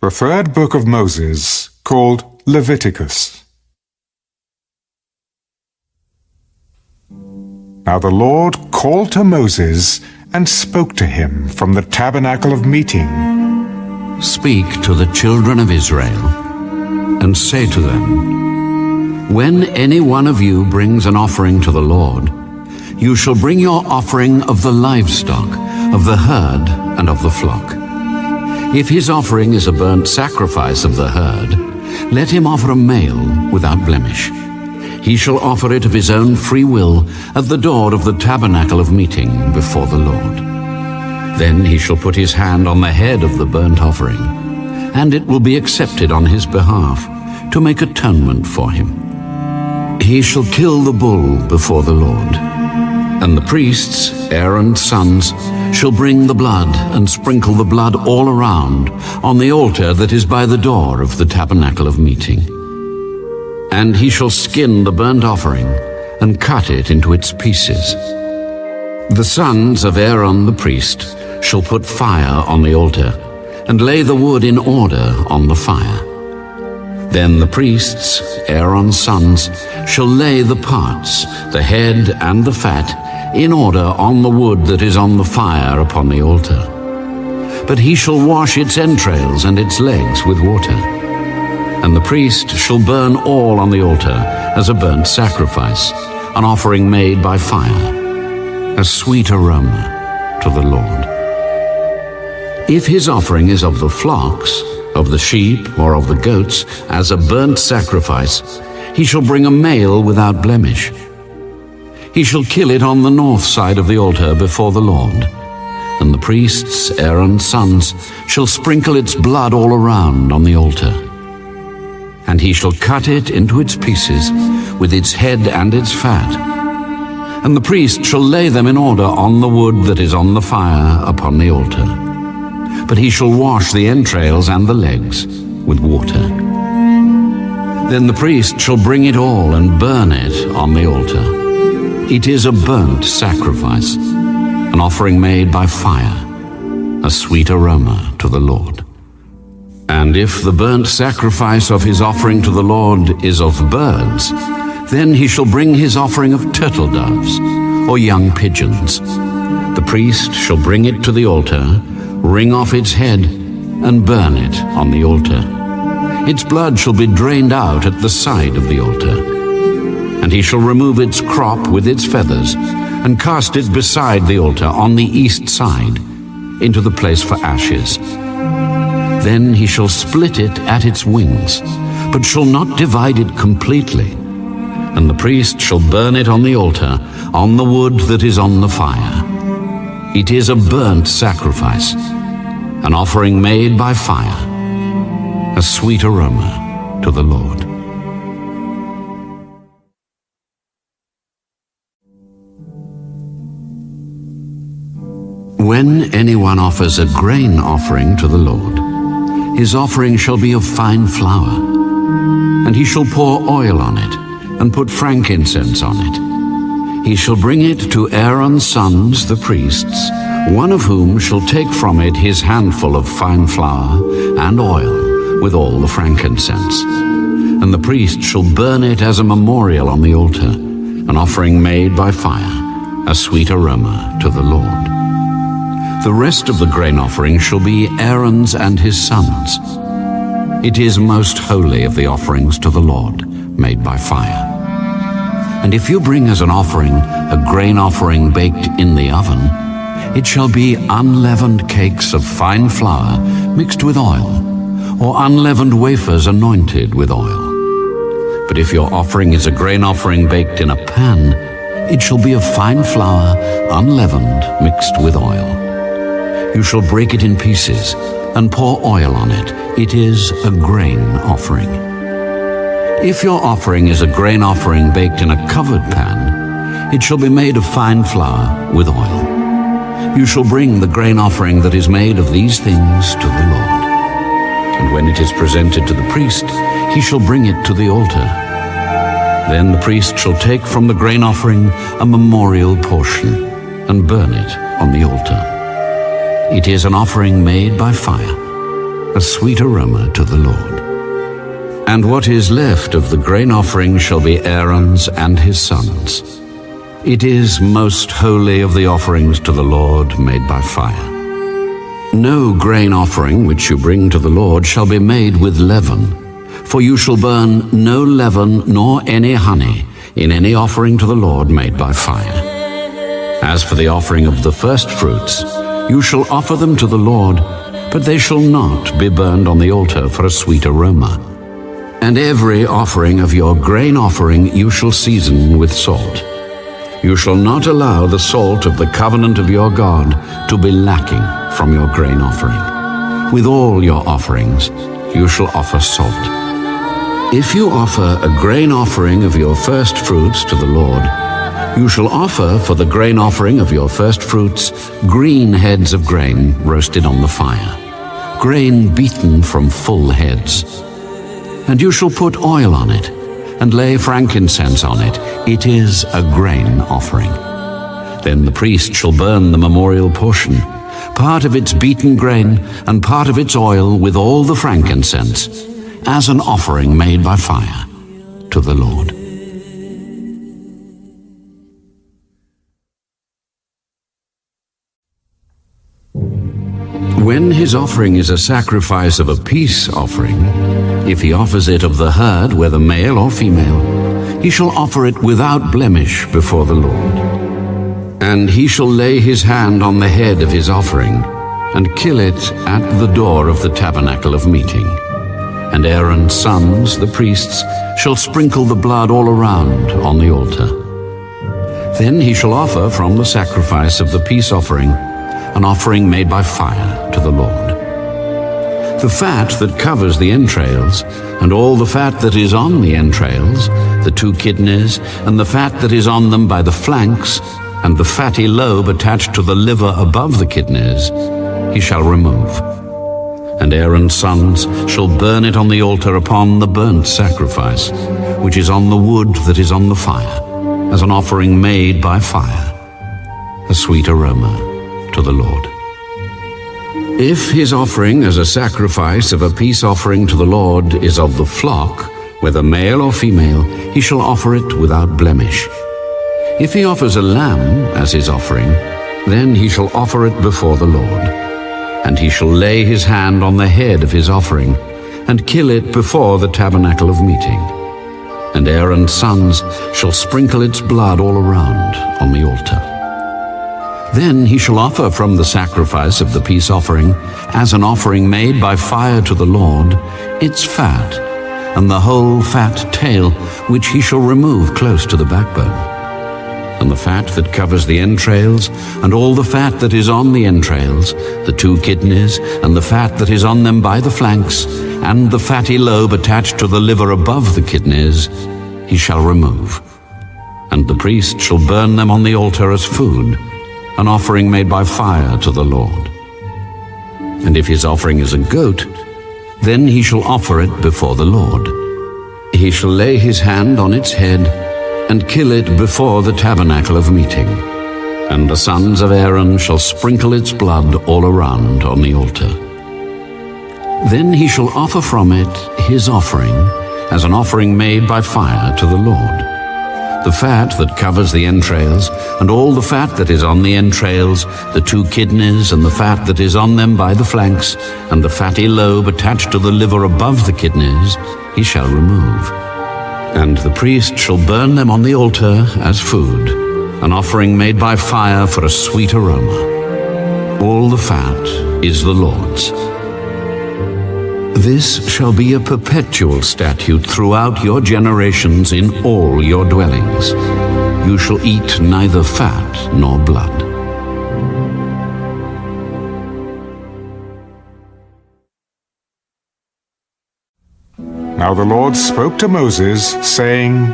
The third book of Moses, called Leviticus. Now the Lord called to Moses and spoke to him from the tabernacle of meeting. Speak to the children of Israel, and say to them, when any one of you brings an offering to the Lord, you shall bring your offering of the livestock, of the herd, and of the flock. If his offering is a burnt sacrifice of the herd, let him offer a male without blemish. He shall offer it of his own free will at the door of the tabernacle of meeting before the Lord. Then he shall put his hand on the head of the burnt offering, and it will be accepted on his behalf to make atonement for him. He shall kill the bull before the Lord, and the priests, Aaron's sons, shall bring the blood and sprinkle the blood all around on the altar that is by the door of the tabernacle of meeting. And he shall skin the burnt offering and cut it into its pieces. The sons of Aaron the priest shall put fire on the altar and lay the wood in order on the fire. Then the priests, Aaron's sons, shall lay the parts, the head and the fat, in order on the wood that is on the fire upon the altar. But he shall wash its entrails and its legs with water. And the priest shall burn all on the altar as a burnt sacrifice, an offering made by fire, a sweet aroma to the Lord. If his offering is of the flocks, of the sheep, or of the goats, as a burnt sacrifice, he shall bring a male without blemish. He shall kill it on the north side of the altar before the Lord. And the priests, Aaron's sons, shall sprinkle its blood all around on the altar. And he shall cut it into its pieces, with its head and its fat. And the priest shall lay them in order on the wood that is on the fire upon the altar. But he shall wash the entrails and the legs with water. Then the priest shall bring it all and burn it on the altar. It is a burnt sacrifice, an offering made by fire, a sweet aroma to the Lord. And if the burnt sacrifice of his offering to the Lord is of birds, then he shall bring his offering of turtle doves or young pigeons. The priest shall bring it to the altar, wring off its head, and burn it on the altar. Its blood shall be drained out at the side of the altar. And he shall remove its crop with its feathers, and cast it beside the altar on the east side, into the place for ashes. Then he shall split it at its wings, but shall not divide it completely. And the priest shall burn it on the altar, on the wood that is on the fire. It is a burnt sacrifice, an offering made by fire, a sweet aroma to the Lord. When anyone offers a grain offering to the Lord, his offering shall be of fine flour, and he shall pour oil on it, and put frankincense on it. He shall bring it to Aaron's sons, the priests, one of whom shall take from it his handful of fine flour and oil with all the frankincense. And the priest shall burn it as a memorial on the altar, an offering made by fire, a sweet aroma to the Lord. The rest of the grain offering shall be Aaron's and his sons. It is most holy of the offerings to the Lord, made by fire. And if you bring as an offering a grain offering baked in the oven, it shall be unleavened cakes of fine flour mixed with oil, or unleavened wafers anointed with oil. But if your offering is a grain offering baked in a pan, it shall be of fine flour, unleavened, mixed with oil. You shall break it in pieces and pour oil on it. It is a grain offering. If your offering is a grain offering baked in a covered pan, it shall be made of fine flour with oil. You shall bring the grain offering that is made of these things to the Lord. And when it is presented to the priest, he shall bring it to the altar. Then the priest shall take from the grain offering a memorial portion and burn it on the altar. It is an offering made by fire, a sweet aroma to the Lord. And what is left of the grain offering shall be Aaron's and his sons. It is most holy of the offerings to the Lord made by fire. No grain offering which you bring to the Lord shall be made with leaven, for you shall burn no leaven nor any honey in any offering to the Lord made by fire. As for the offering of the first fruits, you shall offer them to the Lord, but they shall not be burned on the altar for a sweet aroma. And every offering of your grain offering you shall season with salt. You shall not allow the salt of the covenant of your God to be lacking from your grain offering. With all your offerings you shall offer salt. If you offer a grain offering of your first fruits to the Lord, you shall offer for the grain offering of your first fruits green heads of grain roasted on the fire, grain beaten from full heads. And you shall put oil on it, and lay frankincense on it. It is a grain offering. Then the priest shall burn the memorial portion, part of its beaten grain and part of its oil with all the frankincense, as an offering made by fire to the Lord. When his offering is a sacrifice of a peace offering, if he offers it of the herd, whether male or female, he shall offer it without blemish before the Lord. And he shall lay his hand on the head of his offering, and kill it at the door of the tabernacle of meeting. And Aaron's sons, the priests, shall sprinkle the blood all around on the altar. Then he shall offer from the sacrifice of the peace offering an offering made by fire to the Lord. The fat that covers the entrails, and all the fat that is on the entrails, the 2 kidneys, and the fat that is on them by the flanks, and the fatty lobe attached to the liver above the kidneys, he shall remove. And Aaron's sons shall burn it on the altar upon the burnt sacrifice, which is on the wood that is on the fire, as an offering made by fire, a sweet aroma to the Lord. If his offering as a sacrifice of a peace offering to the Lord is of the flock, whether male or female, he shall offer it without blemish. If he offers a lamb as his offering, then he shall offer it before the Lord. And he shall lay his hand on the head of his offering, and kill it before the tabernacle of meeting. And Aaron's sons shall sprinkle its blood all around on the altar. Then he shall offer from the sacrifice of the peace offering, as an offering made by fire to the Lord, its fat, and the whole fat tail, which he shall remove close to the backbone. And the fat that covers the entrails, and all the fat that is on the entrails, the 2 kidneys, and the fat that is on them by the flanks, and the fatty lobe attached to the liver above the kidneys, he shall remove. And the priest shall burn them on the altar as food, an offering made by fire to the Lord. And if his offering is a goat, then he shall offer it before the Lord. He shall lay his hand on its head, and kill it before the tabernacle of meeting. And the sons of Aaron shall sprinkle its blood all around on the altar. Then he shall offer from it his offering, as an offering made by fire to the Lord. The fat that covers the entrails, and all the fat that is on the entrails, the 2 kidneys, and the fat that is on them by the flanks, and the fatty lobe attached to the liver above the kidneys, he shall remove. And the priest shall burn them on the altar as food, an offering made by fire for a sweet aroma. All the fat is the Lord's. This shall be a perpetual statute throughout your generations in all your dwellings. You shall eat neither fat nor blood. Now the Lord spoke to Moses, saying,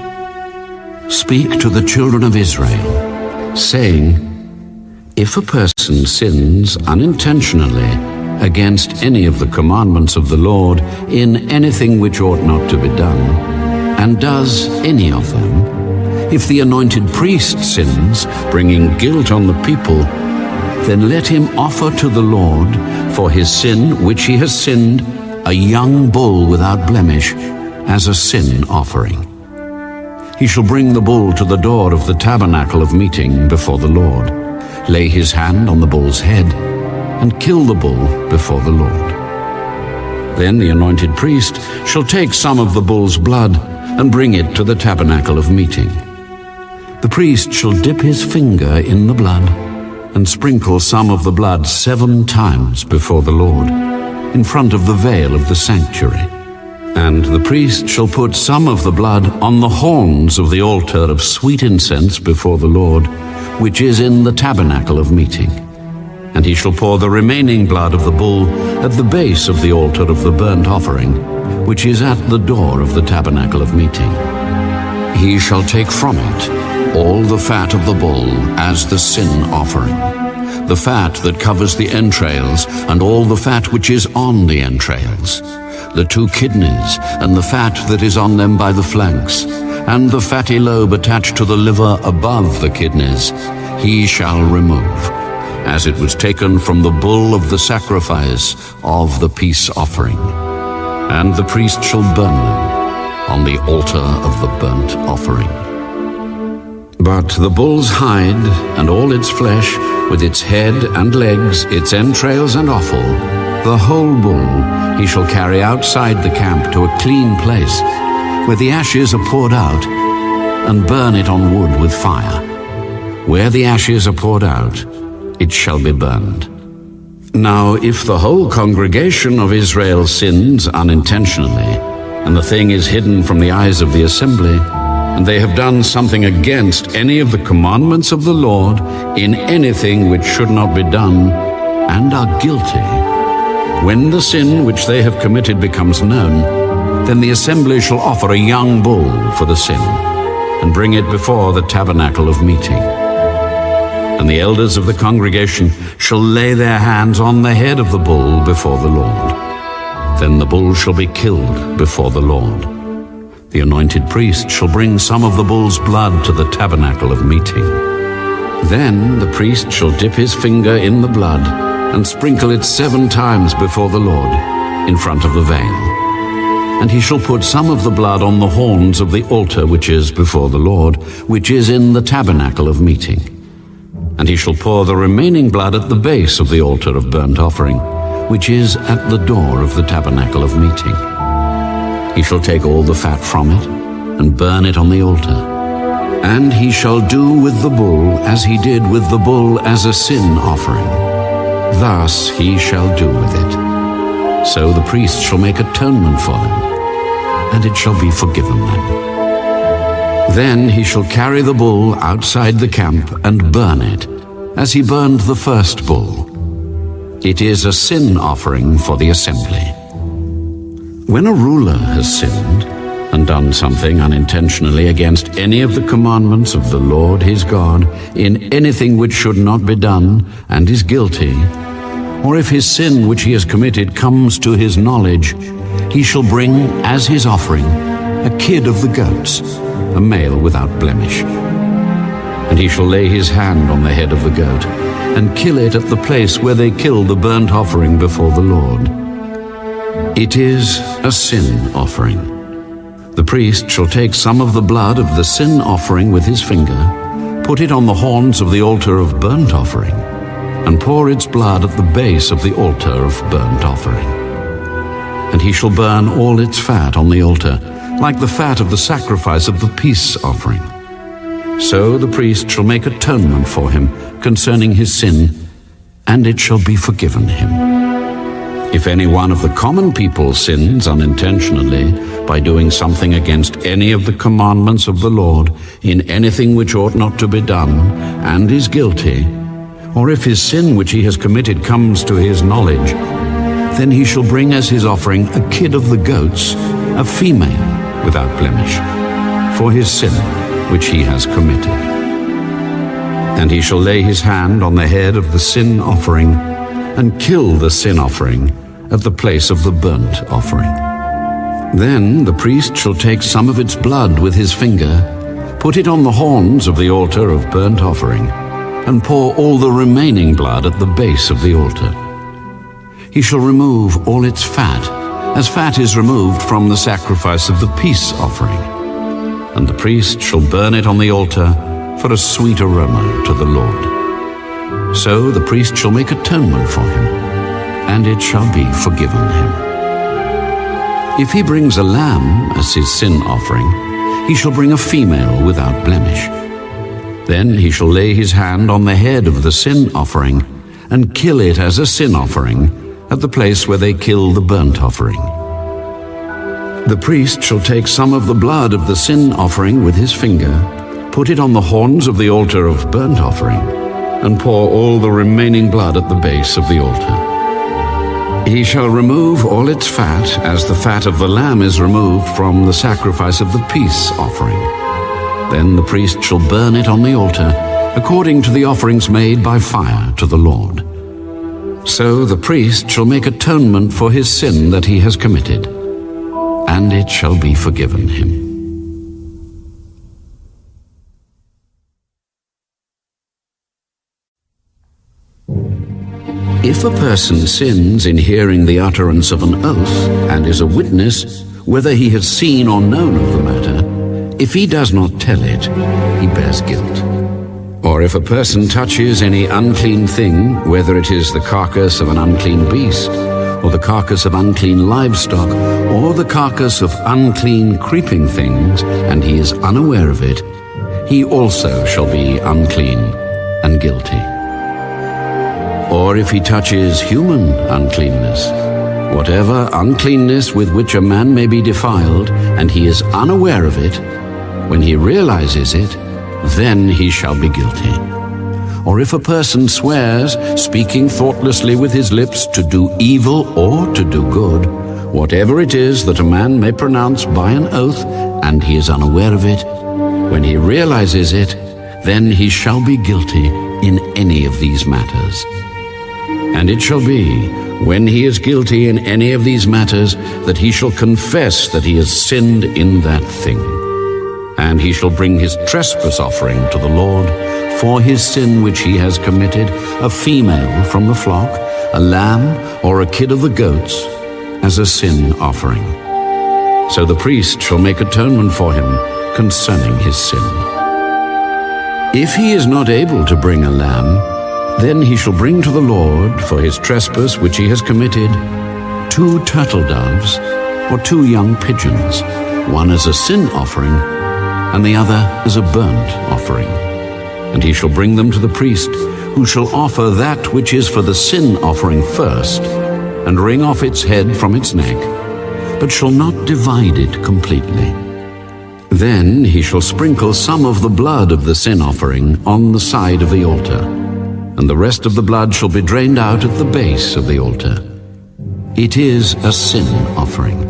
Speak to the children of Israel, saying, If a person sins unintentionally against any of the commandments of the Lord in anything which ought not to be done, and does any of them, if the anointed priest sins, bringing guilt on the people, then let him offer to the Lord for his sin which he has sinned a young bull without blemish as a sin offering. He shall bring the bull to the door of the tabernacle of meeting before the Lord, lay his hand on the bull's head, and kill the bull before the Lord. Then the anointed priest shall take some of the bull's blood and bring it to the tabernacle of meeting. The priest shall dip his finger in the blood and sprinkle some of the blood 7 times before the Lord, in front of the veil of the sanctuary. And the priest shall put some of the blood on the horns of the altar of sweet incense before the Lord, which is in the tabernacle of meeting. And he shall pour the remaining blood of the bull at the base of the altar of the burnt offering, which is at the door of the tabernacle of meeting. He shall take from it all the fat of the bull as the sin offering, the fat that covers the entrails, and all the fat which is on the entrails, the 2 kidneys, and the fat that is on them by the flanks, and the fatty lobe attached to the liver above the kidneys, he shall remove, as it was taken from the bull of the sacrifice of the peace offering. And the priest shall burn them on the altar of the burnt offering. But the bull's hide and all its flesh, with its head and legs, its entrails and offal, the whole bull he shall carry outside the camp to a clean place, where the ashes are poured out, and burn it on wood with fire. Where the ashes are poured out, it shall be burned. Now, if the whole congregation of Israel sins unintentionally, and the thing is hidden from the eyes of the assembly, and they have done something against any of the commandments of the Lord in anything which should not be done, and are guilty, when the sin which they have committed becomes known, then the assembly shall offer a young bull for the sin, and bring it before the tabernacle of meeting. And the elders of the congregation shall lay their hands on the head of the bull before the Lord. Then the bull shall be killed before the Lord. The anointed priest shall bring some of the bull's blood to the tabernacle of meeting. Then the priest shall dip his finger in the blood and sprinkle it 7 times before the Lord, in front of the veil. And he shall put some of the blood on the horns of the altar which is before the Lord, which is in the tabernacle of meeting. And he shall pour the remaining blood at the base of the altar of burnt offering, which is at the door of the tabernacle of meeting. He shall take all the fat from it, and burn it on the altar. And he shall do with the bull as he did with the bull as a sin offering. Thus he shall do with it. So the priest shall make atonement for them, and it shall be forgiven them. Then he shall carry the bull outside the camp and burn it, as he burned the first bull. It is a sin offering for the assembly. When a ruler has sinned and done something unintentionally against any of the commandments of the Lord his God in anything which should not be done, and is guilty, or if his sin which he has committed comes to his knowledge, he shall bring as his offering a kid of the goats, a male without blemish. And he shall lay his hand on the head of the goat, and kill it at the place where they kill the burnt offering before the Lord. It is a sin offering. The priest shall take some of the blood of the sin offering with his finger, put it on the horns of the altar of burnt offering, and pour its blood at the base of the altar of burnt offering. And he shall burn all its fat on the altar, like the fat of the sacrifice of the peace offering. So the priest shall make atonement for him concerning his sin, and it shall be forgiven him. If any one of the common people sins unintentionally by doing something against any of the commandments of the Lord in anything which ought not to be done, and is guilty, or if his sin which he has committed comes to his knowledge, then he shall bring as his offering a kid of the goats, a female without blemish, for his sin which he has committed. And he shall lay his hand on the head of the sin offering, and kill the sin offering at the place of the burnt offering. Then the priest shall take some of its blood with his finger, put it on the horns of the altar of burnt offering, and pour all the remaining blood at the base of the altar. He shall remove all its fat, as fat is removed from the sacrifice of the peace offering. And the priest shall burn it on the altar for a sweet aroma to the Lord. So the priest shall make atonement for him, and it shall be forgiven him. If he brings a lamb as his sin offering, he shall bring a female without blemish. Then he shall lay his hand on the head of the sin offering and kill it as a sin offering at the place where they kill the burnt offering. The priest shall take some of the blood of the sin offering with his finger, put it on the horns of the altar of burnt offering, and pour all the remaining blood at the base of the altar. He shall remove all its fat, as the fat of the lamb is removed from the sacrifice of the peace offering. Then the priest shall burn it on the altar, according to the offerings made by fire to the Lord. So the priest shall make atonement for his sin that he has committed, and it shall be forgiven him. If a person sins in hearing the utterance of an oath, and is a witness, whether he has seen or known of the matter, if he does not tell it, he bears guilt. Or if a person touches any unclean thing, whether it is the carcass of an unclean beast, or the carcass of unclean livestock, or the carcass of unclean creeping things, and he is unaware of it, he also shall be unclean and guilty. Or if he touches human uncleanness, whatever uncleanness with which a man may be defiled, and he is unaware of it, when he realizes it, then he shall be guilty. Or if a person swears, speaking thoughtlessly with his lips, to do evil or to do good, whatever it is that a man may pronounce by an oath, and he is unaware of it, when he realizes it, then he shall be guilty in any of these matters. And it shall be, when he is guilty in any of these matters, that he shall confess that he has sinned in that thing. And he shall bring his trespass offering to the Lord for his sin which he has committed, a female from the flock, a lamb, or a kid of the goats, as a sin offering. So the priest shall make atonement for him concerning his sin. If he is not able to bring a lamb, then he shall bring to the Lord for his trespass which he has committed 2 turtle doves or 2 young pigeons, one as a sin offering and the other as a burnt offering. And he shall bring them to the priest, who shall offer that which is for the sin offering first, and wring off its head from its neck, but shall not divide it completely. Then he shall sprinkle some of the blood of the sin offering on the side of the altar, and the rest of the blood shall be drained out at the base of the altar. It is a sin offering.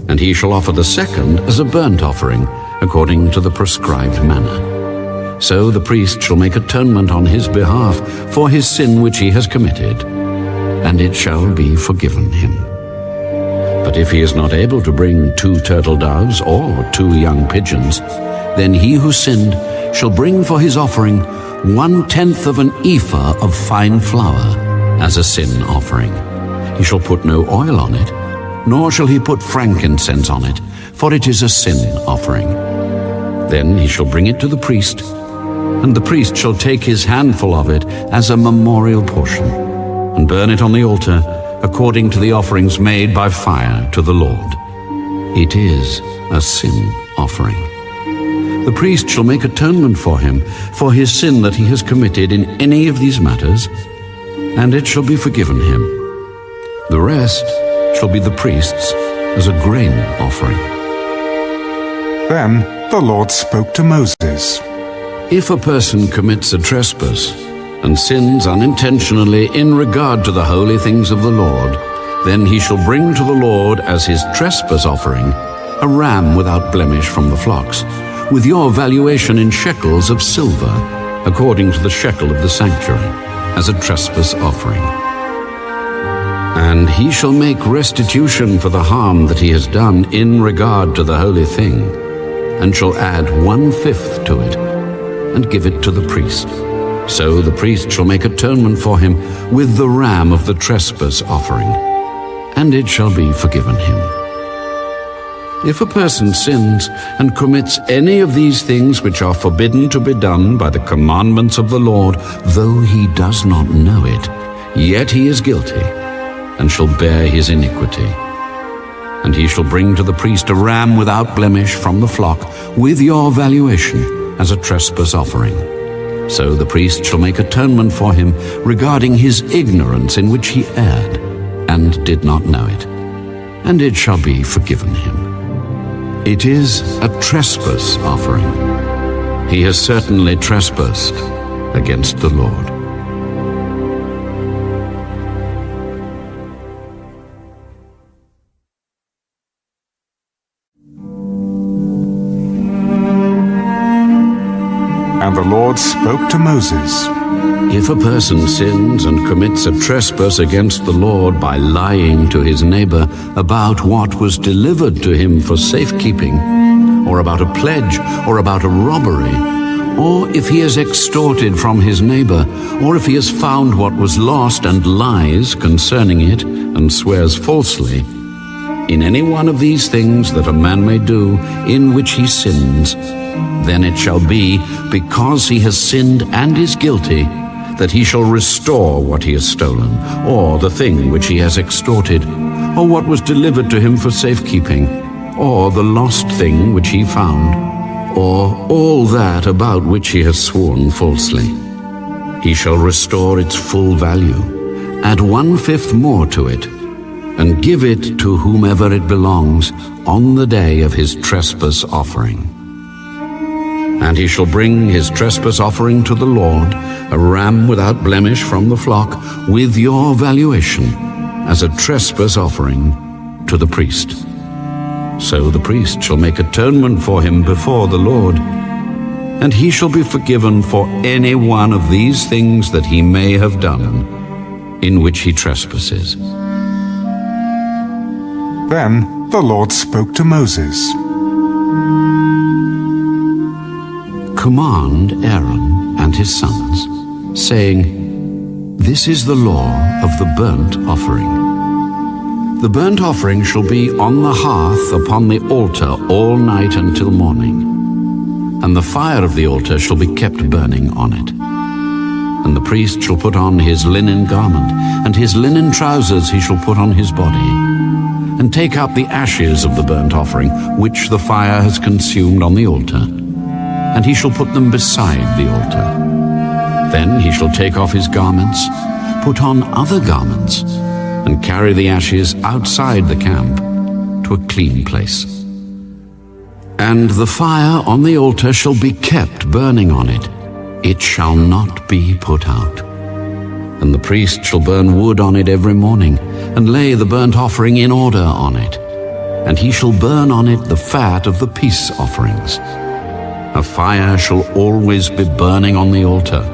And he shall offer the second as a burnt offering, according to the prescribed manner. So the priest shall make atonement on his behalf for his sin which he has committed, and it shall be forgiven him. But if he is not able to bring 2 turtle doves or 2 young pigeons, then he who sinned shall bring for his offering 1/10 of an ephah of fine flour as a sin offering. He shall put no oil on it, nor shall he put frankincense on it, for it is a sin offering. Then he shall bring it to the priest, and the priest shall take his handful of it as a memorial portion, and burn it on the altar according to the offerings made by fire to the Lord. It is a sin offering. The priest shall make atonement for him for his sin that he has committed in any of these matters, and it shall be forgiven him. The rest shall be the priest's as a grain offering. Then the Lord spoke to Moses. If a person commits a trespass and sins unintentionally in regard to the holy things of the Lord, then he shall bring to the Lord as his trespass offering a ram without blemish from the flocks, with your valuation in shekels of silver, according to the shekel of the sanctuary, as a trespass offering. And he shall make restitution for the harm that he has done in regard to the holy thing, and shall add 1/5 to it, and give it to the priest. So the priest shall make atonement for him with the ram of the trespass offering, and it shall be forgiven him. If a person sins and commits any of these things which are forbidden to be done by the commandments of the Lord, though he does not know it, yet he is guilty, and shall bear his iniquity. And he shall bring to the priest a ram without blemish from the flock, with your valuation, as a trespass offering. So the priest shall make atonement for him regarding his ignorance in which he erred, and did not know it, and it shall be forgiven him. It is a trespass offering. He has certainly trespassed against the Lord. And the Lord spoke to Moses. If a person sins and commits a trespass against the Lord by lying to his neighbor about what was delivered to him for safekeeping, or about a pledge, or about a robbery, or if he has extorted from his neighbor, or if he has found what was lost and lies concerning it, and swears falsely, in any one of these things that a man may do in which he sins, then it shall be, because he has sinned and is guilty, that he shall restore what he has stolen, or the thing which he has extorted, or what was delivered to him for safekeeping, or the lost thing which he found, or all that about which he has sworn falsely. He shall restore its full value, add 1/5 more to it, and give it to whomever it belongs on the day of his trespass offering. And he shall bring his trespass offering to the Lord, a ram without blemish from the flock, with your valuation, as a trespass offering to the priest. So the priest shall make atonement for him before the Lord, and he shall be forgiven for any one of these things that he may have done, in which he trespasses. Then the Lord spoke to Moses. Command Aaron and his sons, saying, This is the law of the burnt offering. The burnt offering shall be on the hearth upon the altar all night until morning, and the fire of the altar shall be kept burning on it. And the priest shall put on his linen garment, and his linen trousers he shall put on his body, and take up the ashes of the burnt offering, which the fire has consumed on the altar, and he shall put them beside the altar. Then he shall take off his garments, put on other garments, and carry the ashes outside the camp to a clean place. And the fire on the altar shall be kept burning on it. It shall not be put out. And the priest shall burn wood on it every morning, and lay the burnt offering in order on it. And he shall burn on it the fat of the peace offerings. A fire shall always be burning on the altar.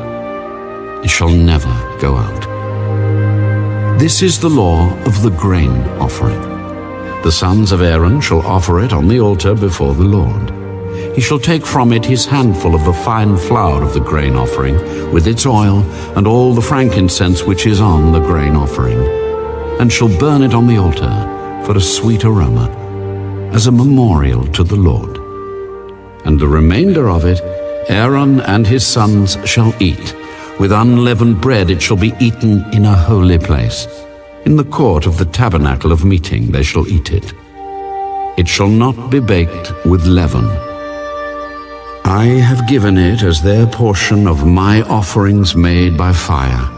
It shall never go out. This is the law of the grain offering. The sons of Aaron shall offer it on the altar before the Lord. He shall take from it his handful of the fine flour of the grain offering, with its oil, and all the frankincense which is on the grain offering, and shall burn it on the altar for a sweet aroma, as a memorial to the Lord. And the remainder of it Aaron and his sons shall eat. With unleavened bread it shall be eaten in a holy place. In the court of the tabernacle of meeting they shall eat it. It shall not be baked with leaven. I have given it as their portion of my offerings made by fire.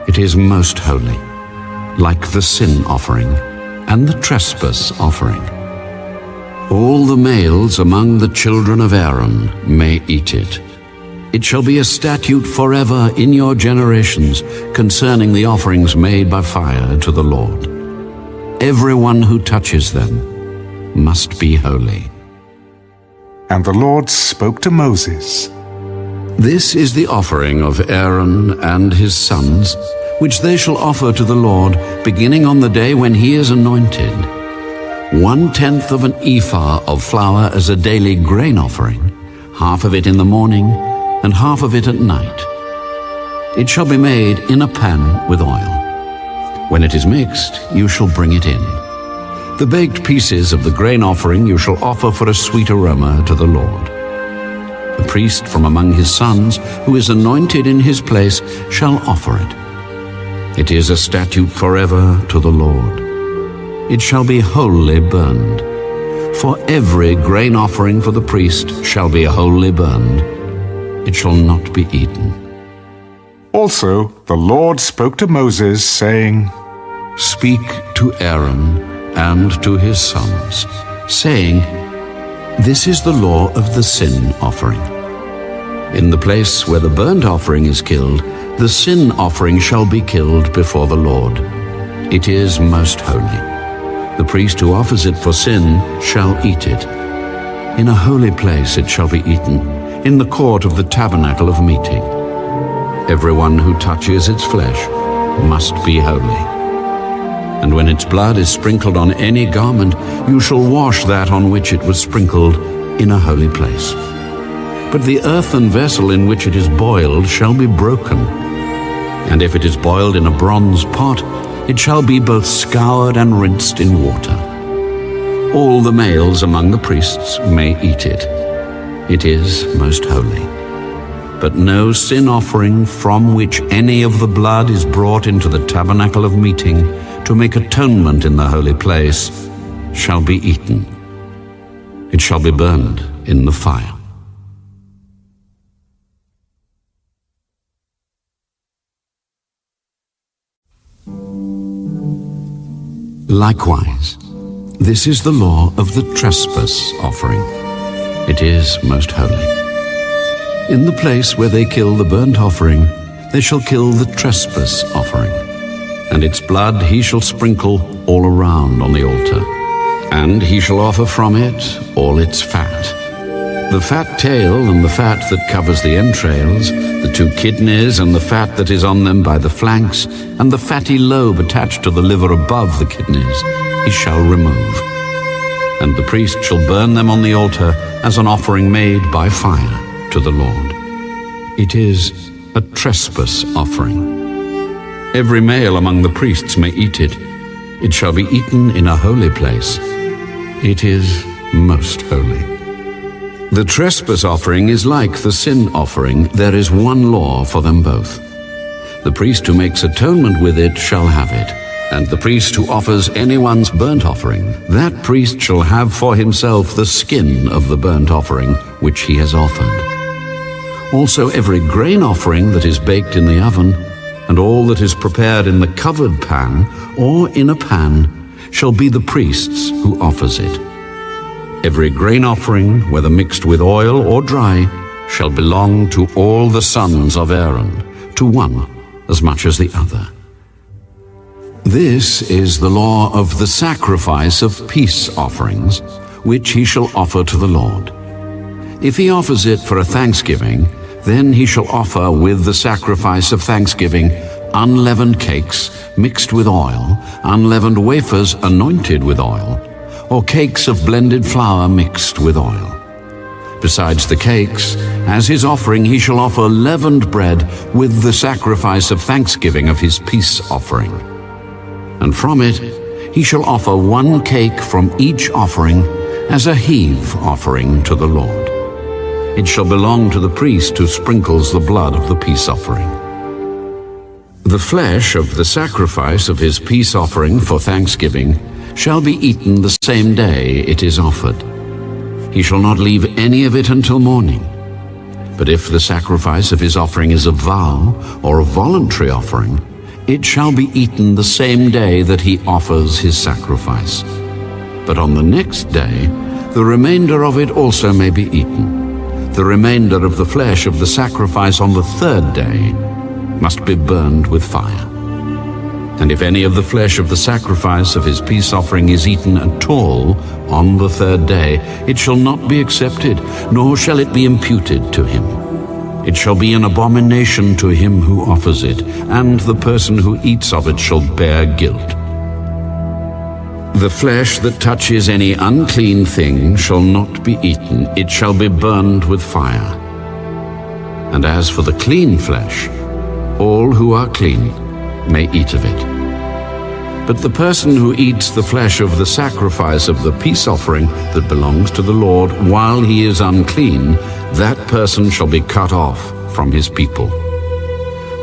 It is most holy, like the sin offering and the trespass offering. All the males among the children of Aaron may eat it. It shall be a statute forever in your generations concerning the offerings made by fire to the Lord. Everyone who touches them must be holy. And the Lord spoke to Moses. This is the offering of Aaron and his sons, which they shall offer to the Lord, beginning on the day when he is anointed. 1/10 of an ephah of flour as a daily grain offering, half of it in the morning, and half of it at night. It shall be made in a pan with oil. When it is mixed, you shall bring it in. The baked pieces of the grain offering you shall offer for a sweet aroma to the Lord. The priest from among his sons, who is anointed in his place, shall offer it. It is a statute forever to the Lord. It shall be wholly burned. For every grain offering for the priest shall be wholly burned. It shall not be eaten. Also the Lord spoke to Moses, saying, Speak to Aaron and to his sons, saying, This is the law of the sin offering. In the place where the burnt offering is killed, the sin offering shall be killed before the Lord. It is most holy. The priest who offers it for sin shall eat it. In a holy place it shall be eaten, in the court of the tabernacle of meeting. Everyone who touches its flesh must be holy. And when its blood is sprinkled on any garment, you shall wash that on which it was sprinkled in a holy place. But the earthen vessel in which it is boiled shall be broken. And if it is boiled in a bronze pot, it shall be both scoured and rinsed in water. All the males among the priests may eat it. It is most holy. But no sin offering from which any of the blood is brought into the tabernacle of meeting to make atonement in the holy place shall be eaten. It shall be burned in the fire. Likewise, this is the law of the trespass offering. It is most holy. In the place where they kill the burnt offering, they shall kill the trespass offering, and its blood he shall sprinkle all around on the altar. And he shall offer from it all its fat, the fat tail and the fat that covers the entrails, the 2 kidneys and the fat that is on them by the flanks, and the fatty lobe attached to the liver above the kidneys, he shall remove. And the priest shall burn them on the altar as an offering made by fire to the Lord. It is a trespass offering. Every male among the priests may eat it. It shall be eaten in a holy place. It is most holy. The trespass offering is like the sin offering. There is one law for them both. The priest who makes atonement with it shall have it, and the priest who offers anyone's burnt offering, that priest shall have for himself the skin of the burnt offering which he has offered. Also every grain offering that is baked in the oven, and all that is prepared in the covered pan or in a pan, shall be the priest's who offers it. Every grain offering, whether mixed with oil or dry, shall belong to all the sons of Aaron, to one as much as the other. This is the law of the sacrifice of peace offerings, which he shall offer to the Lord. If he offers it for a thanksgiving, then he shall offer with the sacrifice of thanksgiving unleavened cakes mixed with oil, unleavened wafers anointed with oil, or cakes of blended flour mixed with oil. Besides the cakes, as his offering he shall offer leavened bread with the sacrifice of thanksgiving of his peace offering. And from it he shall offer 1 cake from each offering as a heave offering to the Lord. It shall belong to the priest who sprinkles the blood of the peace offering. The flesh of the sacrifice of his peace offering for thanksgiving shall be eaten the same day it is offered. He shall not leave any of it until morning. But if the sacrifice of his offering is a vow or a voluntary offering, it shall be eaten the same day that he offers his sacrifice. But on the next day, the remainder of it also may be eaten. The remainder of the flesh of the sacrifice on the 3rd day must be burned with fire. And if any of the flesh of the sacrifice of his peace offering is eaten at all on the 3rd day, it shall not be accepted, nor shall it be imputed to him. It shall be an abomination to him who offers it, and the person who eats of it shall bear guilt. The flesh that touches any unclean thing shall not be eaten. It shall be burned with fire. And as for the clean flesh, all who are clean may eat of it. But the person who eats the flesh of the sacrifice of the peace offering that belongs to the Lord while he is unclean, that person shall be cut off from his people.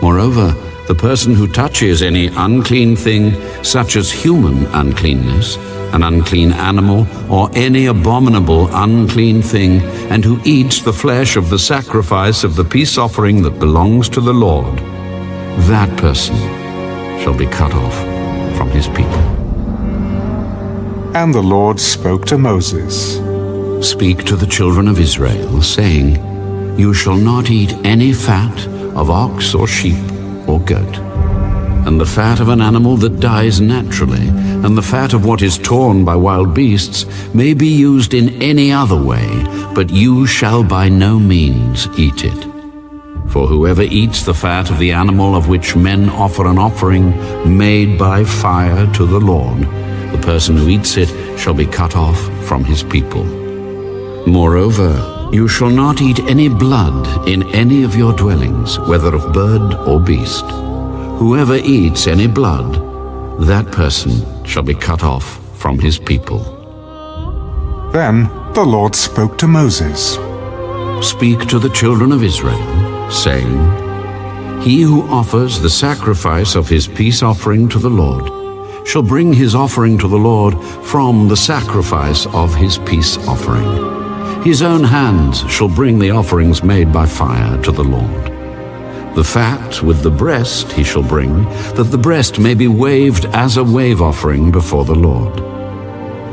Moreover, the person who touches any unclean thing, such as human uncleanness, an unclean animal, or any abominable unclean thing, and who eats the flesh of the sacrifice of the peace offering that belongs to the Lord, that person shall be cut off from his people. And the Lord spoke to Moses. Speak to the children of Israel, saying, You shall not eat any fat of ox or sheep or goat, and the fat of an animal that dies naturally, and the fat of what is torn by wild beasts may be used in any other way, but you shall by no means eat it. For whoever eats the fat of the animal of which men offer an offering made by fire to the Lord, the person who eats it shall be cut off from his people. Moreover, you shall not eat any blood in any of your dwellings, whether of bird or beast. Whoever eats any blood, that person shall be cut off from his people. Then the Lord spoke to Moses. Speak to the children of Israel, saying, He who offers the sacrifice of his peace offering to the Lord shall bring his offering to the Lord from the sacrifice of his peace offering. His own hands shall bring the offerings made by fire to the Lord. The fat with the breast he shall bring, that the breast may be waved as a wave offering before the Lord.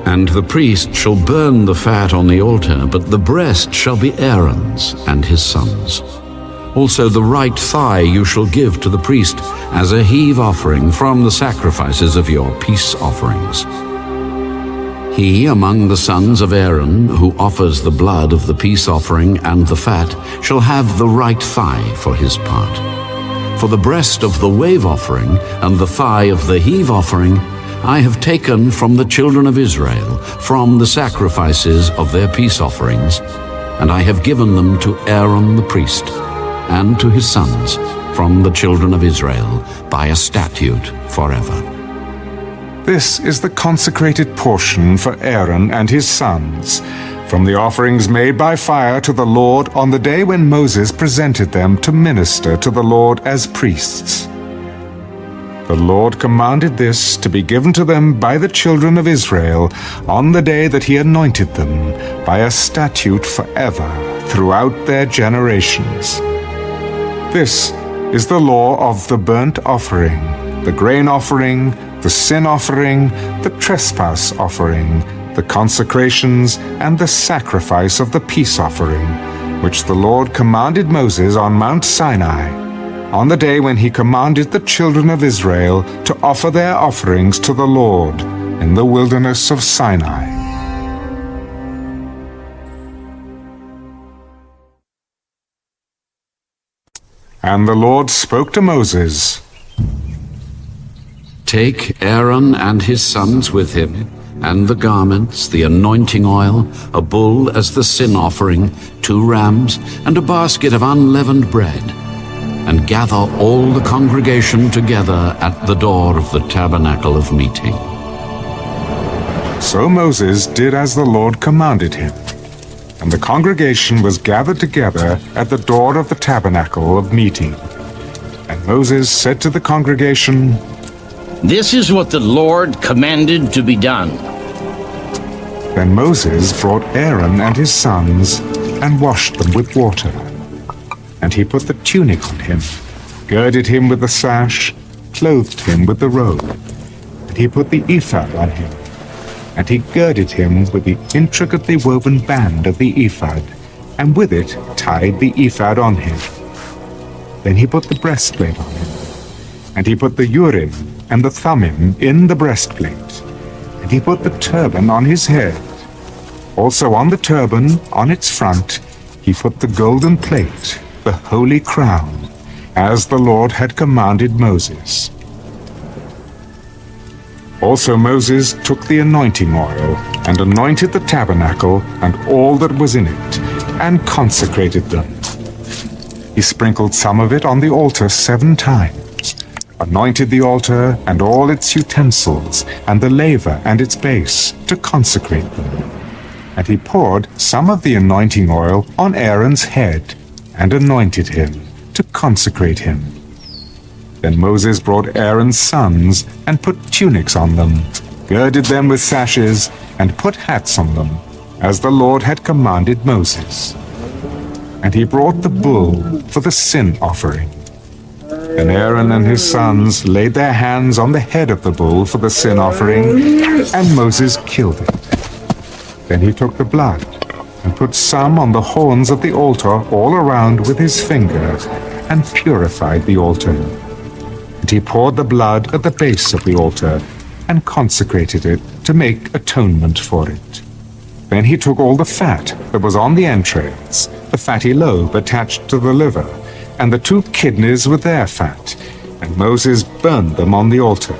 And the priest shall burn the fat on the altar, but the breast shall be Aaron's and his sons'. Also the right thigh you shall give to the priest as a heave offering from the sacrifices of your peace offerings. He among the sons of Aaron who offers the blood of the peace offering and the fat shall have the right thigh for his part. For the breast of the wave offering and the thigh of the heave offering I have taken from the children of Israel, from the sacrifices of their peace offerings, and I have given them to Aaron the priest, and to his sons from the children of Israel by a statute forever. This is the consecrated portion for Aaron and his sons, from the offerings made by fire to the Lord on the day when Moses presented them to minister to the Lord as priests. The Lord commanded this to be given to them by the children of Israel on the day that he anointed them, by a statute forever throughout their generations. This is the law of the burnt offering, the grain offering, the sin offering, the trespass offering, the consecrations, and the sacrifice of the peace offering, which the Lord commanded Moses on Mount Sinai, on the day when he commanded the children of Israel to offer their offerings to the Lord in the wilderness of Sinai. And the Lord spoke to Moses. Take Aaron and his sons with him, and the garments, the anointing oil, a bull as the sin offering, 2 rams, and a basket of unleavened bread, and gather all the congregation together at the door of the tabernacle of meeting. So Moses did as the Lord commanded him, and the congregation was gathered together at the door of the tabernacle of meeting. And Moses said to the congregation, This is what the Lord commanded to be done. Then Moses brought Aaron and his sons and washed them with water. And he put the tunic on him, girded him with the sash, clothed him with the robe. And he put the ephod on him, and he girded him with the intricately woven band of the ephod, and with it tied the ephod on him. Then he put the breastplate on him, and he put the Urim and the Thummim in the breastplate, and he put the turban on his head. Also on the turban, on its front, he put the golden plate, the holy crown, as the Lord had commanded Moses. Also Moses took the anointing oil, and anointed the tabernacle and all that was in it, and consecrated them. He sprinkled some of it on the altar 7 times, anointed the altar and all its utensils, and the laver and its base, to consecrate them. And he poured some of the anointing oil on Aaron's head, and anointed him, to consecrate him. Then Moses brought Aaron's sons, and put tunics on them, girded them with sashes, and put hats on them, as the Lord had commanded Moses. And he brought the bull for the sin offering. Then Aaron and his sons laid their hands on the head of the bull for the sin offering, and Moses killed it. Then he took the blood, and put some on the horns of the altar all around with his finger, and purified the altar. And he poured the blood at the base of the altar, and consecrated it to make atonement for it. Then he took all the fat that was on the entrails, the fatty lobe attached to the liver, and the 2 kidneys with their fat, and Moses burned them on the altar.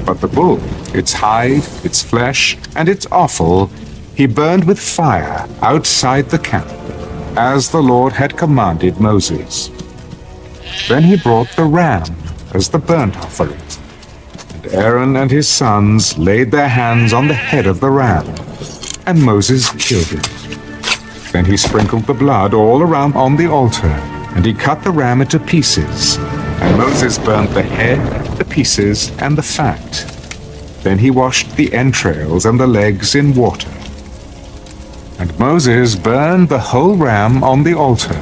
But the bull, its hide, its flesh, and its offal, he burned with fire outside the camp, as the Lord had commanded Moses. Then he brought the ram as the burnt offering. And Aaron and his sons laid their hands on the head of the ram, and Moses killed it. Then he sprinkled the blood all around on the altar, and he cut the ram into pieces. And Moses burnt the head, the pieces, and the fat. Then he washed the entrails and the legs in water. And Moses burned the whole ram on the altar.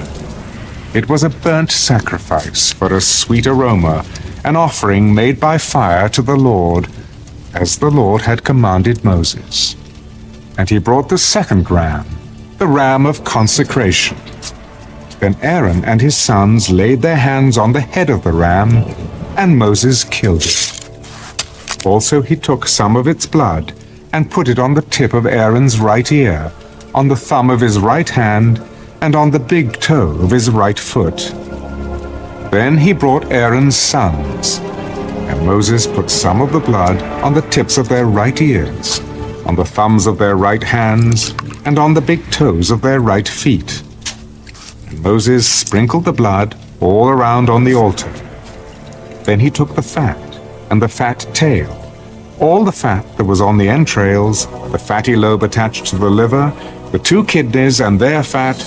It was a burnt sacrifice for a sweet aroma, an offering made by fire to the Lord, as the Lord had commanded Moses. And he brought the second ram, the ram of consecration. Then Aaron and his sons laid their hands on the head of the ram, and Moses killed it. Also he took some of its blood, and put it on the tip of Aaron's right ear, on the thumb of his right hand, and on the big toe of his right foot. Then he brought Aaron's sons, and Moses put some of the blood on the tips of their right ears, on the thumbs of their right hands, and on the big toes of their right feet. And Moses sprinkled the blood all around on the altar. Then he took the fat, and the fat tail, all the fat that was on the entrails, the fatty lobe attached to the liver, the 2 kidneys and their fat,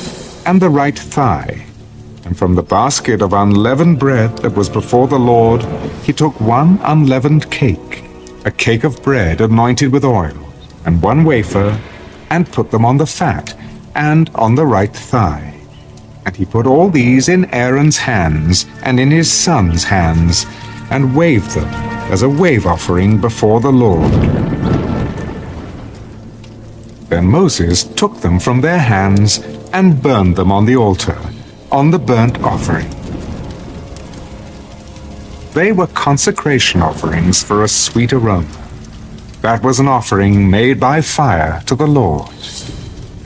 and the right thigh. And from the basket of unleavened bread that was before the Lord, he took 1 unleavened cake, a cake of bread anointed with oil, and 1 wafer, and put them on the fat, and on the right thigh. And he put all these in Aaron's hands, and in his sons' hands, and waved them as a wave offering before the Lord. Then Moses took them from their hands, and burned them on the altar, on the burnt offering. They were consecration offerings for a sweet aroma. That was an offering made by fire to the Lord.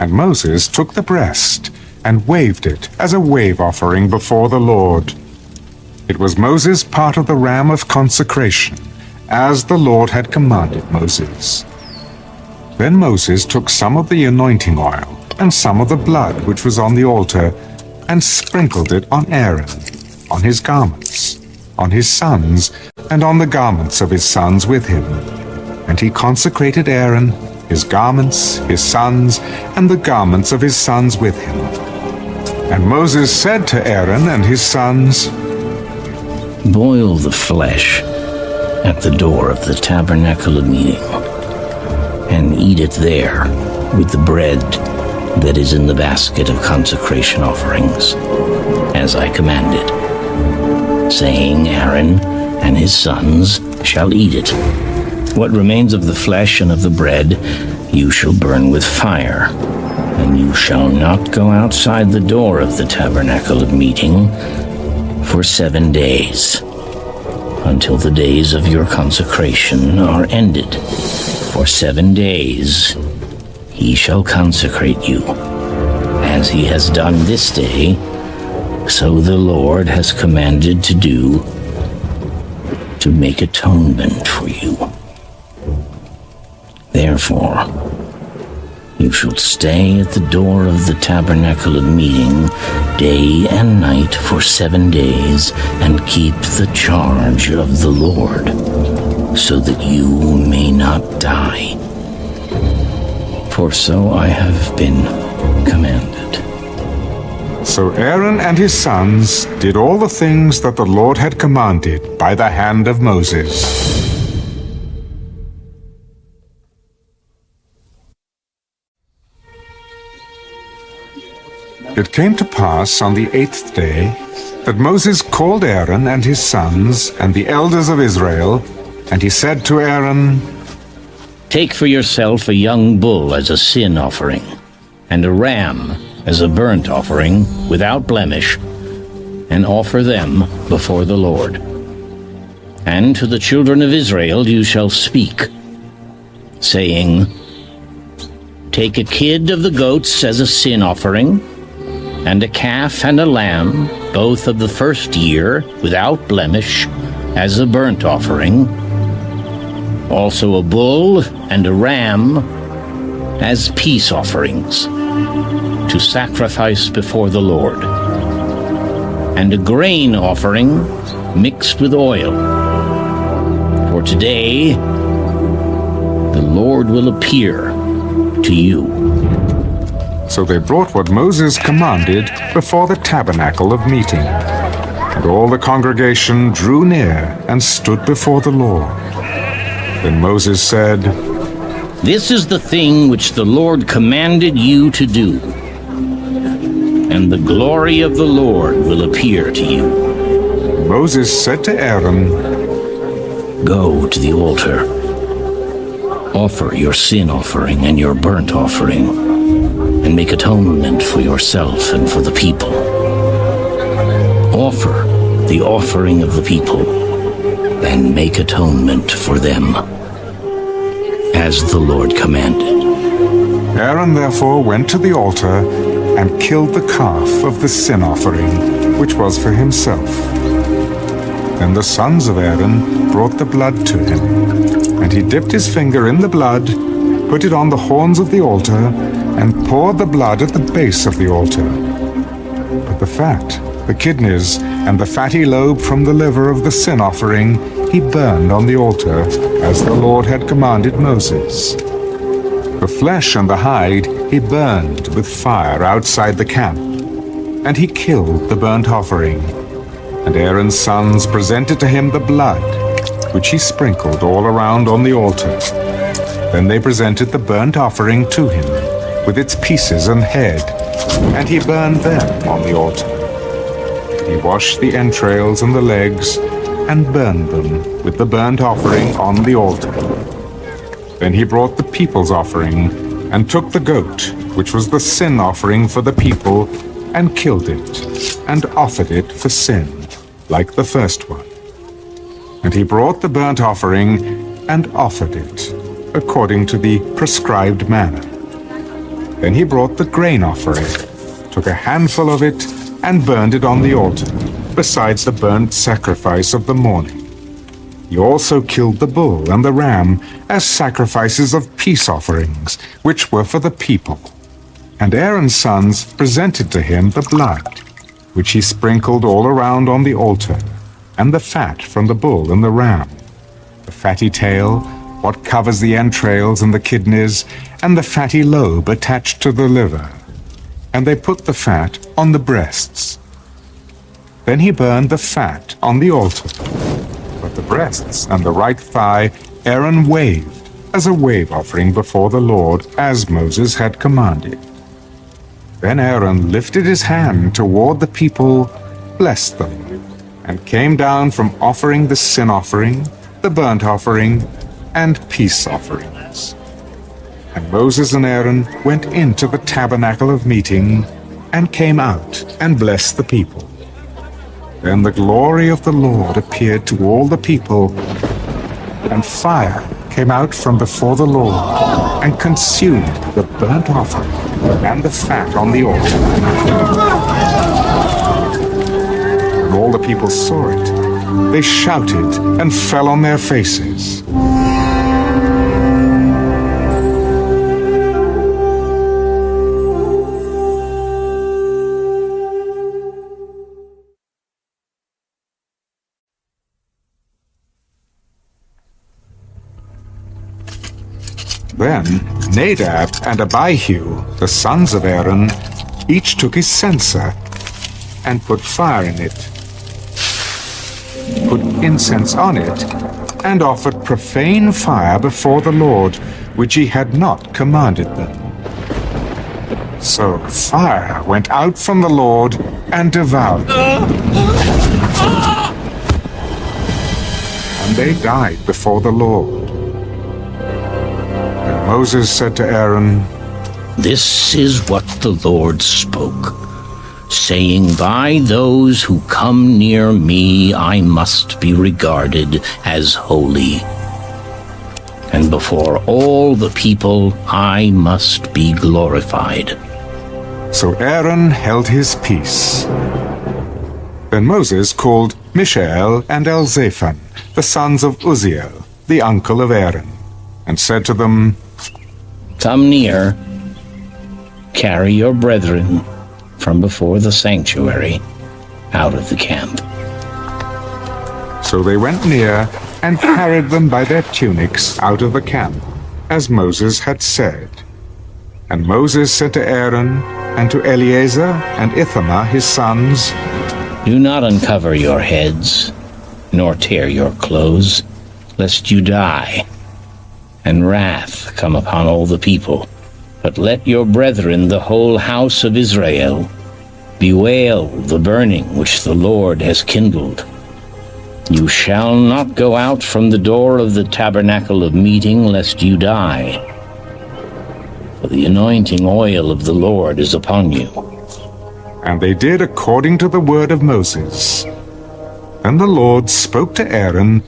And Moses took the breast, and waved it as a wave offering before the Lord. It was Moses' part of the ram of consecration, as the Lord had commanded Moses. Then Moses took some of the anointing oil, and some of the blood which was on the altar, and sprinkled it on Aaron, on his garments, on his sons, and on the garments of his sons with him. And he consecrated Aaron, his garments, his sons, and the garments of his sons with him. And Moses said to Aaron and his sons, Boil the flesh at the door of the tabernacle of meeting, and eat it there with the bread that is in the basket of consecration offerings, as I commanded, saying, Aaron and his sons shall eat it. What remains of the flesh and of the bread you shall burn with fire, and you shall not go outside the door of the tabernacle of meeting for 7 days, until the days of your consecration are ended. For 7 days he shall consecrate you, as he has done this day, so the Lord has commanded to do, to make atonement for you. Therefore, You shall stay at the door of the tabernacle of meeting day and night for 7 days, and keep the charge of the Lord, so that you may not die. For so I have been commanded. So Aaron and his sons did all the things that the Lord had commanded by the hand of Moses. It came to pass on the 8th day that Moses called Aaron and his sons and the elders of Israel, and he said to Aaron, Take for yourself a young bull as a sin offering, and a ram as a burnt offering without blemish, and offer them before the Lord. And to the children of Israel you shall speak, saying, Take a kid of the goats as a sin offering, and a calf and a lamb, both of the first year, without blemish, as a burnt offering, also a bull and a ram as peace offerings, to sacrifice before the Lord, and a grain offering mixed with oil. For today the Lord will appear to you. So they brought what Moses commanded before the tabernacle of meeting. And all the congregation drew near and stood before the Lord. Then Moses said, This is the thing which the Lord commanded you to do, and the glory of the Lord will appear to you. Moses said to Aaron, Go to the altar, offer your sin offering and your burnt offering, and make atonement for yourself and for the people. Offer the offering of the people, and make atonement for them, as the Lord commanded. Aaron therefore went to the altar and killed the calf of the sin offering, which was for himself. Then the sons of Aaron brought the blood to him, and he dipped his finger in the blood, put it on the horns of the altar, and poured the blood at the base of the altar. But the fat, the kidneys, and the fatty lobe from the liver of the sin offering he burned on the altar, as the Lord had commanded Moses. The flesh and the hide he burned with fire outside the camp, and he killed the burnt offering. And Aaron's sons presented to him the blood, which he sprinkled all around on the altar. Then they presented the burnt offering to him, with its pieces and head, and he burned them on the altar. He washed the entrails and the legs, and burned them with the burnt offering on the altar. Then he brought the people's offering, and took the goat, which was the sin offering for the people, and killed it, and offered it for sin, like the first one. And he brought the burnt offering, and offered it, according to the prescribed manner. Then he brought the grain offering, took a handful of it, and burned it on the altar, besides the burnt sacrifice of the morning. He also killed the bull and the ram as sacrifices of peace offerings, which were for the people. And Aaron's sons presented to him the blood, which he sprinkled all around on the altar, and the fat from the bull and the ram, the fatty tail, what covers the entrails and the kidneys, and the fatty lobe attached to the liver. And they put the fat on the breasts. Then he burned the fat on the altar. But the breasts and the right thigh Aaron waved as a wave offering before the Lord, as Moses had commanded. Then Aaron lifted his hand toward the people, blessed them, and came down from offering the sin offering, the burnt offering, and peace offerings. And Moses and Aaron went into the tabernacle of meeting, and came out and blessed the people. Then the glory of the Lord appeared to all the people, and fire came out from before the Lord, and consumed the burnt offering and the fat on the altar. When all the people saw it, they shouted and fell on their faces. Then Nadab and Abihu, the sons of Aaron, each took his censer and put fire in it, put incense on it, and offered profane fire before the Lord, which he had not commanded them. So fire went out from the Lord and devoured them. And they died before the Lord. And Moses said to Aaron, This is what the Lord spoke, saying, By those who come near me I must be regarded as holy, and before all the people I must be glorified. So Aaron held his peace. Then Moses called Mishael and Elzaphan, the sons of Uzziel, the uncle of Aaron, and said to them, Come near, carry your brethren from before the sanctuary out of the camp. So they went near and carried them by their tunics out of the camp, as Moses had said. And Moses said to Aaron and to Eleazar and Ithamar his sons, Do not uncover your heads, nor tear your clothes, lest you die, and wrath come upon all the people. But let your brethren, the whole house of Israel, bewail the burning which the Lord has kindled. You shall not go out from the door of the tabernacle of meeting, lest you die. For the anointing oil of the Lord is upon you. And they did according to the word of Moses. And the Lord spoke to Aaron,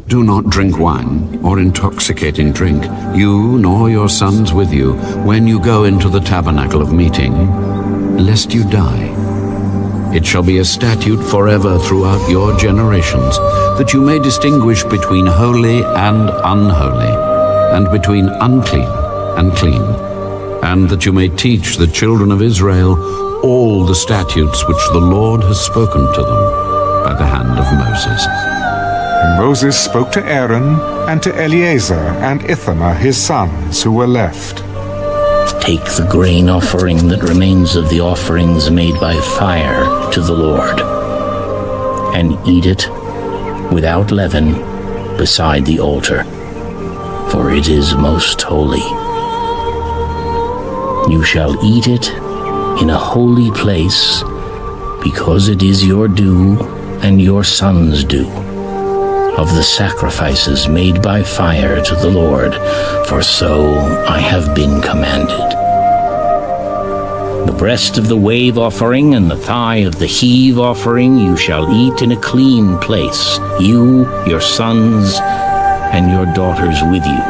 Do not drink wine or intoxicating drink, you nor your sons with you, when you go into the tabernacle of meeting, lest you die. It shall be a statute forever throughout your generations, that you may distinguish between holy and unholy, and between unclean and clean, and that you may teach the children of Israel all the statutes which the Lord has spoken to them by the hand of Moses. And Moses spoke to Aaron and to Eleazar and Ithamar his sons who were left. Take the grain offering that remains of the offerings made by fire to the Lord, and eat it without leaven beside the altar, for it is most holy. You shall eat it in a holy place, because it is your due and your sons' due, of the sacrifices made by fire to the Lord, for so I have been commanded. The breast of the wave offering and the thigh of the heave offering you shall eat in a clean place, you, your sons, and your daughters with you.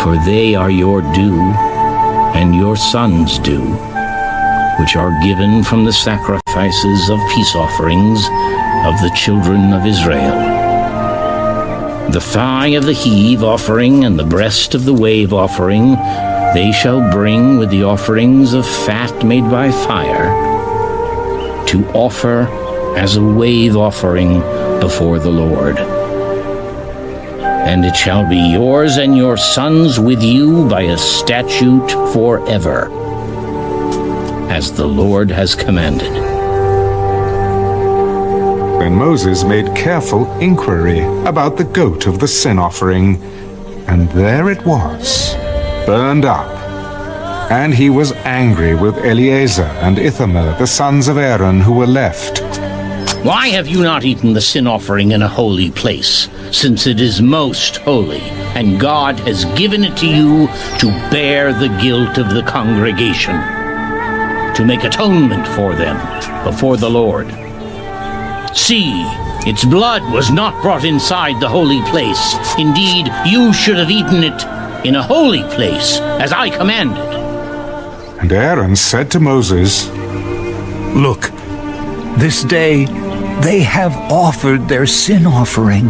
For they are your due and your sons' due, which are given from the sacrifices of peace offerings of the children of Israel. The thigh of the heave offering and the breast of the wave offering they shall bring with the offerings of fat made by fire, to offer as a wave offering before the Lord. And it shall be yours and your sons with you by a statute forever, as the Lord has commanded. Then Moses made careful inquiry about the goat of the sin offering, and there it was, burned up. And he was angry with Eleazar and Ithamar, the sons of Aaron, who were left. Why have you not eaten the sin offering in a holy place, since it is most holy, and God has given it to you to bear the guilt of the congregation, to make atonement for them before the Lord? See, its blood was not brought inside the holy place. Indeed, you should have eaten it in a holy place, as I commanded. And Aaron said to Moses, Look, this day they have offered their sin offering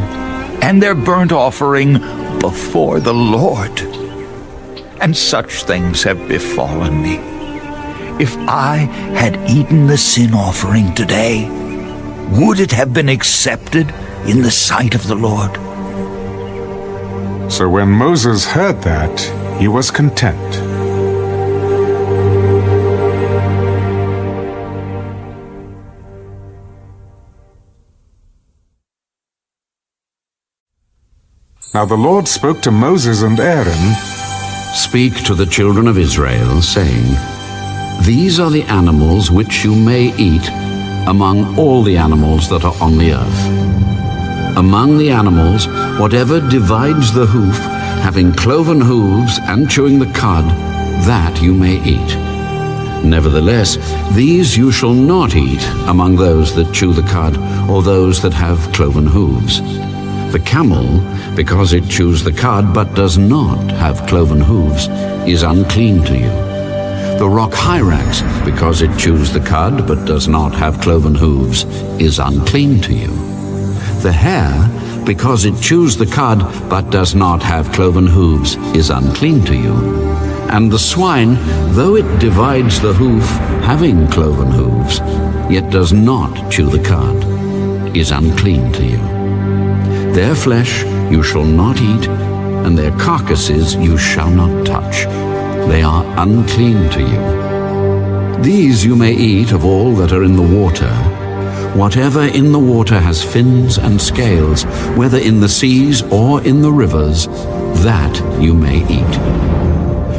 and their burnt offering before the Lord. And such things have befallen me. If I had eaten the sin offering today, would it have been accepted in the sight of the Lord? So when Moses heard that, he was content. Now the Lord spoke to Moses and Aaron, Speak to the children of Israel, saying, These are the animals which you may eat among all the animals that are on the earth. Among the animals, whatever divides the hoof, having cloven hooves and chewing the cud, that you may eat. Nevertheless, these you shall not eat among those that chew the cud, or those that have cloven hooves. The camel, because it chews the cud but does not have cloven hooves, is unclean to you. The rock hyrax, because it chews the cud but does not have cloven hooves, is unclean to you. The hare, because it chews the cud but does not have cloven hooves, is unclean to you. And the swine, though it divides the hoof, having cloven hooves, yet does not chew the cud, is unclean to you. Their flesh you shall not eat, and their carcasses you shall not touch. They are unclean to you. These you may eat of all that are in the water. Whatever in the water has fins and scales, whether in the seas or in the rivers, that you may eat.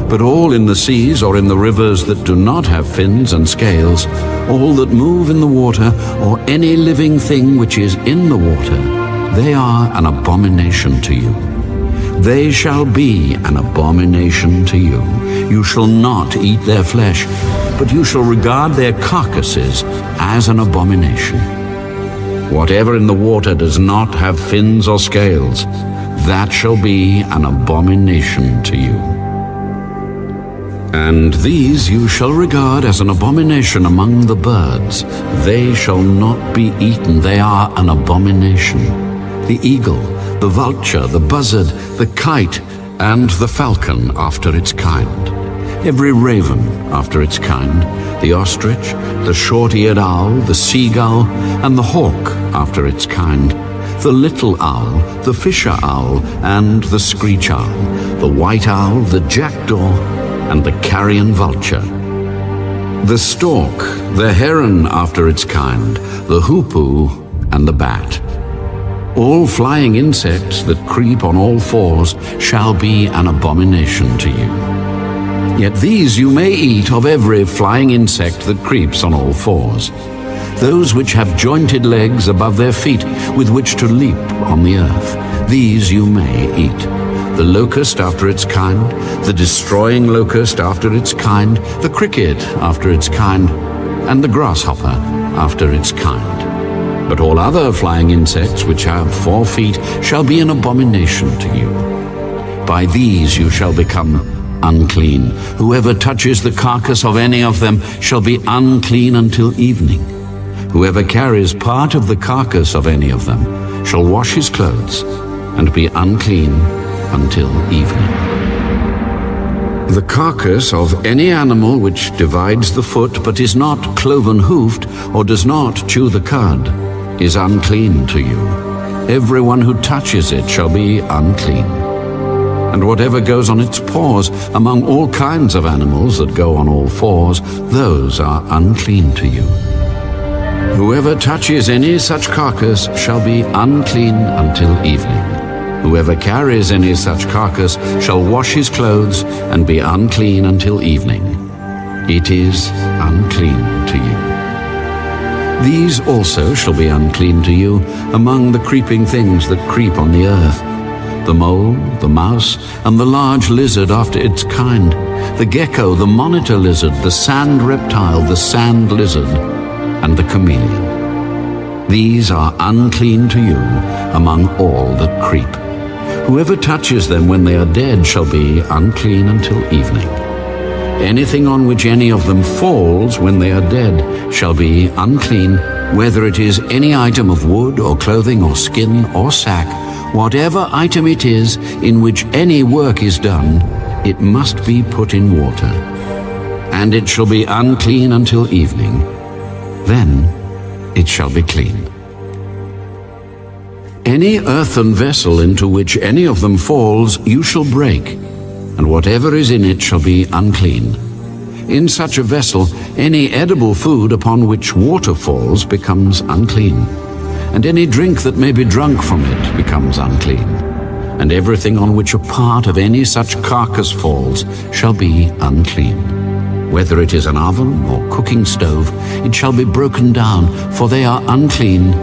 But all in the seas or in the rivers that do not have fins and scales, all that move in the water, or any living thing which is in the water, they are an abomination to you. They shall be an abomination to you. You shall not eat their flesh, but you shall regard their carcasses as an abomination. Whatever in the water does not have fins or scales, that shall be an abomination to you. And these you shall regard as an abomination among the birds. They shall not be eaten. They are an abomination. The eagle, the vulture, the buzzard, the kite, and the falcon after its kind. Every raven after its kind, the ostrich, the short-eared owl, the seagull, and the hawk after its kind, the little owl, the fisher owl, and the screech owl, the white owl, the jackdaw, and the carrion vulture. The stork, the heron after its kind, the hoopoe, and the bat. All flying insects that creep on all fours shall be an abomination to you. Yet these you may eat of every flying insect that creeps on all fours. Those which have jointed legs above their feet with which to leap on the earth, these you may eat. The locust after its kind, the destroying locust after its kind, the cricket after its kind, and the grasshopper after its kind. But all other flying insects which have 4 feet shall be an abomination to you. By these you shall become unclean. Whoever touches the carcass of any of them shall be unclean until evening. Whoever carries part of the carcass of any of them shall wash his clothes and be unclean until evening. The carcass of any animal which divides the foot but is not cloven-hoofed or does not chew the cud is unclean to you. Everyone who touches it shall be unclean. And whatever goes on its paws among all kinds of animals that go on all fours, those are unclean to you. Whoever touches any such carcass shall be unclean until evening. Whoever carries any such carcass shall wash his clothes and be unclean until evening. It is unclean to you. These also shall be unclean to you among the creeping things that creep on the earth: the mole, the mouse, and the large lizard after its kind, the gecko, the monitor lizard, the sand reptile, the sand lizard, and the chameleon. These are unclean to you among all that creep. Whoever touches them when they are dead shall be unclean until evening. Anything on which any of them falls when they are dead shall be unclean, whether it is any item of wood or clothing or skin or sack. Whatever item it is in which any work is done, it must be put in water, and it shall be unclean until evening. Then it shall be clean. Any earthen vessel into which any of them falls you shall break, and whatever is in it shall be unclean. In such a vessel any edible food upon which water falls becomes unclean, and any drink that may be drunk from it becomes unclean. And everything on which a part of any such carcass falls shall be unclean. Whether it is an oven or cooking stove, it shall be broken down, for they are unclean,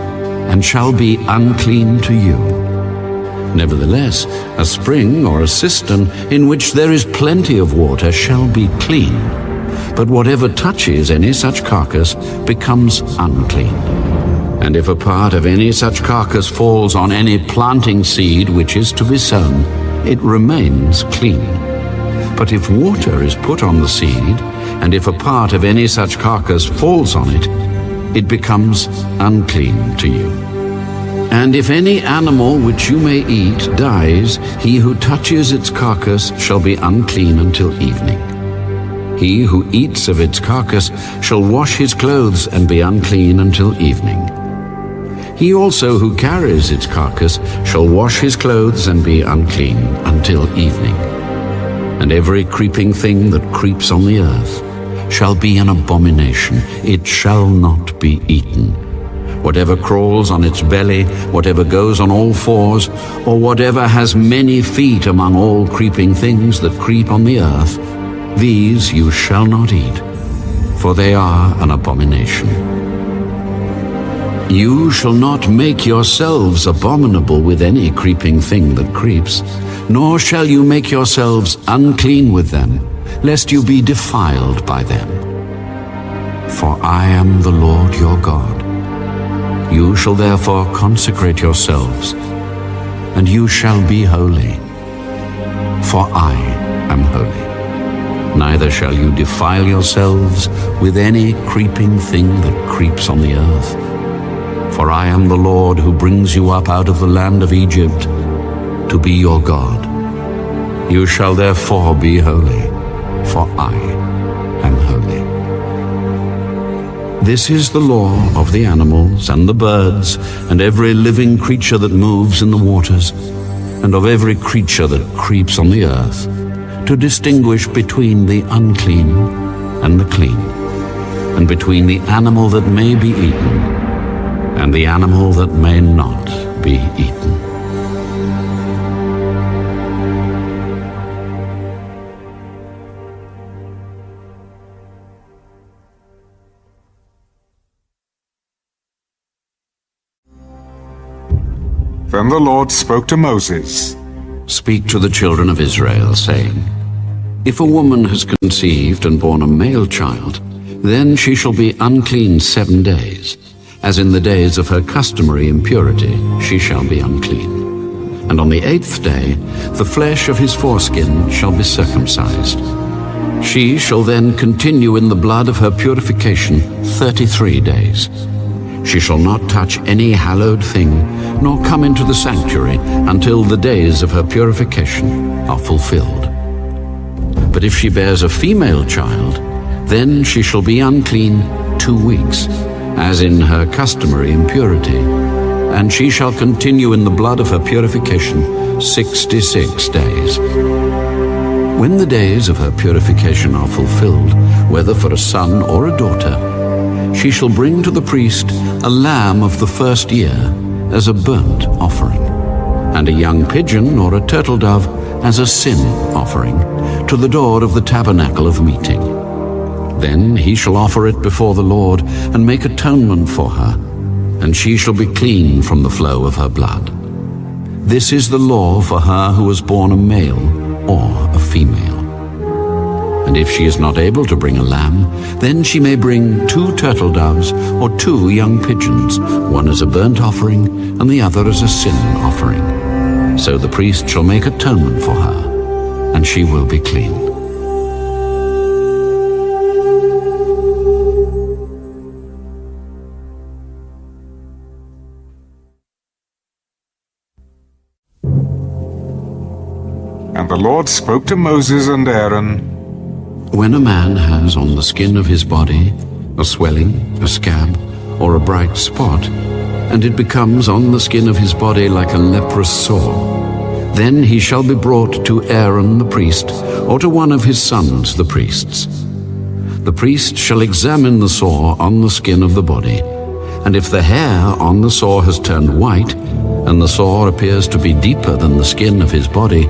and shall be unclean to you. Nevertheless, a spring or a cistern in which there is plenty of water shall be clean, but whatever touches any such carcass becomes unclean. And if a part of any such carcass falls on any planting seed which is to be sown, it remains clean. But if water is put on the seed, and if a part of any such carcass falls on it, it becomes unclean to you. And if any animal which you may eat dies, he who touches its carcass shall be unclean until evening. He who eats of its carcass shall wash his clothes and be unclean until evening. He also who carries its carcass shall wash his clothes and be unclean until evening. And every creeping thing that creeps on the earth shall be an abomination. It shall not be eaten. Whatever crawls on its belly, whatever goes on all fours, or whatever has many feet among all creeping things that creep on the earth, these you shall not eat, for they are an abomination. You shall not make yourselves abominable with any creeping thing that creeps, nor shall you make yourselves unclean with them, lest you be defiled by them. For I am the Lord your God. You shall therefore consecrate yourselves, and you shall be holy, for I am holy. Neither shall you defile yourselves with any creeping thing that creeps on the earth. For I am the Lord who brings you up out of the land of Egypt to be your God. You shall therefore be holy, for I am holy. This is the law of the animals and the birds and every living creature that moves in the waters, and of every creature that creeps on the earth, to distinguish between the unclean and the clean, and between the animal that may be eaten and the animal that may not be eaten. Then the Lord spoke to Moses. Speak to the children of Israel, saying, If a woman has conceived and borne a male child, then she shall be unclean 7 days. As in the days of her customary impurity, she shall be unclean. And on the 8th day, the flesh of his foreskin shall be circumcised. She shall then continue in the blood of her purification 33 days. She shall not touch any hallowed thing, nor come into the sanctuary until the days of her purification are fulfilled. But if she bears a female child, then she shall be unclean 2 weeks, as in her customary impurity, and she shall continue in the blood of her purification 66 days. When the days of her purification are fulfilled, whether for a son or a daughter, she shall bring to the priest a lamb of the first year as a burnt offering, and a young pigeon or a turtle dove as a sin offering to the door of the tabernacle of meeting. Then he shall offer it before the Lord and make atonement for her, and she shall be clean from the flow of her blood. This is the law for her who has borne a male or a female. And if she is not able to bring a lamb, then she may bring 2 turtle doves or 2 young pigeons, one as a burnt offering and the other as a sin offering. So the priest shall make atonement for her, and she will be clean. And the Lord spoke to Moses and Aaron. When a man has on the skin of his body a swelling, a scab, or a bright spot, and it becomes on the skin of his body like a leprous sore, then he shall be brought to Aaron the priest, or to one of his sons the priests. The priest shall examine the sore on the skin of the body, and if the hair on the sore has turned white, and the sore appears to be deeper than the skin of his body,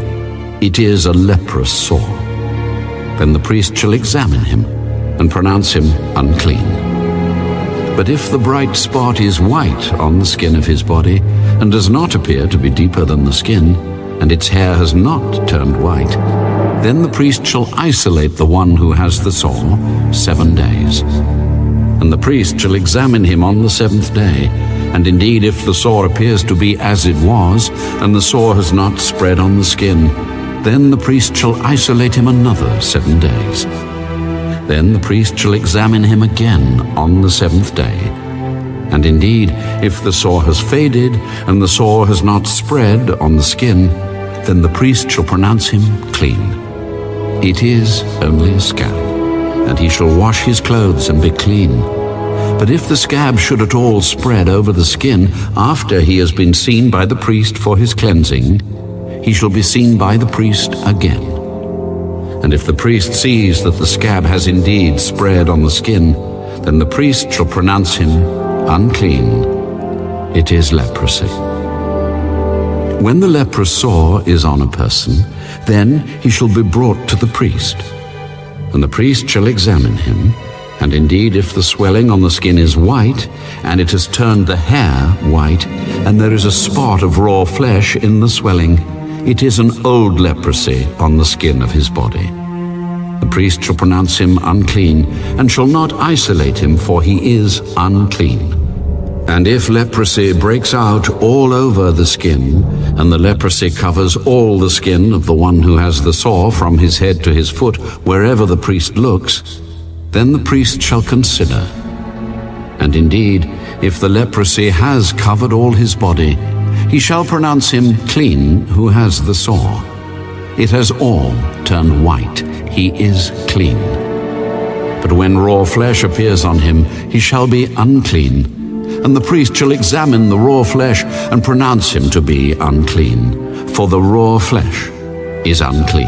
it is a leprous sore. Then the priest shall examine him, and pronounce him unclean. But if the bright spot is white on the skin of his body, and does not appear to be deeper than the skin, and its hair has not turned white, then the priest shall isolate the one who has the sore 7 days. And the priest shall examine him on the 7th day, and indeed if the sore appears to be as it was, and the sore has not spread on the skin, then the priest shall isolate him another 7 days. Then the priest shall examine him again on the 7th day. And indeed, if the sore has faded, and the sore has not spread on the skin, then the priest shall pronounce him clean. It is only a scab, and he shall wash his clothes and be clean. But if the scab should at all spread over the skin after he has been seen by the priest for his cleansing, he shall be seen by the priest again. And if the priest sees that the scab has indeed spread on the skin, then the priest shall pronounce him unclean. It is leprosy. When the leprous sore is on a person, then he shall be brought to the priest. And the priest shall examine him, and indeed if the swelling on the skin is white, and it has turned the hair white, and there is a spot of raw flesh in the swelling, it is an old leprosy on the skin of his body. The priest shall pronounce him unclean, and shall not isolate him, for he is unclean. And if leprosy breaks out all over the skin, and the leprosy covers all the skin of the one who has the sore from his head to his foot, wherever the priest looks, then the priest shall consider. And indeed, if the leprosy has covered all his body, he shall pronounce him clean who has the sore. It has all turned white. He is clean. But when raw flesh appears on him, he shall be unclean. And the priest shall examine the raw flesh and pronounce him to be unclean, for the raw flesh is unclean.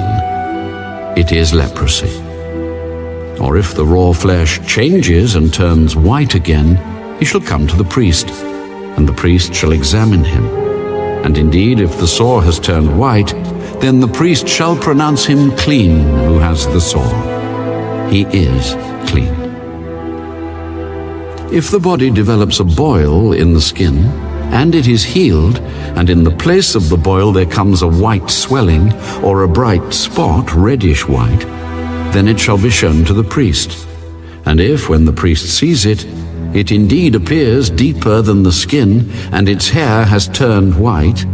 It is leprosy. Or if the raw flesh changes and turns white again, he shall come to the priest, and the priest shall examine him. And indeed, if the sore has turned white, then the priest shall pronounce him clean who has the sore. He is clean. If the body develops a boil in the skin, and it is healed, and in the place of the boil there comes a white swelling, or a bright spot, reddish white, then it shall be shown to the priest. And if, when the priest sees it, it indeed appears deeper than the skin, and its hair has turned white,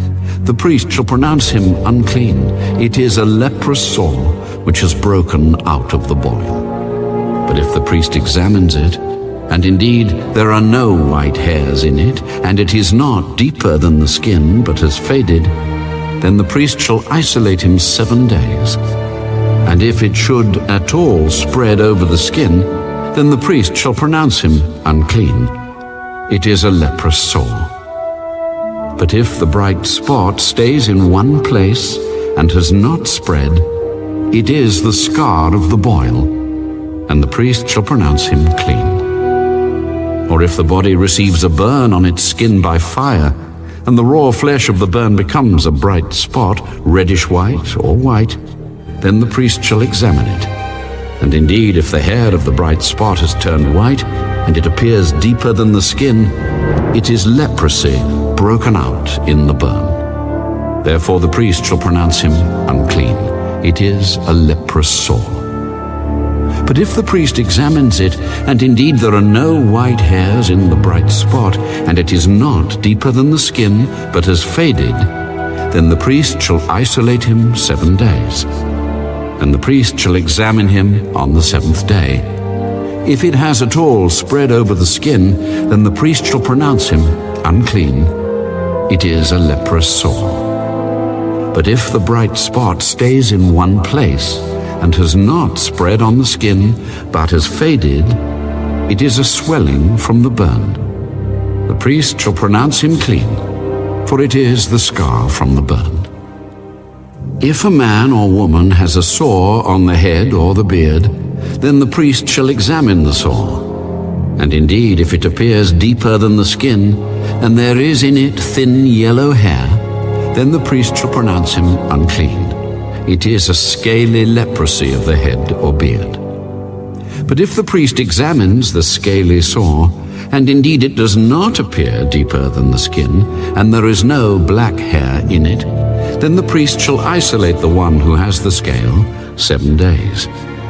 the priest shall pronounce him unclean. It is a leprous sore which has broken out of the boil. But if the priest examines it, and indeed there are no white hairs in it, and it is not deeper than the skin, but has faded, then the priest shall isolate him 7 days. And if it should at all spread over the skin, then the priest shall pronounce him unclean. It is a leprous sore. But if the bright spot stays in one place and has not spread, it is the scar of the boil, and the priest shall pronounce him clean. Or if the body receives a burn on its skin by fire, and the raw flesh of the burn becomes a bright spot, reddish white or white, then the priest shall examine it. And indeed, if the hair of the bright spot has turned white, and it appears deeper than the skin, it is leprosy broken out in the burn. Therefore the priest shall pronounce him unclean. It is a leprous sore. But if the priest examines it, and indeed there are no white hairs in the bright spot, and it is not deeper than the skin, but has faded, then the priest shall isolate him 7 days. And the priest shall examine him on the 7th day. If it has at all spread over the skin, then the priest shall pronounce him unclean. It is a leprous sore. But if the bright spot stays in one place, and has not spread on the skin, but has faded, it is a swelling from the burn. The priest shall pronounce him clean, for it is the scar from the burn. If a man or woman has a sore on the head or the beard, then the priest shall examine the sore. And indeed, if it appears deeper than the skin, and there is in it thin yellow hair, then the priest shall pronounce him unclean. It is a scaly leprosy of the head or beard. But if the priest examines the scaly sore, and indeed it does not appear deeper than the skin, and there is no black hair in it, then the priest shall isolate the one who has the scale 7 days.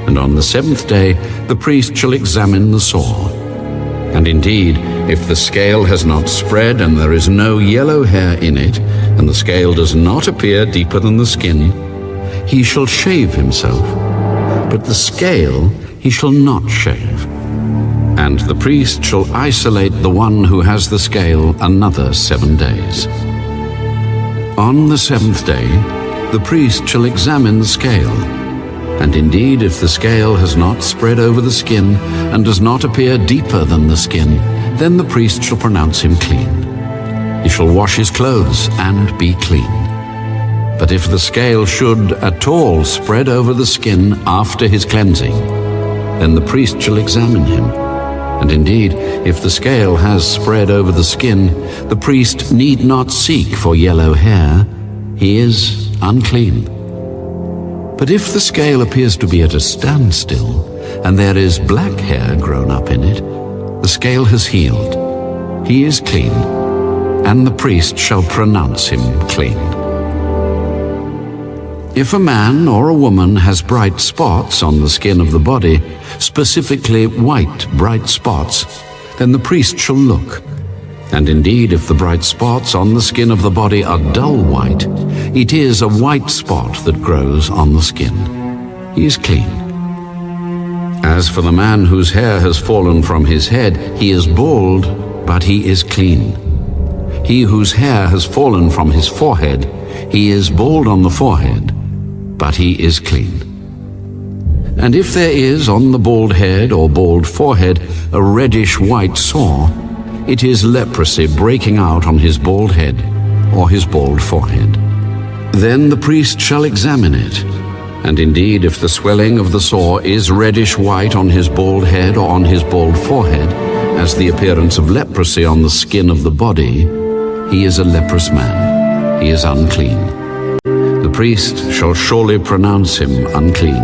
And on the 7th day the priest shall examine the sore. And indeed, if the scale has not spread, and there is no yellow hair in it, and the scale does not appear deeper than the skin, he shall shave himself, but the scale he shall not shave. And the priest shall isolate the one who has the scale another 7 days. On the 7th day the priest shall examine the scale, and indeed if the scale has not spread over the skin, and does not appear deeper than the skin, then the priest shall pronounce him clean. He shall wash his clothes and be clean. But if the scale should at all spread over the skin after his cleansing, then the priest shall examine him. And indeed, if the scale has spread over the skin, the priest need not seek for yellow hair. He is unclean. But if the scale appears to be at a standstill, and there is black hair grown up in it, the scale has healed. He is clean, and the priest shall pronounce him clean. If a man or a woman has bright spots on the skin of the body, specifically white bright spots, then the priest shall look. And indeed, if the bright spots on the skin of the body are dull white, it is a white spot that grows on the skin. He is clean. As for the man whose hair has fallen from his head, he is bald, but he is clean. He whose hair has fallen from his forehead, he is bald on the forehead, but he is clean. And if there is on the bald head or bald forehead a reddish white sore, it is leprosy breaking out on his bald head or his bald forehead. Then the priest shall examine it. And indeed, if the swelling of the sore is reddish white on his bald head or on his bald forehead, as the appearance of leprosy on the skin of the body, he is a leprous man. He is unclean. The priest shall surely pronounce him unclean.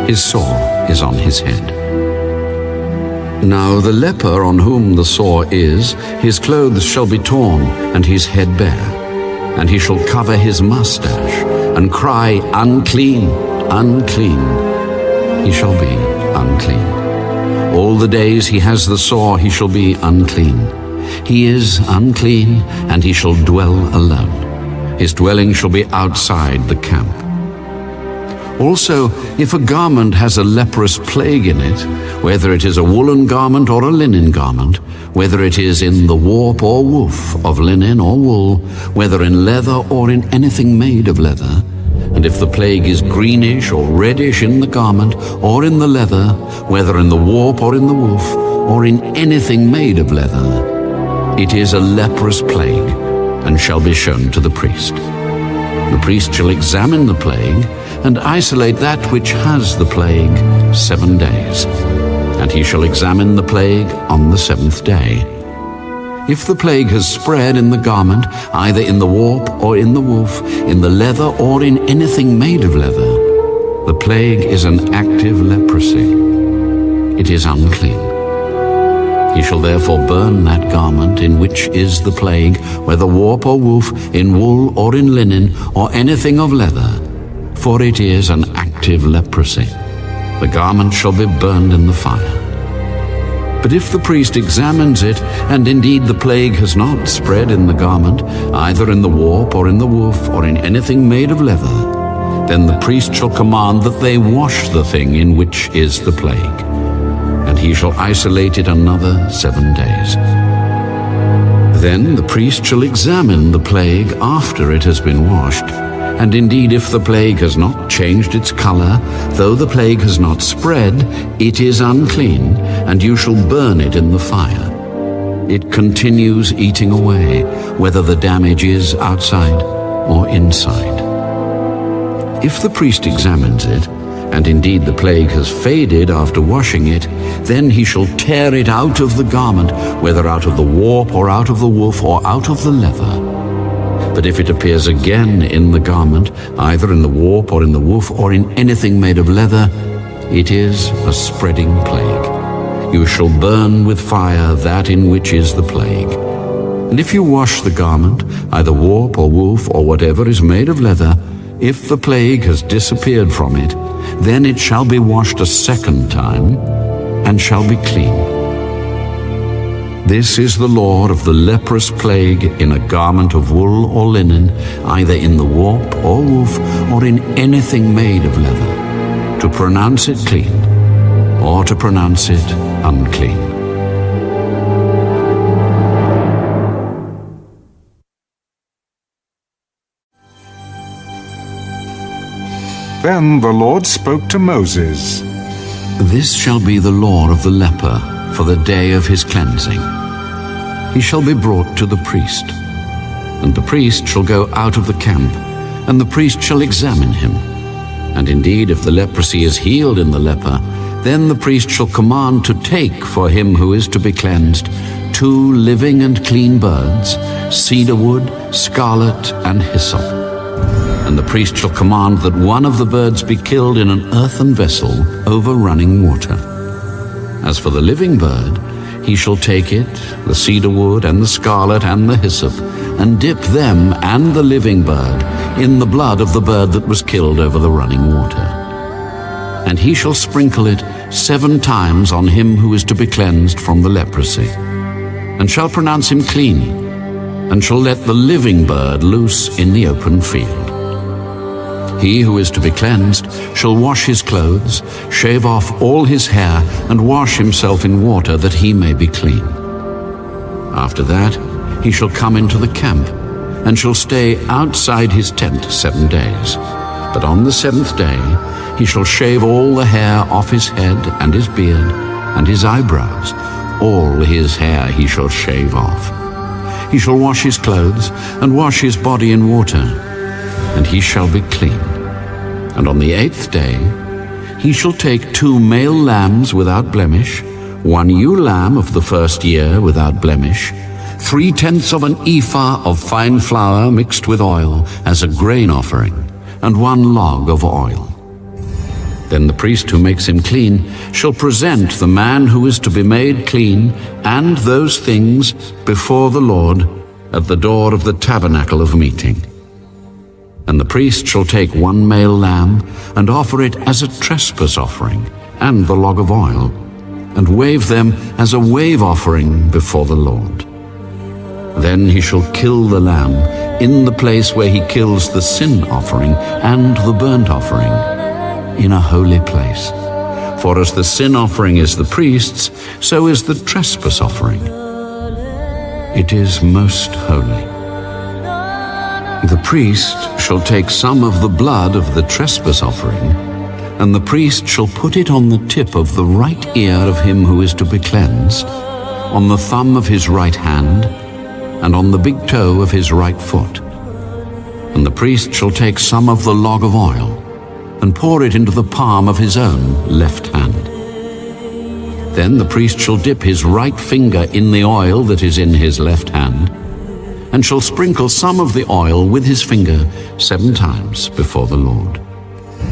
His sore is on his head. Now the leper on whom the sore is, his clothes shall be torn, and his head bare. And he shall cover his mustache, and cry, unclean, unclean. He shall be unclean. All the days he has the sore, he shall be unclean. He is unclean, and he shall dwell alone. His dwelling shall be outside the camp. Also, if a garment has a leprous plague in it, whether it is a woolen garment or a linen garment, whether it is in the warp or woof of linen or wool, whether in leather or in anything made of leather, and if the plague is greenish or reddish in the garment or in the leather, whether in the warp or in the woof, or in anything made of leather, it is a leprous plague, and shall be shown to the priest. The priest shall examine the plague, and isolate that which has the plague 7 days. And he shall examine the plague on the 7th day. If the plague has spread in the garment, either in the warp or in the woof, in the leather or in anything made of leather, the plague is an active leprosy. It is unclean. He shall therefore burn that garment in which is the plague, whether warp or woof, in wool or in linen, or anything of leather, for it is an active leprosy. The garment shall be burned in the fire. But if the priest examines it, and indeed the plague has not spread in the garment, either in the warp or in the woof, or in anything made of leather, then the priest shall command that they wash the thing in which is the plague, and he shall isolate it another 7 days. Then the priest shall examine the plague after it has been washed, and indeed if the plague has not changed its color, though the plague has not spread, it is unclean, and you shall burn it in the fire. it continues eating away, whether the damage is outside or inside. If the priest examines it, and indeed the plague has faded after washing it, then he shall tear it out of the garment, whether out of the warp or out of the woof or out of the leather. But if it appears again in the garment, either in the warp or in the woof or in anything made of leather, it is a spreading plague. You shall burn with fire that in which is the plague. And if you wash the garment, either warp or woof or whatever is made of leather, if the plague has disappeared from it, then it shall be washed a second time, and shall be clean. This is the law of the leprous plague in a garment of wool or linen, either in the warp or woof, or in anything made of leather, to pronounce it clean, or to pronounce it unclean. Then the Lord spoke to Moses. This shall be the law of the leper for the day of his cleansing. He shall be brought to the priest, and the priest shall go out of the camp, and the priest shall examine him. And indeed, if the leprosy is healed in the leper, then the priest shall command to take for him who is to be cleansed 2 living and clean birds, cedar wood, scarlet, and hyssop. And the priest shall command that one of the birds be killed in an earthen vessel over running water. As for the living bird, he shall take it, the cedar wood and the scarlet and the hyssop, and dip them and the living bird in the blood of the bird that was killed over the running water. And he shall sprinkle it 7 times on him who is to be cleansed from the leprosy, and shall pronounce him clean, and shall let the living bird loose in the open field. He who is to be cleansed shall wash his clothes, shave off all his hair, and wash himself in water that he may be clean. After that he shall come into the camp, and shall stay outside his tent 7 days. But on the 7th day he shall shave all the hair off his head and his beard and his eyebrows. All his hair he shall shave off. He shall wash his clothes and wash his body in water, and he shall be clean. And on the 8th day he shall take 2 male lambs without blemish, 1 ewe lamb of the 1st year without blemish, 3/10 of an ephah of fine flour mixed with oil as a grain offering, and 1 log of oil. Then the priest who makes him clean shall present the man who is to be made clean and those things before the Lord at the door of the tabernacle of meeting. And the priest shall take 1 male lamb and offer it as a trespass offering and the log of oil, and wave them as a wave offering before the Lord. Then he shall kill the lamb in the place where he kills the sin offering and the burnt offering, in a holy place. For as the sin offering is the priest's, so is the trespass offering. It is most holy. The priest shall take some of the blood of the trespass offering, and the priest shall put it on the tip of the right ear of him who is to be cleansed, on the thumb of his right hand, and on the big toe of his right foot. And the priest shall take some of the log of oil, and pour it into the palm of his own left hand. Then the priest shall dip his right finger in the oil that is in his left hand, and shall sprinkle some of the oil with his finger 7 times before the Lord.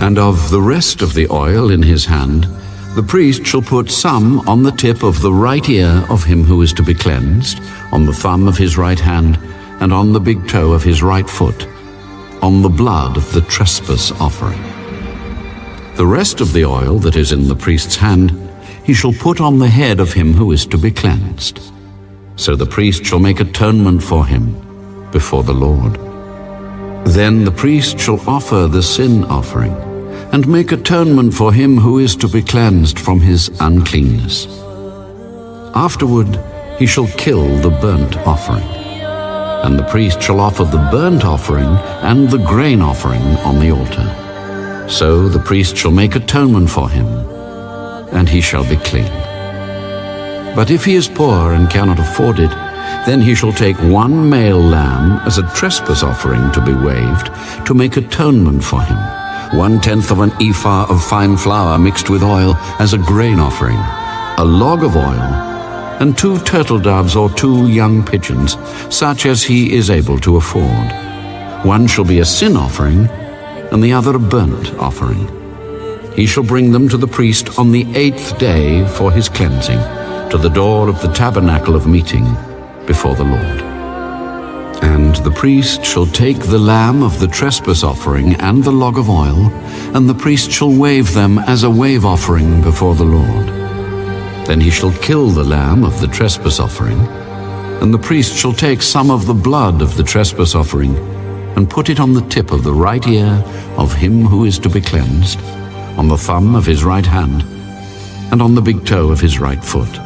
And of the rest of the oil in his hand, the priest shall put some on the tip of the right ear of him who is to be cleansed, on the thumb of his right hand, and on the big toe of his right foot, on the blood of the trespass offering. The rest of the oil that is in the priest's hand he shall put on the head of him who is to be cleansed. So the priest shall make atonement for him before the Lord. Then the priest shall offer the sin offering, and make atonement for him who is to be cleansed from his uncleanness. Afterward he shall kill the burnt offering, and the priest shall offer the burnt offering and the grain offering on the altar. So the priest shall make atonement for him, and he shall be clean. But if he is poor and cannot afford it, then he shall take one male lamb as a trespass offering to be waved, to make atonement for him, 1/10 of an ephah of fine flour mixed with oil as a grain offering, a log of oil, and 2 turtle doves or 2 young pigeons, such as he is able to afford. One shall be a sin offering, and the other a burnt offering. He shall bring them to the priest on the 8th day for his cleansing, to the door of the tabernacle of meeting before the Lord. And the priest shall take the lamb of the trespass offering and the log of oil, and the priest shall wave them as a wave offering before the Lord. Then he shall kill the lamb of the trespass offering, and the priest shall take some of the blood of the trespass offering, and put it on the tip of the right ear of him who is to be cleansed, on the thumb of his right hand, and on the big toe of his right foot.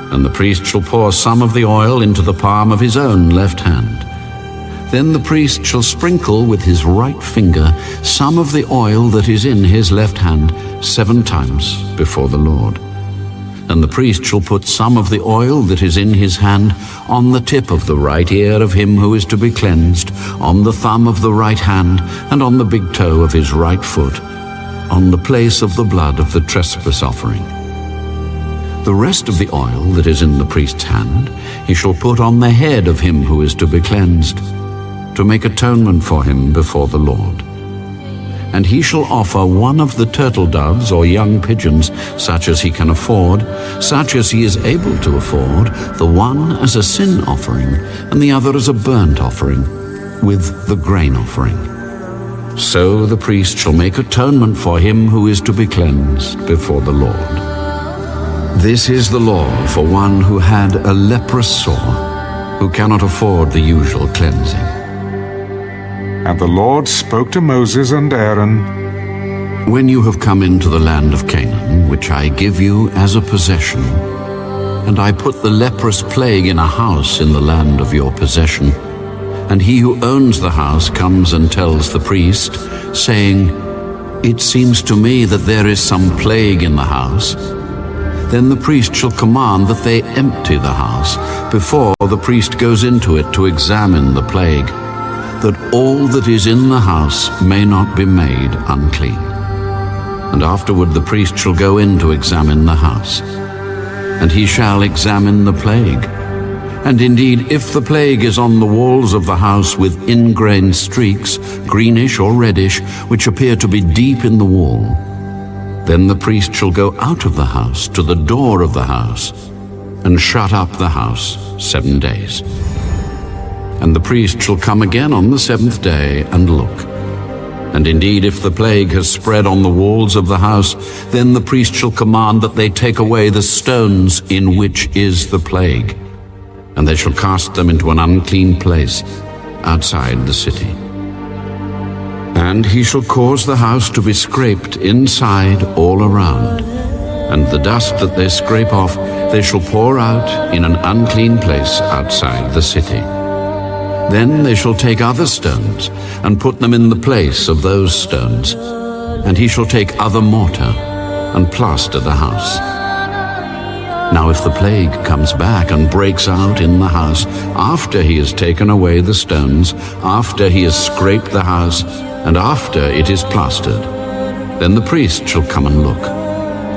And the priest shall pour some of the oil into the palm of his own left hand. Then the priest shall sprinkle with his right finger some of the oil that is in his left hand 7 times before the Lord. And the priest shall put some of the oil that is in his hand on the tip of the right ear of him who is to be cleansed, on the thumb of the right hand, and on the big toe of his right foot, on the place of the blood of the trespass offering. The rest of the oil that is in the priest's hand he shall put on the head of him who is to be cleansed, to make atonement for him before the Lord. And he shall offer one of the turtle doves or young pigeons, such as he can afford, such as he is able to afford, the one as a sin offering, and the other as a burnt offering, with the grain offering. So the priest shall make atonement for him who is to be cleansed before the Lord. This is the law for one who had a leprous sore, who cannot afford the usual cleansing. And the Lord spoke to Moses and Aaron, When you have come into the land of Canaan, which I give you as a possession, and I put the leprous plague in a house in the land of your possession, and he who owns the house comes and tells the priest, saying, It seems to me that there is some plague in the house, then the priest shall command that they empty the house before the priest goes into it to examine the plague, that all that is in the house may not be made unclean. And afterward the priest shall go in to examine the house, and he shall examine the plague. And indeed, if the plague is on the walls of the house with ingrained streaks, greenish or reddish, which appear to be deep in the wall, then the priest shall go out of the house to the door of the house, and shut up the house 7 days. And the priest shall come again on the 7th day and look. And indeed, if the plague has spread on the walls of the house, then the priest shall command that they take away the stones in which is the plague, and they shall cast them into an unclean place outside the city. And he shall cause the house to be scraped inside all around, and the dust that they scrape off they shall pour out in an unclean place outside the city. Then they shall take other stones and put them in the place of those stones, and he shall take other mortar and plaster the house. Now if the plague comes back and breaks out in the house after he has taken away the stones, after he has scraped the house, and after it is plastered, then the priest shall come and look.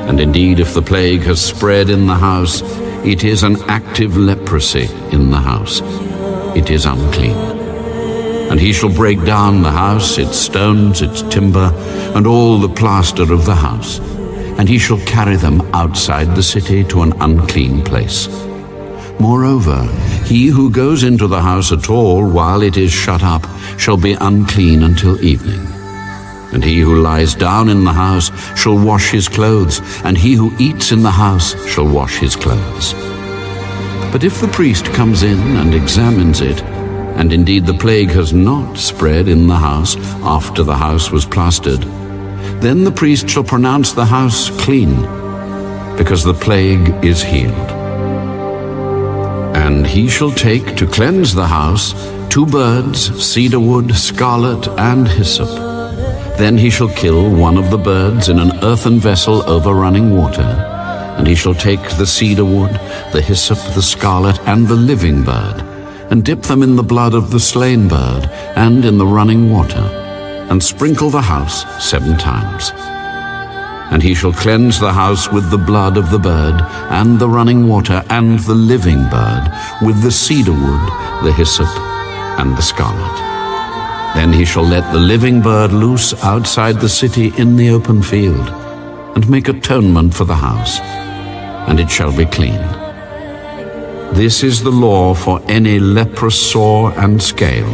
And indeed, if the plague has spread in the house, it is an active leprosy in the house. It is unclean. And he shall break down the house, its stones, its timber, and all the plaster of the house, and he shall carry them outside the city to an unclean place. Moreover, he who goes into the house at all while it is shut up shall be unclean until evening. And he who lies down in the house shall wash his clothes, and he who eats in the house shall wash his clothes. But if the priest comes in and examines it, and indeed the plague has not spread in the house after the house was plastered, then the priest shall pronounce the house clean, because the plague is healed. And he shall take to cleanse the house 2 birds, cedar wood, scarlet, and hyssop. Then he shall kill one of the birds in an earthen vessel over running water, And he shall take the cedar wood, the hyssop, the scarlet, and the living bird, and dip them in the blood of the slain bird and in the running water, and sprinkle the house 7 times. And he shall cleanse the house with the blood of the bird, and the running water, and the living bird, with the cedar wood, the hyssop, and the scarlet. Then he shall let the living bird loose outside the city in the open field, and make atonement for the house, and it shall be clean. This is the law for any leprous sore and scale,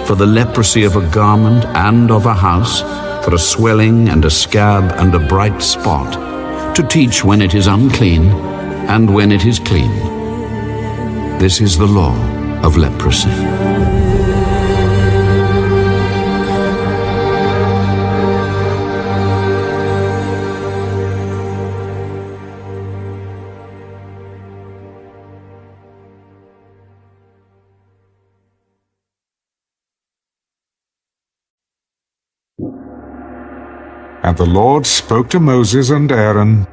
for the leprosy of a garment and of a house, for a swelling and a scab and a bright spot, to teach when it is unclean and when it is clean. This is the law of leprosy. And the Lord spoke to Moses and Aaron.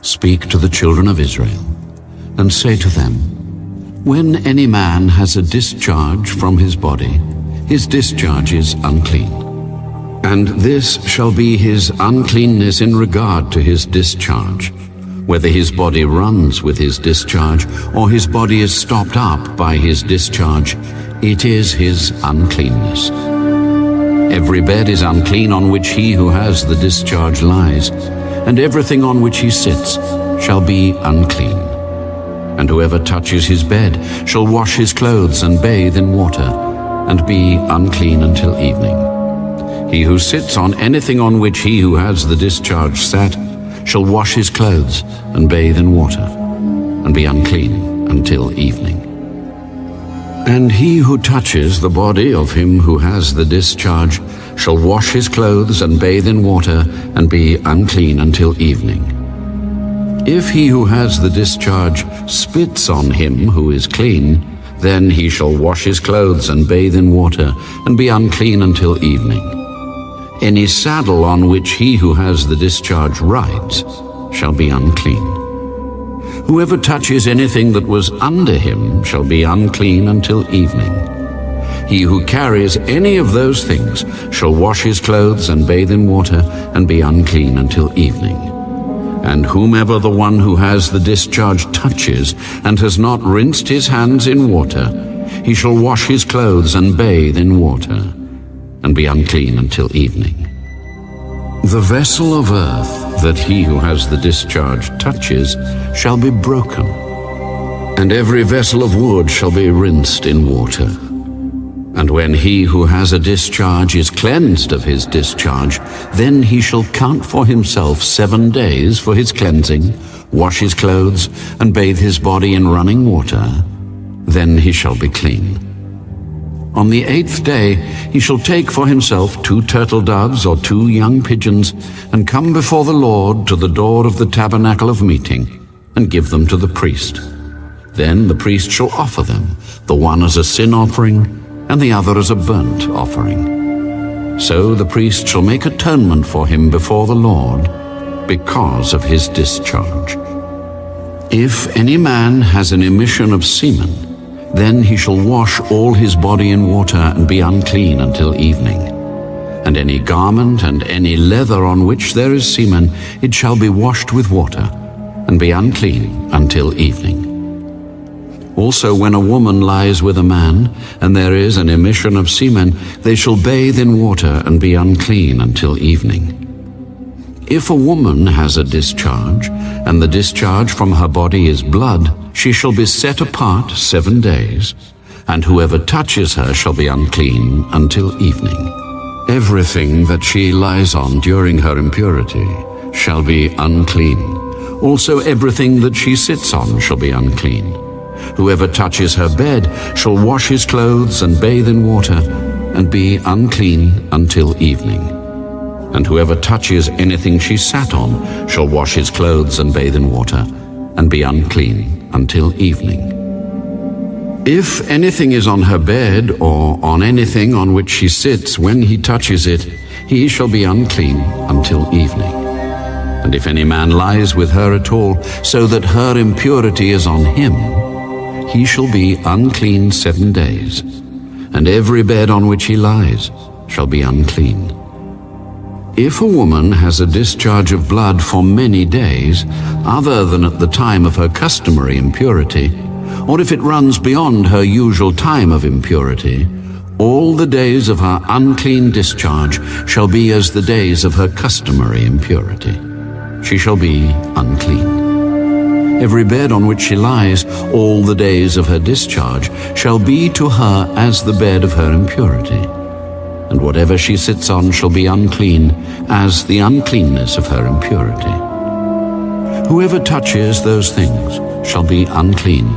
Speak to the children of Israel, and say to them, When any man has a discharge from his body, his discharge is unclean. And this shall be his uncleanness in regard to his discharge, whether his body runs with his discharge, or his body is stopped up by his discharge, it is his uncleanness. Every bed is unclean on which he who has the discharge lies, and everything on which he sits shall be unclean. And whoever touches his bed shall wash his clothes and bathe in water, and be unclean until evening. He who sits on anything on which he who has the discharge sat shall wash his clothes and bathe in water, and be unclean until evening. And he who touches the body of him who has the discharge shall wash his clothes and bathe in water, and be unclean until evening. If he who has the discharge spits on him who is clean, then he shall wash his clothes and bathe in water, and be unclean until evening. Any saddle on which he who has the discharge rides shall be unclean. Whoever touches anything that was under him shall be unclean until evening. He who carries any of those things shall wash his clothes and bathe in water, and be unclean until evening. And whomever the one who has the discharge touches, and has not rinsed his hands in water, he shall wash his clothes and bathe in water, and be unclean until evening. The vessel of earth that he who has the discharge touches shall be broken, and every vessel of wood shall be rinsed in water. And when he who has a discharge is cleansed of his discharge, then he shall count for himself 7 days for his cleansing, wash his clothes, and bathe his body in running water. Then he shall be clean. On the 8th day he shall take for himself 2 turtle doves or 2 young pigeons, and come before the Lord to the door of the tabernacle of meeting, and give them to the priest. Then the priest shall offer them, the one as a sin offering, and the other as a burnt offering. So the priest shall make atonement for him before the Lord, because of his discharge. If any man has an emission of semen, then he shall wash all his body in water, and be unclean until evening. And any garment and any leather on which there is semen, it shall be washed with water, and be unclean until evening. Also when a woman lies with a man, and there is an emission of semen, they shall bathe in water, and be unclean until evening. If a woman has a discharge, and the discharge from her body is blood, she shall be set apart 7 days, and whoever touches her shall be unclean until evening. Everything that she lies on during her impurity shall be unclean. Also everything that she sits on shall be unclean. Whoever touches her bed shall wash his clothes and bathe in water, and be unclean until evening. And whoever touches anything she sat on shall wash his clothes and bathe in water, and be unclean until evening. If anything is on her bed, or on anything on which she sits when he touches it, he shall be unclean until evening. And if any man lies with her at all, so that her impurity is on him, he shall be unclean 7 days, and every bed on which he lies shall be unclean. If a woman has a discharge of blood for many days, other than at the time of her customary impurity, or if it runs beyond her usual time of impurity, all the days of her unclean discharge shall be as the days of her customary impurity. She shall be unclean. Every bed on which she lies all the days of her discharge shall be to her as the bed of her impurity. And whatever she sits on shall be unclean, as the uncleanness of her impurity. Whoever touches those things shall be unclean.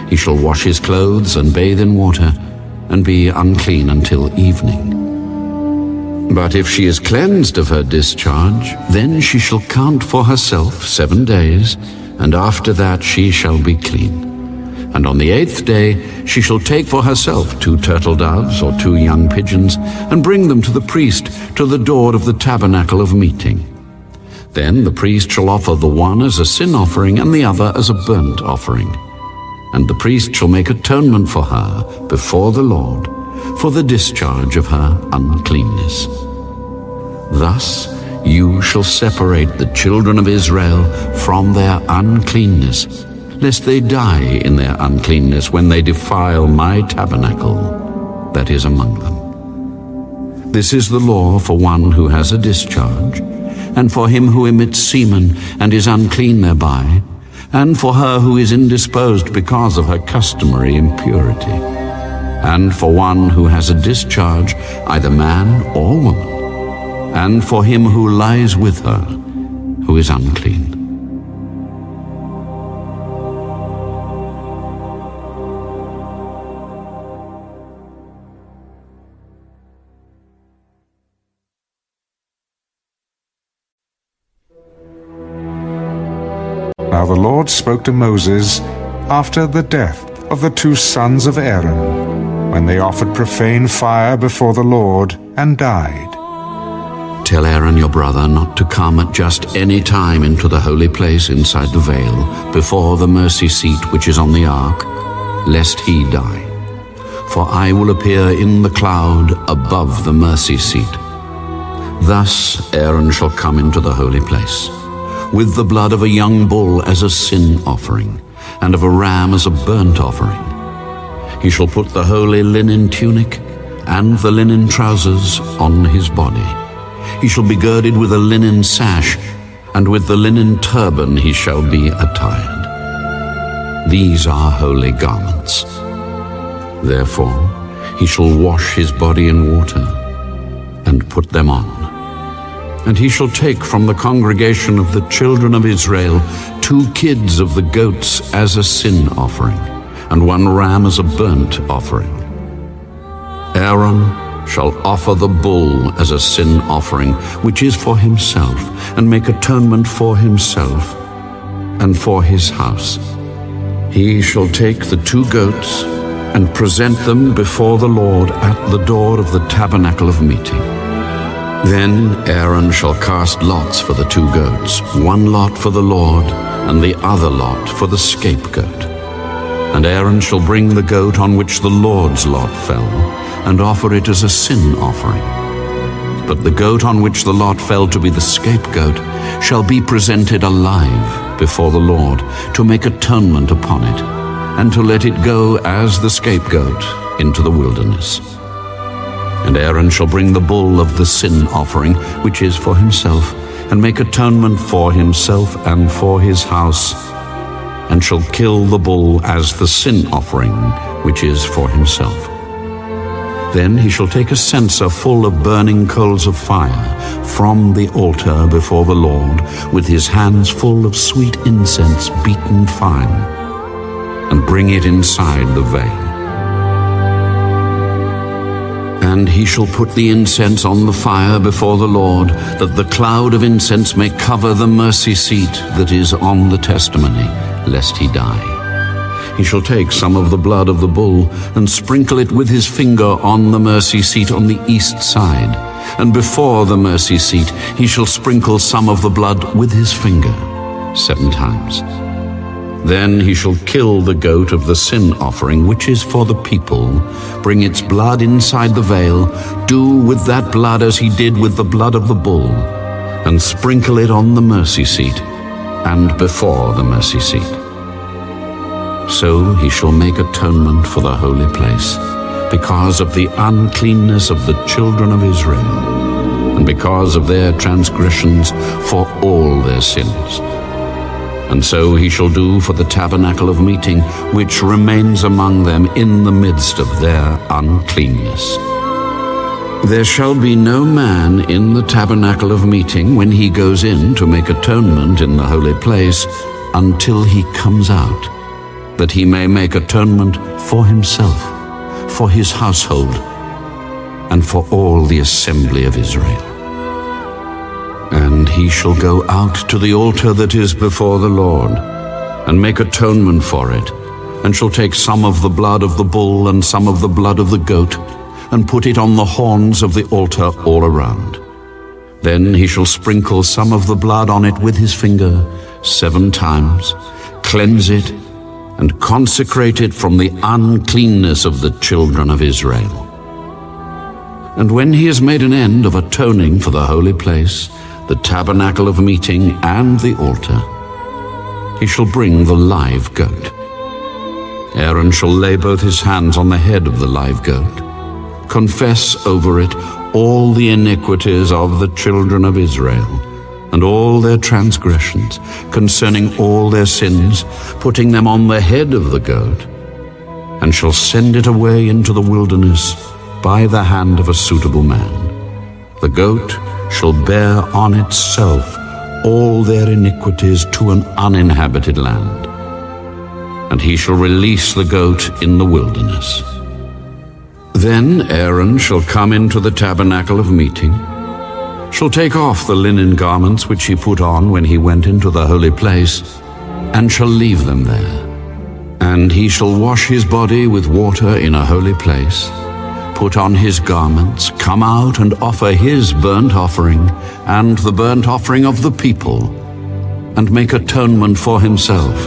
He shall wash his clothes and bathe in water, and be unclean until evening. But if she is cleansed of her discharge, then she shall count for herself 7 days, and after that she shall be clean. And on the 8th day she shall take for herself 2 turtle doves or 2 young pigeons, and bring them to the priest to the door of the tabernacle of meeting. Then the priest shall offer the one as a sin offering and the other as a burnt offering. And the priest shall make atonement for her before the Lord for the discharge of her uncleanness. Thus you shall separate the children of Israel from their uncleanness, lest they die in their uncleanness when they defile my tabernacle that is among them. This is the law for one who has a discharge, and for him who emits semen and is unclean thereby, and for her who is indisposed because of her customary impurity, and for one who has a discharge, either man or woman, and for him who lies with her, who is unclean. Now the Lord spoke to Moses after the death of the 2 sons of Aaron, when they offered profane fire before the Lord and died. Tell Aaron your brother not to come at just any time into the holy place inside the veil, before the mercy seat which is on the ark, lest he die. For I will appear in the cloud above the mercy seat. Thus Aaron shall come into the holy place, with the blood of a young bull as a sin offering, and of a ram as a burnt offering. He shall put the holy linen tunic and the linen trousers on his body. He shall be girded with a linen sash, and with the linen turban he shall be attired. These are holy garments. Therefore he shall wash his body in water, and put them on. And he shall take from the congregation of the children of Israel 2 kids of the goats as a sin offering, and 1 ram as a burnt offering. Aaron shall offer the bull as a sin offering, which is for himself, and make atonement for himself and for his house. He shall take the 2 goats and present them before the Lord at the door of the tabernacle of meeting. Then Aaron shall cast lots for the 2 goats, 1 lot for the Lord, and the other lot for the scapegoat. And Aaron shall bring the goat on which the Lord's lot fell, and offer it as a sin offering. But the goat on which the lot fell to be the scapegoat shall be presented alive before the Lord, to make atonement upon it, and to let it go as the scapegoat into the wilderness. And Aaron shall bring the bull of the sin offering, which is for himself, and make atonement for himself and for his house, and shall kill the bull as the sin offering, which is for himself. Then he shall take a censer full of burning coals of fire from the altar before the Lord, with his hands full of sweet incense beaten fine, and bring it inside the veil. And he shall put the incense on the fire before the Lord, that the cloud of incense may cover the mercy seat that is on the testimony, lest he die. He shall take some of the blood of the bull and sprinkle it with his finger on the mercy seat on the east side, and before the mercy seat he shall sprinkle some of the blood with his finger 7 times. Then he shall kill the goat of the sin offering, which is for the people, bring its blood inside the veil, do with that blood as he did with the blood of the bull, and sprinkle it on the mercy seat and before the mercy seat. So he shall make atonement for the holy place, because of the uncleanness of the children of Israel, and because of their transgressions, for all their sins. And so he shall do for the tabernacle of meeting, which remains among them in the midst of their uncleanness. There shall be no man in the tabernacle of meeting when he goes in to make atonement in the holy place until he comes out, that he may make atonement for himself, for his household, and for all the assembly of Israel. And he shall go out to the altar that is before the Lord, and make atonement for it, and shall take some of the blood of the bull and some of the blood of the goat, and put it on the horns of the altar all around. Then he shall sprinkle some of the blood on it with his finger 7 times, cleanse it, and consecrate it from the uncleanness of the children of Israel. And when he has made an end of atoning for the holy place, the tabernacle of meeting, and the altar, he shall bring the live goat. Aaron shall lay both his hands on the head of the live goat, confess over it all the iniquities of the children of Israel, and all their transgressions, concerning all their sins, putting them on the head of the goat, and shall send it away into the wilderness by the hand of a suitable man. The goat shall bear on itself all their iniquities to an uninhabited land, and he shall release the goat in the wilderness. Then Aaron shall come into the tabernacle of meeting, shall take off the linen garments which he put on when he went into the holy place, and shall leave them there. And he shall wash his body with water in a holy place, put on his garments, come out and offer his burnt offering and the burnt offering of the people, and make atonement for himself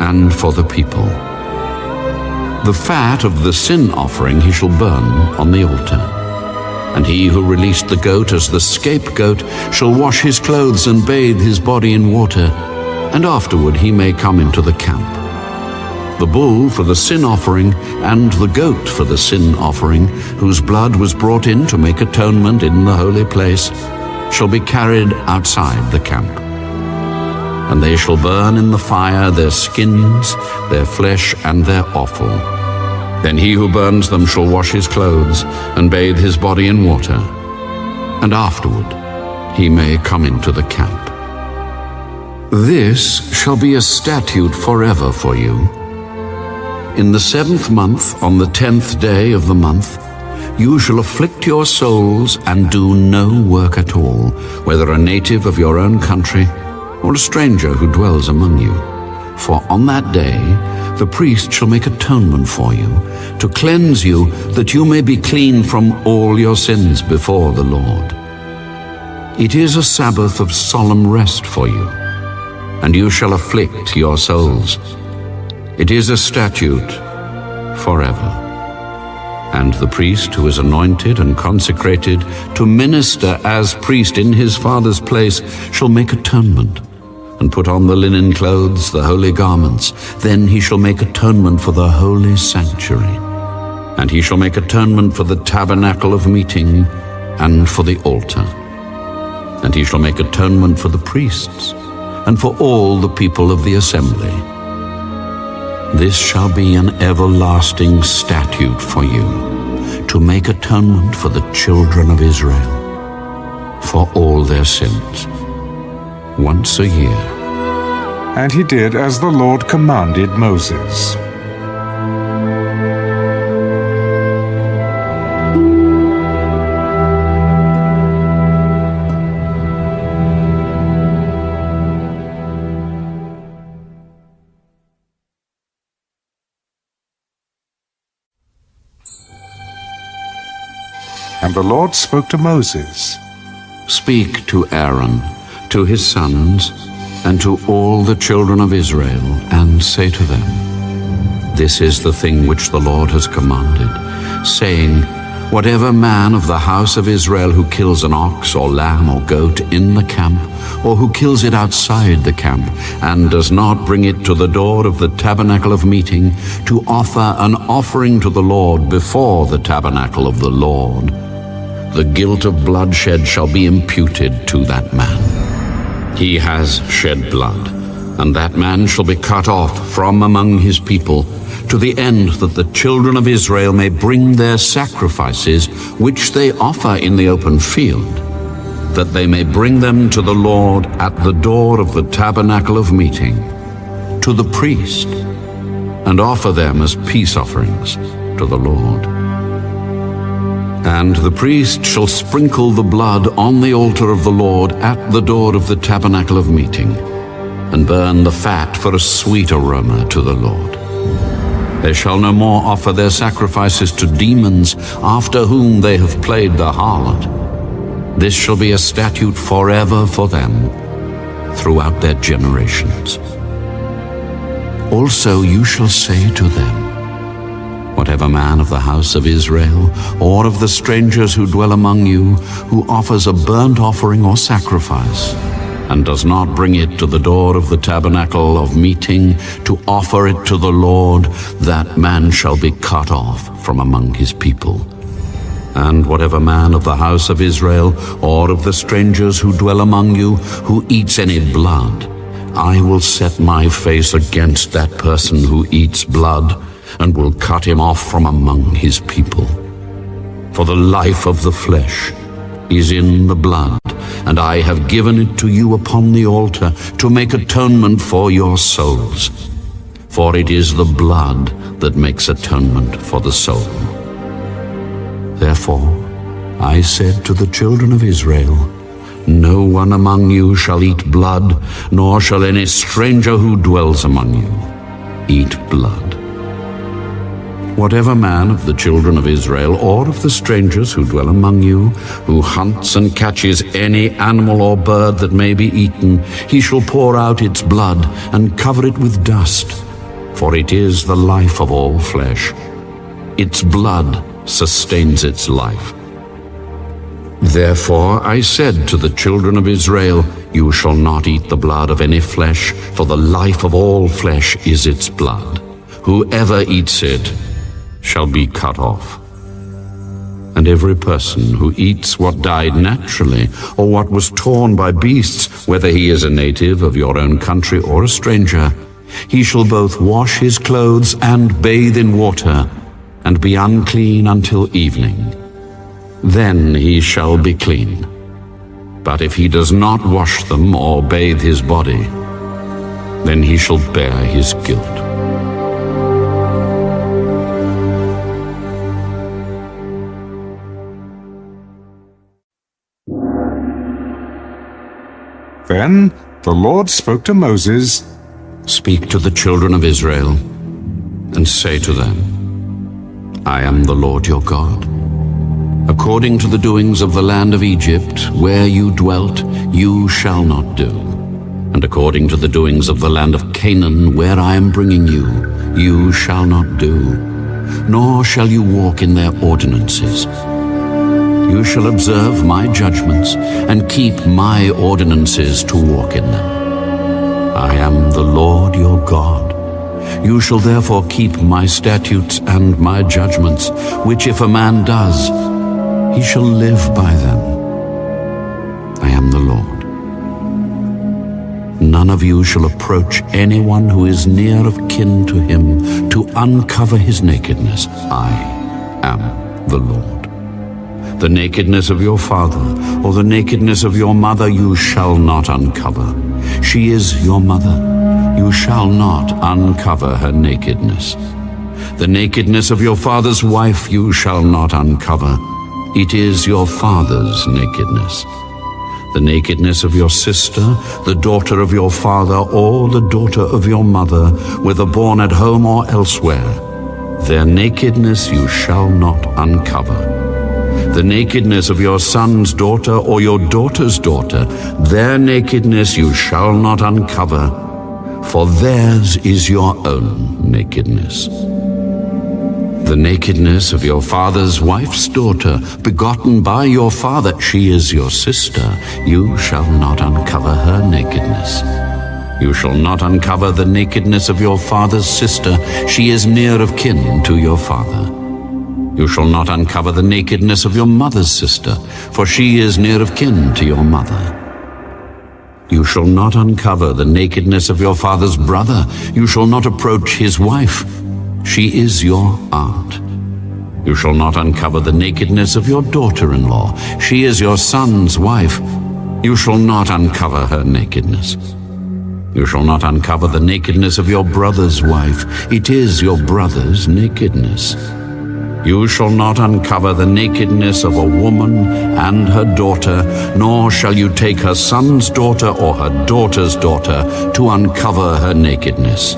and for the people. The fat of the sin offering he shall burn on the altar. And he who released the goat as the scapegoat shall wash his clothes and bathe his body in water, and afterward he may come into the camp. The bull for the sin offering and the goat for the sin offering, whose blood was brought in to make atonement in the holy place, shall be carried outside the camp. And they shall burn in the fire their skins, their flesh, and their offal. Then he who burns them shall wash his clothes and bathe his body in water, and afterward he may come into the camp. This shall be a statute forever for you. In the 7th month, on the 10th day of the month, you shall afflict your souls and do no work at all, whether a native of your own country or a stranger who dwells among you. For on that day the priest shall make atonement for you, to cleanse you, that you may be clean from all your sins before the Lord. It is a Sabbath of solemn rest for you, and you shall afflict your souls. It is a statute forever. And the priest who is anointed and consecrated to minister as priest in his Father's place shall make atonement, and put on the linen clothes, the holy garments. Then he shall make atonement for the holy sanctuary. And he shall make atonement for the tabernacle of meeting and for the altar. And he shall make atonement for the priests and for all the people of the assembly. This shall be an everlasting statute for you, to make atonement for the children of Israel, for all their sins, once a year. And he did as the Lord commanded Moses. And the Lord spoke to Moses. Speak to Aaron, to his sons, and to all the children of Israel, and say to them, This is the thing which the Lord has commanded, saying, Whatever man of the house of Israel who kills an ox or lamb or goat in the camp, or who kills it outside the camp, and does not bring it to the door of the tabernacle of meeting, to offer an offering to the Lord before the tabernacle of the Lord, the guilt of bloodshed shall be imputed to that man. He has shed blood, and that man shall be cut off from among his people, to the end that the children of Israel may bring their sacrifices, which they offer in the open field, that they may bring them to the Lord at the door of the tabernacle of meeting, to the priest, and offer them as peace offerings to the Lord. And the priest shall sprinkle the blood on the altar of the Lord at the door of the tabernacle of meeting, and burn the fat for a sweet aroma to the Lord. They shall no more offer their sacrifices to demons, after whom they have played the harlot. This shall be a statute forever for them, throughout their generations. Also you shall say to them, Whatever man of the house of Israel, or of the strangers who dwell among you, who offers a burnt offering or sacrifice, and does not bring it to the door of the tabernacle of meeting to offer it to the Lord, that man shall be cut off from among his people. And whatever man of the house of Israel, or of the strangers who dwell among you, who eats any blood, I will set my face against that person who eats blood, and will cut him off from among his people. For the life of the flesh is in the blood, and I have given it to you upon the altar to make atonement for your souls. For it is the blood that makes atonement for the soul. Therefore I said to the children of Israel, No one among you shall eat blood, nor shall any stranger who dwells among you eat blood. Whatever man of the children of Israel, or of the strangers who dwell among you, who hunts and catches any animal or bird that may be eaten, he shall pour out its blood and cover it with dust, for it is the life of all flesh. Its blood sustains its life. Therefore I said to the children of Israel, You shall not eat the blood of any flesh, for the life of all flesh is its blood. Whoever eats it shall be cut off. And every person who eats what died naturally, or what was torn by beasts, whether he is a native of your own country or a stranger, he shall both wash his clothes and bathe in water, and be unclean until evening. Then he shall be clean. But if he does not wash them or bathe his body, then he shall bear his guilt. Then the Lord spoke to Moses. Speak to the children of Israel, and say to them, I am the Lord your God. According to the doings of the land of Egypt, where you dwelt, you shall not do. And according to the doings of the land of Canaan, where I am bringing you, you shall not do, nor shall you walk in their ordinances. You shall observe my judgments, and keep my ordinances to walk in them. I am the Lord your God. You shall therefore keep my statutes and my judgments, which if a man does, he shall live by them. I am the Lord. None of you shall approach anyone who is near of kin to him to uncover his nakedness. I am the Lord. The nakedness of your father or the nakedness of your mother you shall not uncover. She is your mother. You shall not uncover her nakedness. The nakedness of your father's wife you shall not uncover. It is your father's nakedness. The nakedness of your sister, the daughter of your father, or the daughter of your mother, whether born at home or elsewhere, their nakedness you shall not uncover. the nakedness of your son's daughter or your daughter's daughter, their nakedness you shall not uncover, for theirs is your own nakedness. The nakedness of your father's wife's daughter, begotten by your father, she is your sister, you shall not uncover her nakedness. You shall not uncover the nakedness of your father's sister, she is near of kin to your father. You shall not uncover the nakedness of your mother's sister, for she is near of kin to your mother. You shall not uncover the nakedness of your father's brother, you shall not approach his wife, she is your aunt. You shall not uncover the nakedness of your daughter-in-law, she is your son's wife, you shall not uncover her nakedness. You shall not uncover the nakedness of your brother's wife, it is your brother's nakedness. You shall not uncover the nakedness of a woman and her daughter, nor shall you take her son's daughter or her daughter's daughter to uncover her nakedness.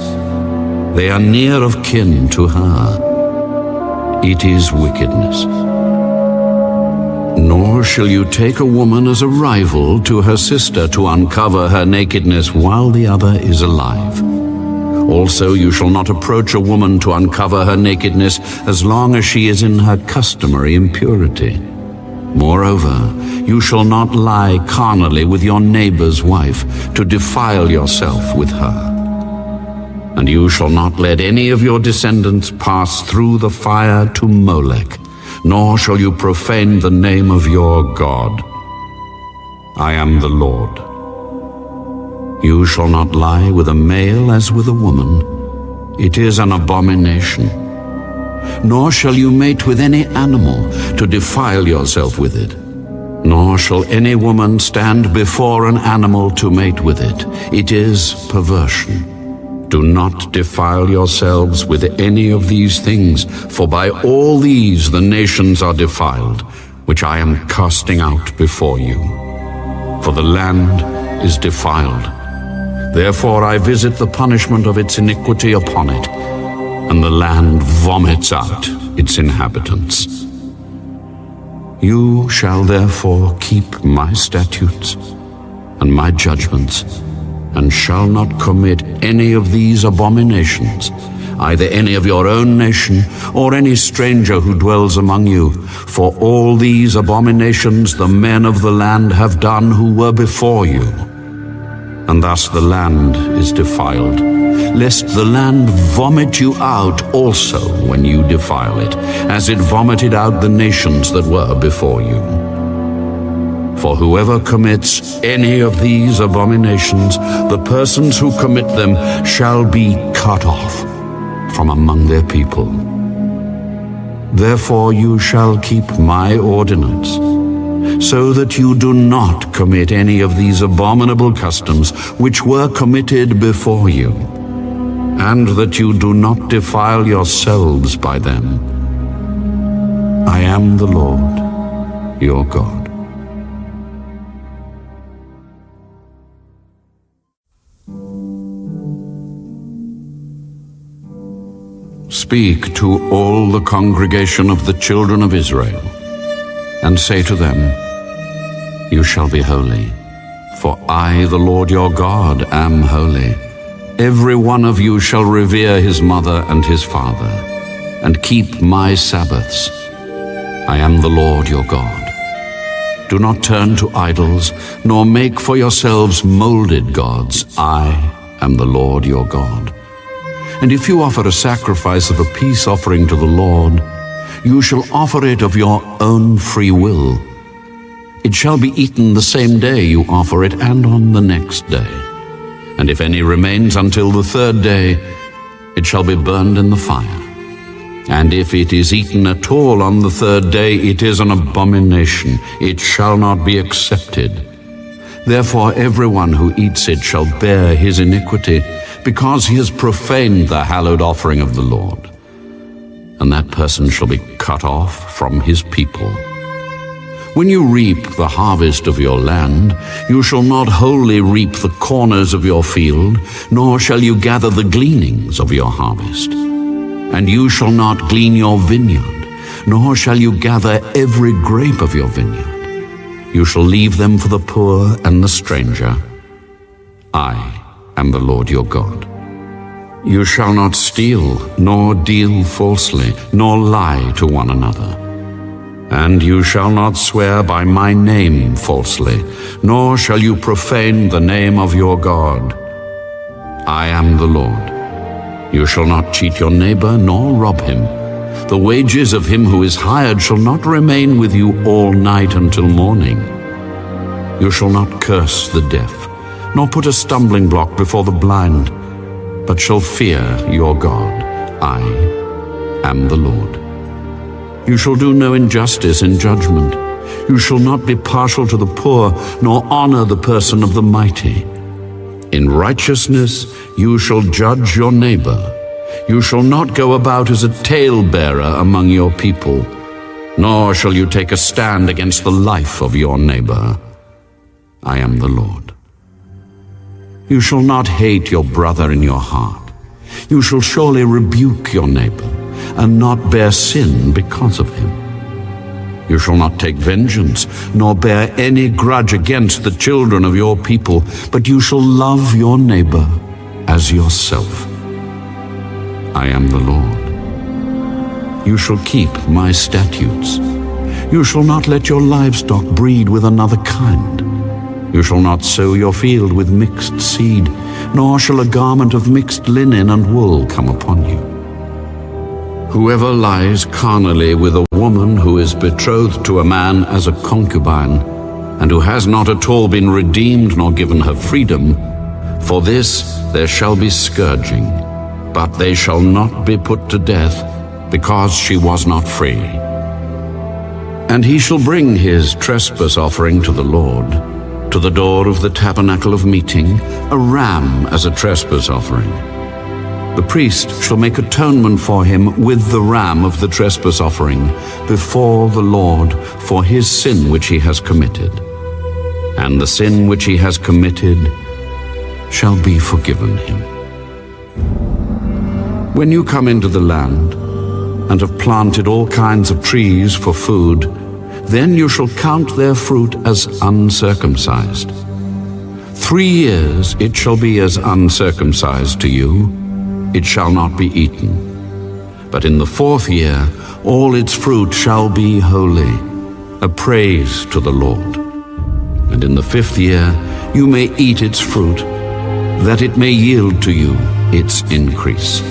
They are near of kin to her. It is wickedness. Nor shall you take a woman as a rival to her sister to uncover her nakedness while the other is alive. Also, you shall not approach a woman to uncover her nakedness as long as she is in her customary impurity. Moreover, you shall not lie carnally with your neighbor's wife to defile yourself with her. And you shall not let any of your descendants pass through the fire to Molech, nor shall you profane the name of your God. I am the Lord. You shall not lie with a male as with a woman. It is an abomination. Nor shall you mate with any animal to defile yourself with it. Nor shall any woman stand before an animal to mate with it. It is perversion. Do not defile yourselves with any of these things, for by all these the nations are defiled, which I am casting out before you. For the land is defiled. Therefore I visit the punishment of its iniquity upon it, and the land vomits out its inhabitants. You shall therefore keep my statutes and my judgments, and shall not commit any of these abominations, either any of your own nation or any stranger who dwells among you. For all these abominations the men of the land have done who were before you. And thus the land is defiled, lest the land vomit you out also when you defile it, as it vomited out the nations that were before you. For whoever commits any of these abominations, the persons who commit them shall be cut off from among their people. Therefore you shall keep my ordinance, so that you do not commit any of these abominable customs which were committed before you, and that you do not defile yourselves by them. I am the Lord, your God. Speak to all the congregation of the children of Israel, and say to them, You shall be holy, for I, the Lord your God, am holy. Every one of you shall revere his mother and his father, and keep my Sabbaths. I am the Lord your God. Do not turn to idols, nor make for yourselves molded gods. I am the Lord your God. And if you offer a sacrifice of a peace offering to the Lord, you shall offer it of your own free will. It shall be eaten the same day you offer it, and on the next day. And if any remains until the third day, it shall be burned in the fire. And if it is eaten at all on the third day, it is an abomination. It shall not be accepted. Therefore everyone who eats it shall bear his iniquity, because he has profaned the hallowed offering of the Lord. And that person shall be cut off from his people. When you reap the harvest of your land, you shall not wholly reap the corners of your field, nor shall you gather the gleanings of your harvest. And you shall not glean your vineyard, nor shall you gather every grape of your vineyard. You shall leave them for the poor and the stranger. I am the Lord your God. You shall not steal, nor deal falsely, nor lie to one another. And you shall not swear by my name falsely, nor shall you profane the name of your God. I am the Lord. You shall not cheat your neighbor, nor rob him. The wages of him who is hired shall not remain with you all night until morning. You shall not curse the deaf, nor put a stumbling block before the blind, but shall fear your God. I am the Lord. You shall do no injustice in judgment. You shall not be partial to the poor, nor honor the person of the mighty. In righteousness you shall judge your neighbor. You shall not go about as a talebearer among your people, nor shall you take a stand against the life of your neighbor. I am the Lord. You shall not hate your brother in your heart. You shall surely rebuke your neighbor, and not bear sin because of him. You shall not take vengeance, nor bear any grudge against the children of your people, but you shall love your neighbor as yourself. I am the Lord. You shall keep my statutes. You shall not let your livestock breed with another kind. You shall not sow your field with mixed seed, nor shall a garment of mixed linen and wool come upon you. Whoever lies carnally with a woman who is betrothed to a man as a concubine, and who has not at all been redeemed nor given her freedom, for this there shall be scourging, but they shall not be put to death, because she was not free. And he shall bring his trespass offering to the Lord, to the door of the tabernacle of meeting, a ram as a trespass offering. The priest shall make atonement for him with the ram of the trespass offering before the Lord for his sin which he has committed. And the sin which he has committed shall be forgiven him. When you come into the land and have planted all kinds of trees for food, then you shall count their fruit as uncircumcised. 3 years it shall be as uncircumcised to you. It shall not be eaten. But in the 4th year, all its fruit shall be holy, a praise to the Lord. And in the 5th year, you may eat its fruit, that it may yield to you its increase.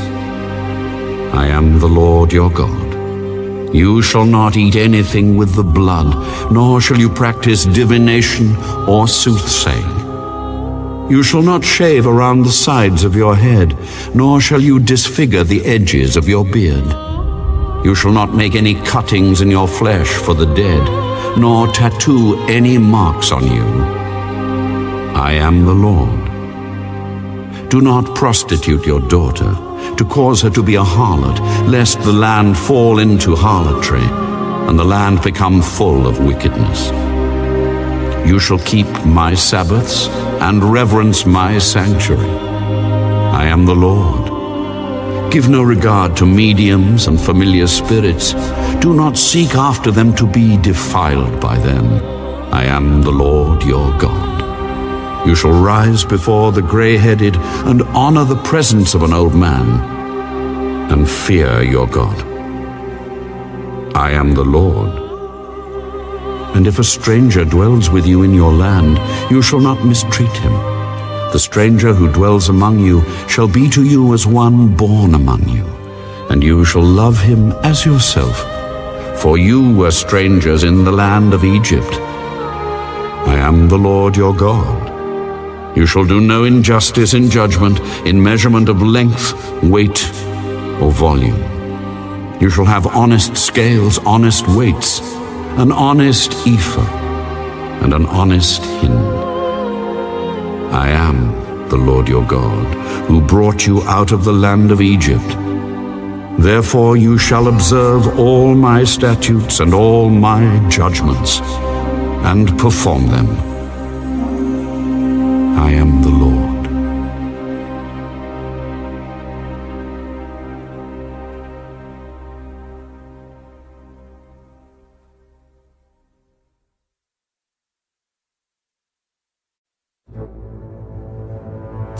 I am the Lord your God. You shall not eat anything with the blood, nor shall you practice divination or soothsaying. You shall not shave around the sides of your head, nor shall you disfigure the edges of your beard. You shall not make any cuttings in your flesh for the dead, nor tattoo any marks on you. I am the Lord. Do not prostitute your daughter, to cause her to be a harlot, lest the land fall into harlotry, and the land become full of wickedness. You shall keep my Sabbaths and reverence my sanctuary. I am the Lord. Give no regard to mediums and familiar spirits. Do not seek after them to be defiled by them. I am the Lord your God. You shall rise before the gray-headed and honor the presence of an old man, and fear your God. I am the Lord. And if a stranger dwells with you in your land, you shall not mistreat him. The stranger who dwells among you shall be to you as one born among you, and you shall love him as yourself, for you were strangers in the land of Egypt. I am the Lord your God. You shall do no injustice in judgment, in measurement of length, weight, or volume. You shall have honest scales, honest weights, an honest ephah, and an honest hin. I am the Lord your God, who brought you out of the land of Egypt. Therefore you shall observe all my statutes and all my judgments, and perform them. I am the Lord.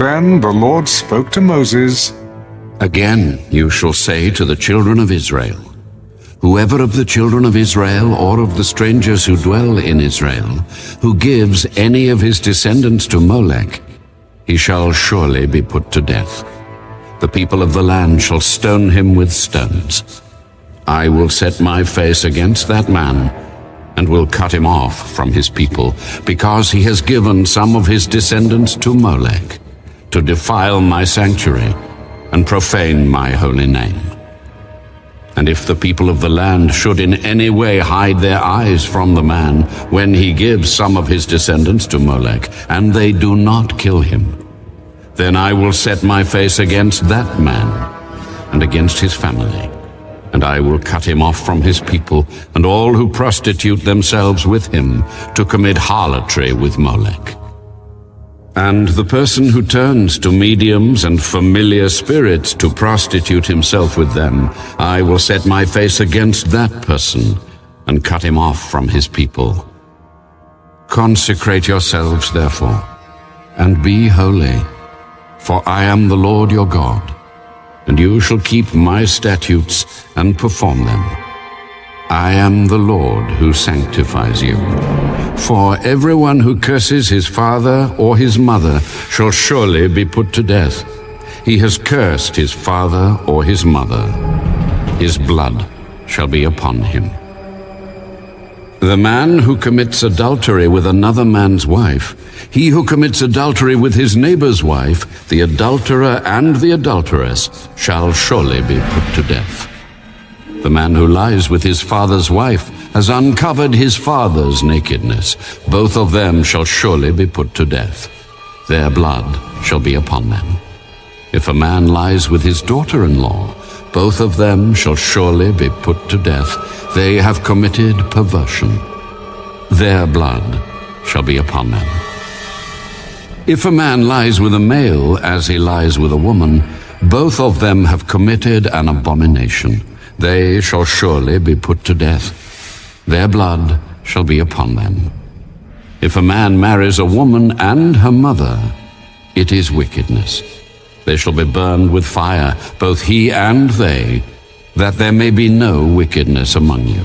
Then the Lord spoke to Moses, Again you shall say to the children of Israel, Whoever of the children of Israel or of the strangers who dwell in Israel, who gives any of his descendants to Molech, he shall surely be put to death. The people of the land shall stone him with stones. I will set my face against that man, and will cut him off from his people, because he has given some of his descendants to Molech, to defile my sanctuary and profane my holy name. And if the people of the land should in any way hide their eyes from the man when he gives some of his descendants to Molech, and they do not kill him, then I will set my face against that man and against his family, and I will cut him off from his people and all who prostitute themselves with him to commit harlotry with Molech. And the person who turns to mediums and familiar spirits to prostitute himself with them, I will set my face against that person and cut him off from his people. Consecrate yourselves, therefore, and be holy, for I am the Lord your God, and you shall keep my statutes and perform them. I am the Lord who sanctifies you. For everyone who curses his father or his mother shall surely be put to death. He has cursed his father or his mother. His blood shall be upon him. The man who commits adultery with another man's wife, he who commits adultery with his neighbor's wife, the adulterer and the adulteress, shall surely be put to death. The man who lies with his father's wife has uncovered his father's nakedness. Both of them shall surely be put to death. Their blood shall be upon them. If a man lies with his daughter-in-law, both of them shall surely be put to death. They have committed perversion. Their blood shall be upon them. If a man lies with a male as he lies with a woman, both of them have committed an abomination. They shall surely be put to death. Their blood shall be upon them. If a man marries a woman and her mother, it is wickedness. They shall be burned with fire, both he and they, that there may be no wickedness among you.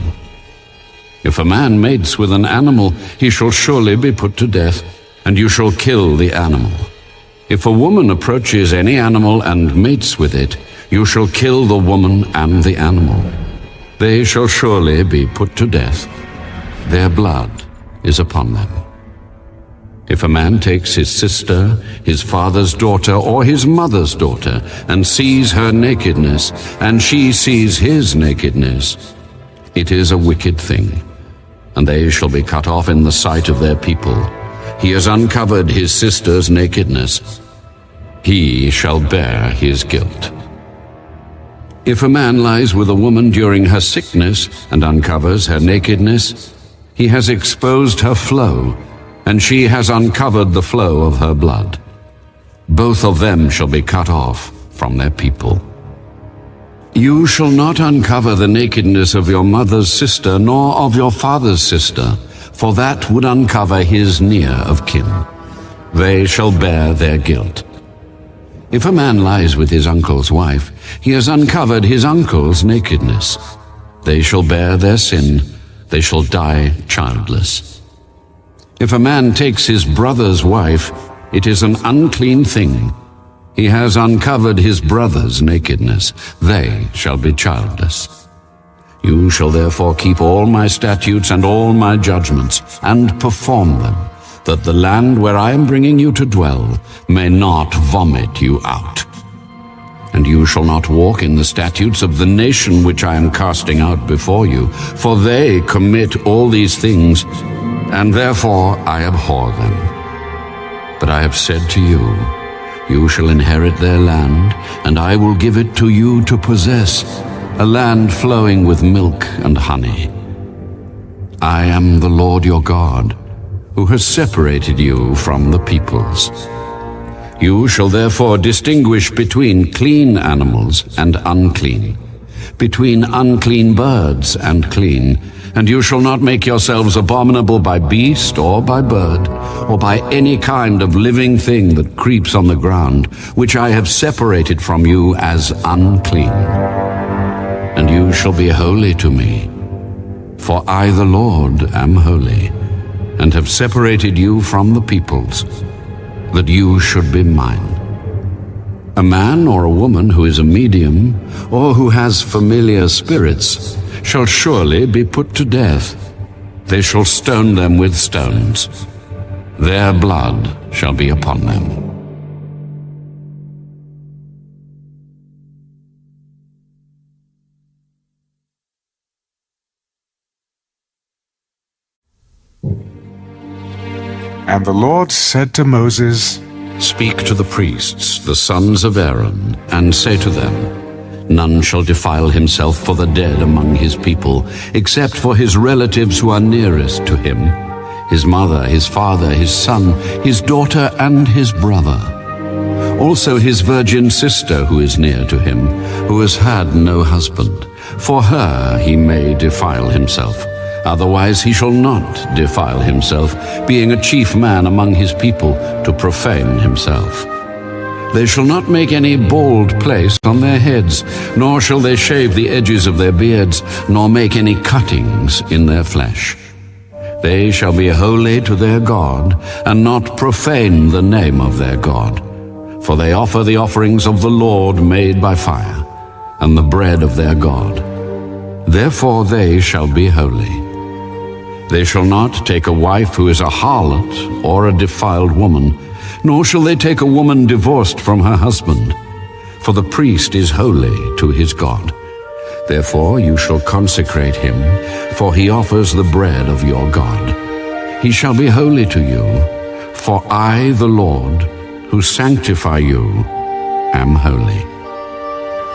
If a man mates with an animal, he shall surely be put to death, and you shall kill the animal. If a woman approaches any animal and mates with it, you shall kill the woman and the animal. They shall surely be put to death. Their blood is upon them. If a man takes his sister, his father's daughter, or his mother's daughter, and sees her nakedness, and she sees his nakedness, it is a wicked thing, and they shall be cut off in the sight of their people. He has uncovered his sister's nakedness. He shall bear his guilt. If a man lies with a woman during her sickness and uncovers her nakedness, he has exposed her flow, and she has uncovered the flow of her blood. Both of them shall be cut off from their people. You shall not uncover the nakedness of your mother's sister, nor of your father's sister, for that would uncover his near of kin. They shall bear their guilt. If a man lies with his uncle's wife, he has uncovered his uncle's nakedness. They shall bear their sin. They shall die childless. If a man takes his brother's wife, it is an unclean thing. He has uncovered his brother's nakedness. They shall be childless. You shall therefore keep all my statutes and all my judgments, and perform them, that the land where I am bringing you to dwell may not vomit you out. And you shall not walk in the statutes of the nation which I am casting out before you, for they commit all these things, and therefore I abhor them. But I have said to you, you shall inherit their land, and I will give it to you to possess, a land flowing with milk and honey. I am the Lord your God, who has separated you from the peoples. You shall therefore distinguish between clean animals and unclean. between unclean birds and clean. And you shall not make yourselves abominable by beast or by bird, or by any kind of living thing that creeps on the ground, which I have separated from you as unclean. And you shall be holy to me, for I the Lord am holy, and have separated you from the peoples, that you should be mine. A man or a woman who is a medium, or who has familiar spirits, shall surely be put to death. They shall stone them with stones. Their blood shall be upon them. And the Lord said to Moses, Speak to the priests, the sons of Aaron, and say to them, None shall defile himself for the dead among his people, except for his relatives who are nearest to him, his mother, his father, his son, his daughter, and his brother. Also his virgin sister who is near to him, who has had no husband. For her he may defile himself. Otherwise he shall not defile himself, being a chief man among his people, to profane himself. They shall not make any bald place on their heads, nor shall they shave the edges of their beards, nor make any cuttings in their flesh. They shall be holy to their God, and not profane the name of their God. For they offer the offerings of the Lord made by fire, and the bread of their God. Therefore they shall be holy. They shall not take a wife who is a harlot or a defiled woman, nor shall they take a woman divorced from her husband. For the priest is holy to his God. Therefore you shall consecrate him, for he offers the bread of your God. He shall be holy to you, for I, the Lord, who sanctify you, am holy.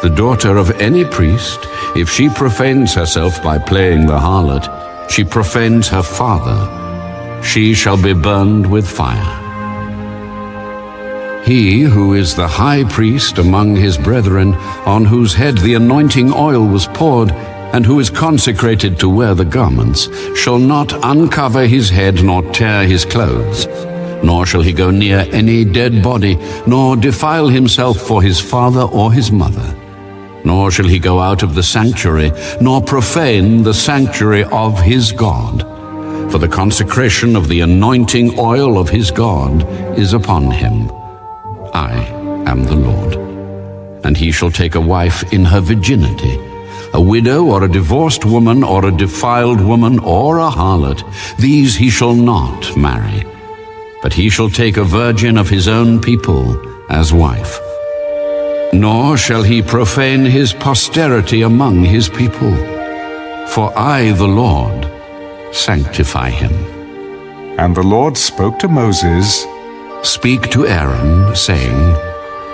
The daughter of any priest, if she profanes herself by playing the harlot, she profanes her father. She shall be burned with fire. He who is the high priest among his brethren, on whose head the anointing oil was poured, and who is consecrated to wear the garments, shall not uncover his head nor tear his clothes. Nor shall he go near any dead body, nor defile himself for his father or his mother. Nor shall he go out of the sanctuary, nor profane the sanctuary of his God. For the consecration of the anointing oil of his God is upon him. I am the Lord. And he shall take a wife in her virginity, a widow or a divorced woman or a defiled woman or a harlot. These he shall not marry. But he shall take a virgin of his own people as wife. Nor shall he profane his posterity among his people. For I, the Lord, sanctify him. And the Lord spoke to Moses, Speak to Aaron, saying,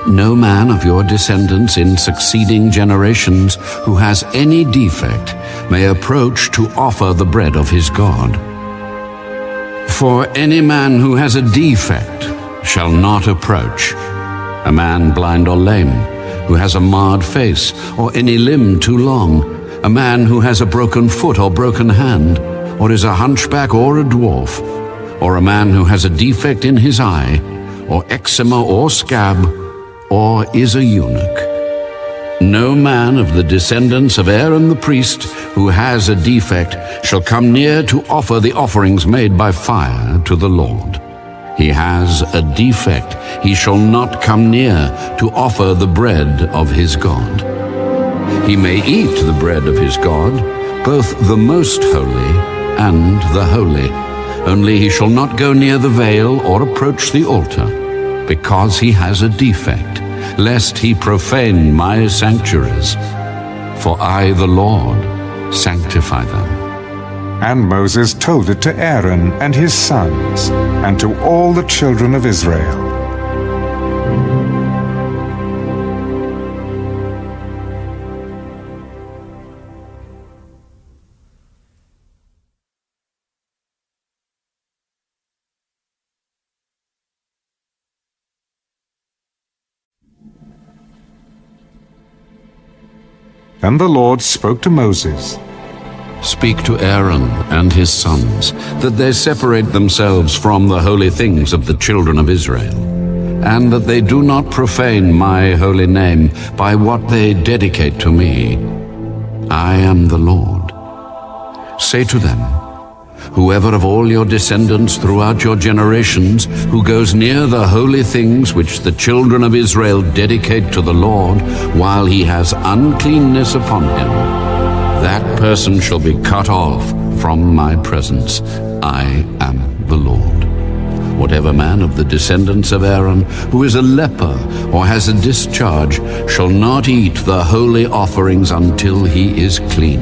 No man of your descendants in succeeding generations who has any defect may approach to offer the bread of his God. For any man who has a defect shall not approach. A man blind or lame, who has a marred face, or any limb too long, a man who has a broken foot or broken hand, or is a hunchback or a dwarf, or a man who has a defect in his eye, or eczema or scab, or is a eunuch. No man of the descendants of Aaron the priest who has a defect shall come near to offer the offerings made by fire to the Lord. He has a defect. He shall not come near to offer the bread of his God. He may eat the bread of his God, both the most holy and the holy. Only he shall not go near the veil or approach the altar, because he has a defect, lest he profane my sanctuaries. For I, the Lord, sanctify them. And Moses told it to Aaron and his sons, and to all the children of Israel. Then the Lord spoke to Moses. Speak to Aaron and his sons, that they separate themselves from the holy things of the children of Israel, and that they do not profane my holy name by what they dedicate to me. I am the Lord. Say to them, whoever of all your descendants throughout your generations who goes near the holy things which the children of Israel dedicate to the Lord while he has uncleanness upon him, that person shall be cut off from my presence. I am the Lord. Whatever man of the descendants of Aaron who is a leper or has a discharge shall not eat the holy offerings until he is clean.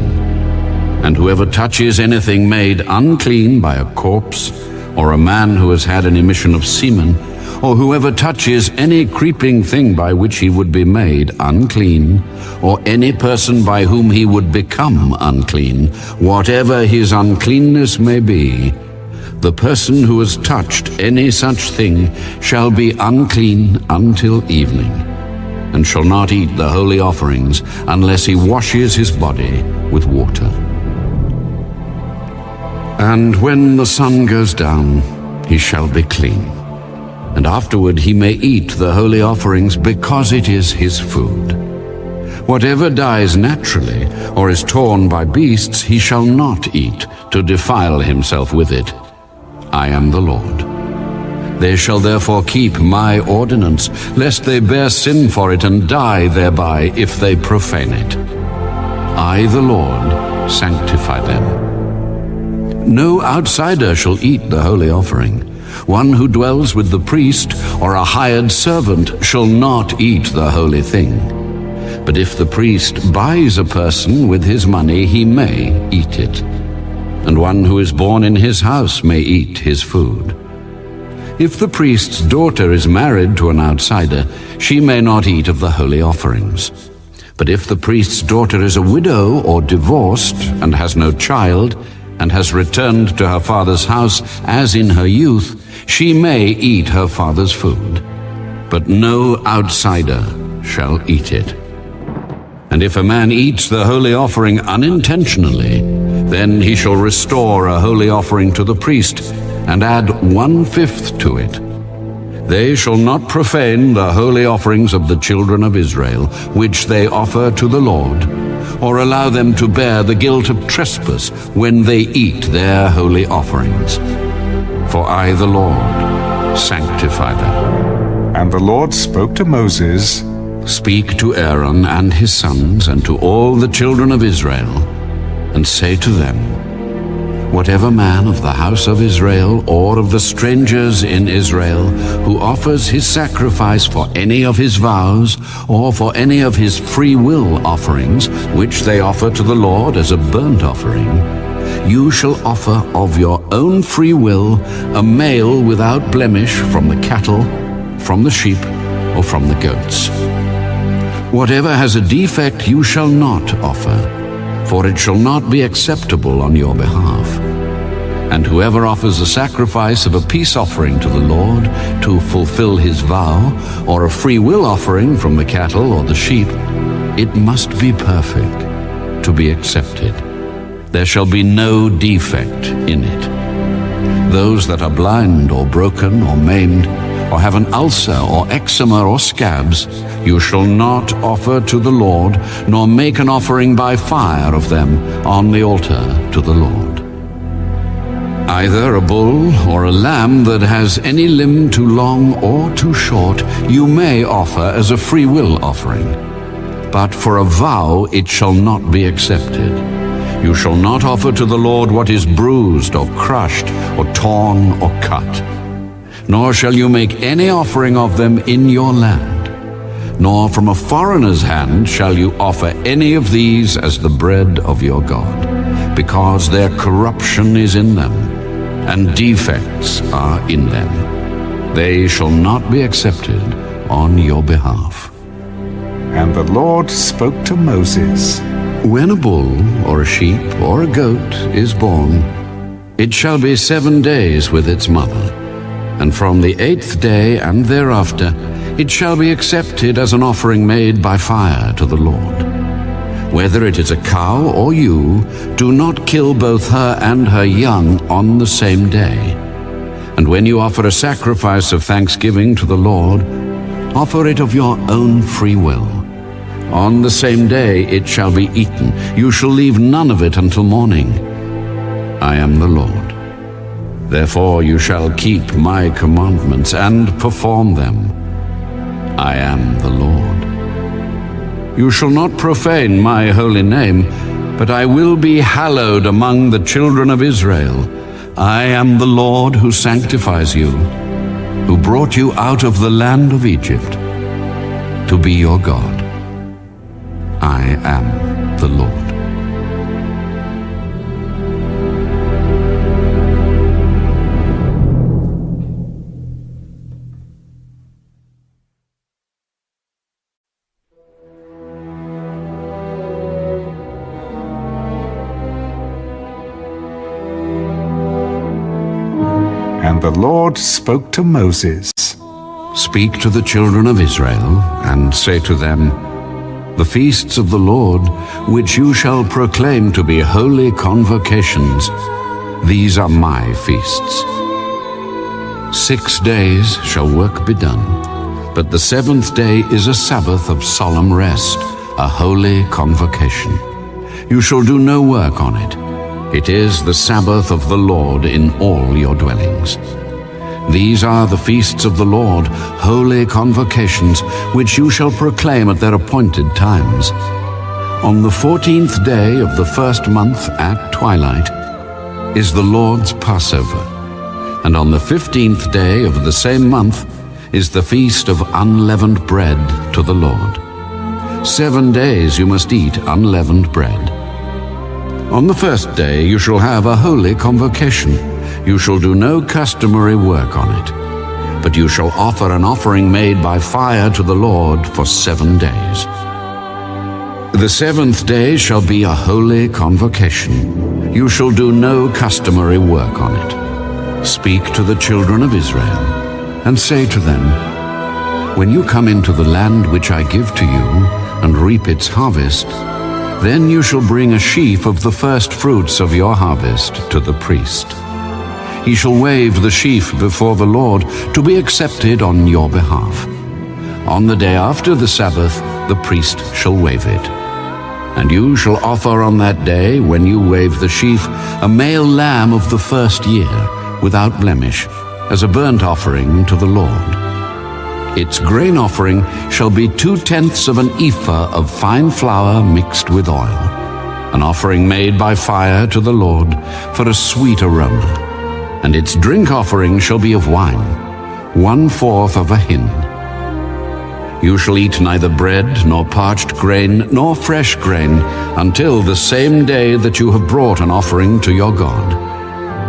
And whoever touches anything made unclean by a corpse, or a man who has had an emission of semen, or whoever touches any creeping thing by which he would be made unclean, or any person by whom he would become unclean, whatever his uncleanness may be, the person who has touched any such thing shall be unclean until evening, and shall not eat the holy offerings unless he washes his body with water. And when the sun goes down, he shall be clean. And afterward he may eat the holy offerings, because it is his food. Whatever dies naturally, or is torn by beasts, he shall not eat, to defile himself with it. I am the Lord. They shall therefore keep my ordinance, lest they bear sin for it and die thereby, if they profane it. I, the Lord, sanctify them. No outsider shall eat the holy offering. One who dwells with the priest or a hired servant shall not eat the holy thing. But if the priest buys a person with his money, he may eat it. And one who is born in his house may eat his food. If the priest's daughter is married to an outsider, she may not eat of the holy offerings. But if the priest's daughter is a widow or divorced and has no child, and has returned to her father's house as in her youth, she may eat her father's food. But no outsider shall eat it. And if a man eats the holy offering unintentionally, then he shall restore a holy offering to the priest, and add 1/5 to it. They shall not profane the holy offerings of the children of Israel, which they offer to the Lord, or allow them to bear the guilt of trespass when they eat their holy offerings. For I, the Lord, sanctify them. And the Lord spoke to Moses. Speak to Aaron and his sons and to all the children of Israel, and say to them, whatever man of the house of Israel or of the strangers in Israel who offers his sacrifice for any of his vows or for any of his free will offerings, which they offer to the Lord as a burnt offering, you shall offer of your own free will a male without blemish from the cattle, from the sheep, or from the goats. Whatever has a defect you shall not offer, for it shall not be acceptable on your behalf. And whoever offers a sacrifice of a peace offering to the Lord to fulfill his vow, or a free will offering from the cattle or the sheep, it must be perfect to be accepted. There shall be no defect in it. Those that are blind or broken or maimed, or have an ulcer or eczema or scabs, you shall not offer to the Lord, nor make an offering by fire of them on the altar to the Lord. Either a bull or a lamb that has any limb too long or too short, you may offer as a free will offering. But for a vow it shall not be accepted. You shall not offer to the Lord what is bruised or crushed or torn or cut. Nor shall you make any offering of them in your land, nor from a foreigner's hand shall you offer any of these as the bread of your God, because their corruption is in them, and defects are in them. They shall not be accepted on your behalf. And the Lord spoke to Moses. When a bull or a sheep or a goat is born, it shall be 7 days with its mother. And from the 8th day and thereafter, it shall be accepted as an offering made by fire to the Lord. Whether it is a cow or ewe, do not kill both her and her young on the same day. And when you offer a sacrifice of thanksgiving to the Lord, offer it of your own free will. On the same day it shall be eaten. You shall leave none of it until morning. I am the Lord. Therefore you shall keep my commandments and perform them. I am the Lord. You shall not profane my holy name, but I will be hallowed among the children of Israel. I am the Lord who sanctifies you, who brought you out of the land of Egypt, to be your God. I am the Lord. And the Lord spoke to Moses. Speak to the children of Israel, and say to them, The feasts of the Lord, which you shall proclaim to be holy convocations, these are my feasts. 6 days shall work be done, but the 7th day is a Sabbath of solemn rest, a holy convocation. You shall do no work on it. It is the Sabbath of the Lord in all your dwellings. These are the feasts of the Lord, holy convocations, which you shall proclaim at their appointed times. On the 14th day of the first month at twilight is the Lord's Passover, and on the 15th day of the same month is the feast of unleavened bread to the Lord. 7 days you must eat unleavened bread. On the first day you shall have a holy convocation. You shall do no customary work on it, but you shall offer an offering made by fire to the Lord for 7 days. The 7th day shall be a holy convocation. You shall do no customary work on it. Speak to the children of Israel, and say to them, When you come into the land which I give to you, and reap its harvest, then you shall bring a sheaf of the first fruits of your harvest to the priest. He shall wave the sheaf before the Lord to be accepted on your behalf. On the day after the Sabbath, the priest shall wave it. And you shall offer on that day, when you wave the sheaf, a male lamb of the first year, without blemish, as a burnt offering to the Lord. Its grain offering shall be 2/10 of an ephah of fine flour mixed with oil, an offering made by fire to the Lord for a sweet aroma. And its drink offering shall be of wine, 1/4 of a hin. You shall eat neither bread, nor parched grain, nor fresh grain, until the same day that you have brought an offering to your God.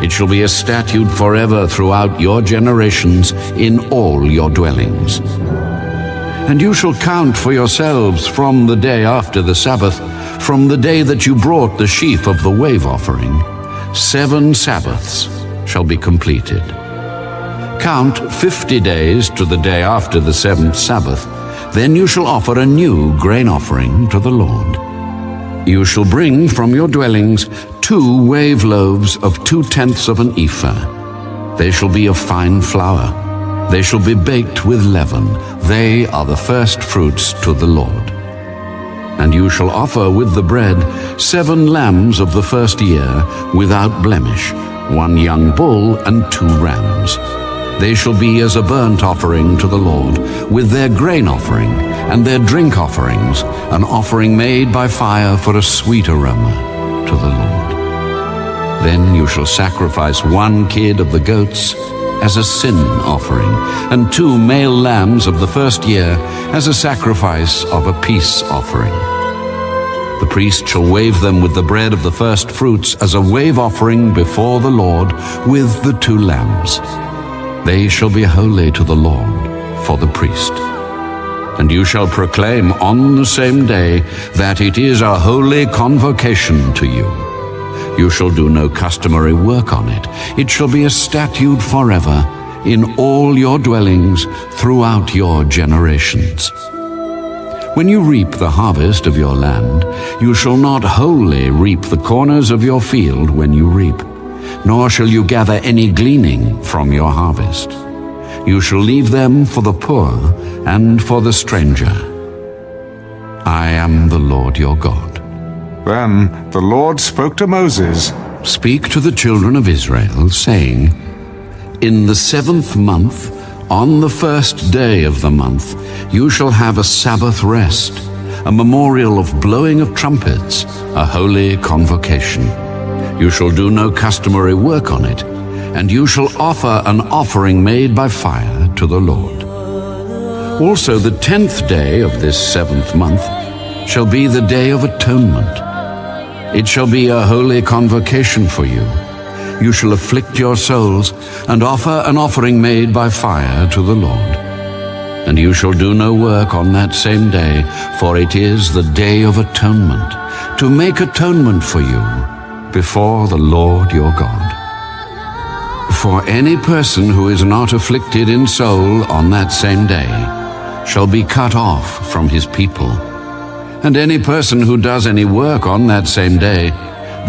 It shall be a statute forever throughout your generations in all your dwellings. And you shall count for yourselves from the day after the Sabbath, from the day that you brought the sheaf of the wave offering. 7 Sabbaths shall be completed. Count 50 days to the day after the 7th Sabbath. Then you shall offer a new grain offering to the Lord. You shall bring from your dwellings 2 wave loaves of 2/10 of an ephah. They shall be of fine flour. They shall be baked with leaven. They are the first fruits to the Lord. And you shall offer with the bread 7 lambs of the first year, without blemish, 1 young bull and 2 rams. They shall be as a burnt offering to the Lord, with their grain offering and their drink offerings, an offering made by fire for a sweet aroma to the Lord. Then you shall sacrifice 1 kid of the goats as a sin offering, and 2 male lambs of the first year as a sacrifice of a peace offering. The priest shall wave them with the bread of the first fruits as a wave offering before the Lord with the 2 lambs. They shall be holy to the Lord for the priest. And you shall proclaim on the same day that it is a holy convocation to you. You shall do no customary work on it. It shall be a statute forever in all your dwellings throughout your generations. When you reap the harvest of your land, you shall not wholly reap the corners of your field when you reap, nor shall you gather any gleaning from your harvest. You shall leave them for the poor and for the stranger. I am the Lord your God. Then the Lord spoke to Moses, Speak to the children of Israel, saying, In the 7th month, on the 1st day of the month, you shall have a Sabbath rest, a memorial of blowing of trumpets, a holy convocation. You shall do no customary work on it, and you shall offer an offering made by fire to the Lord. Also the 10th day of this 7th month shall be the Day of Atonement. It shall be a holy convocation for you. You shall afflict your souls and offer an offering made by fire to the Lord. And you shall do no work on that same day, for it is the Day of Atonement, to make atonement for you before the Lord your God. For any person who is not afflicted in soul on that same day shall be cut off from his people. And any person who does any work on that same day,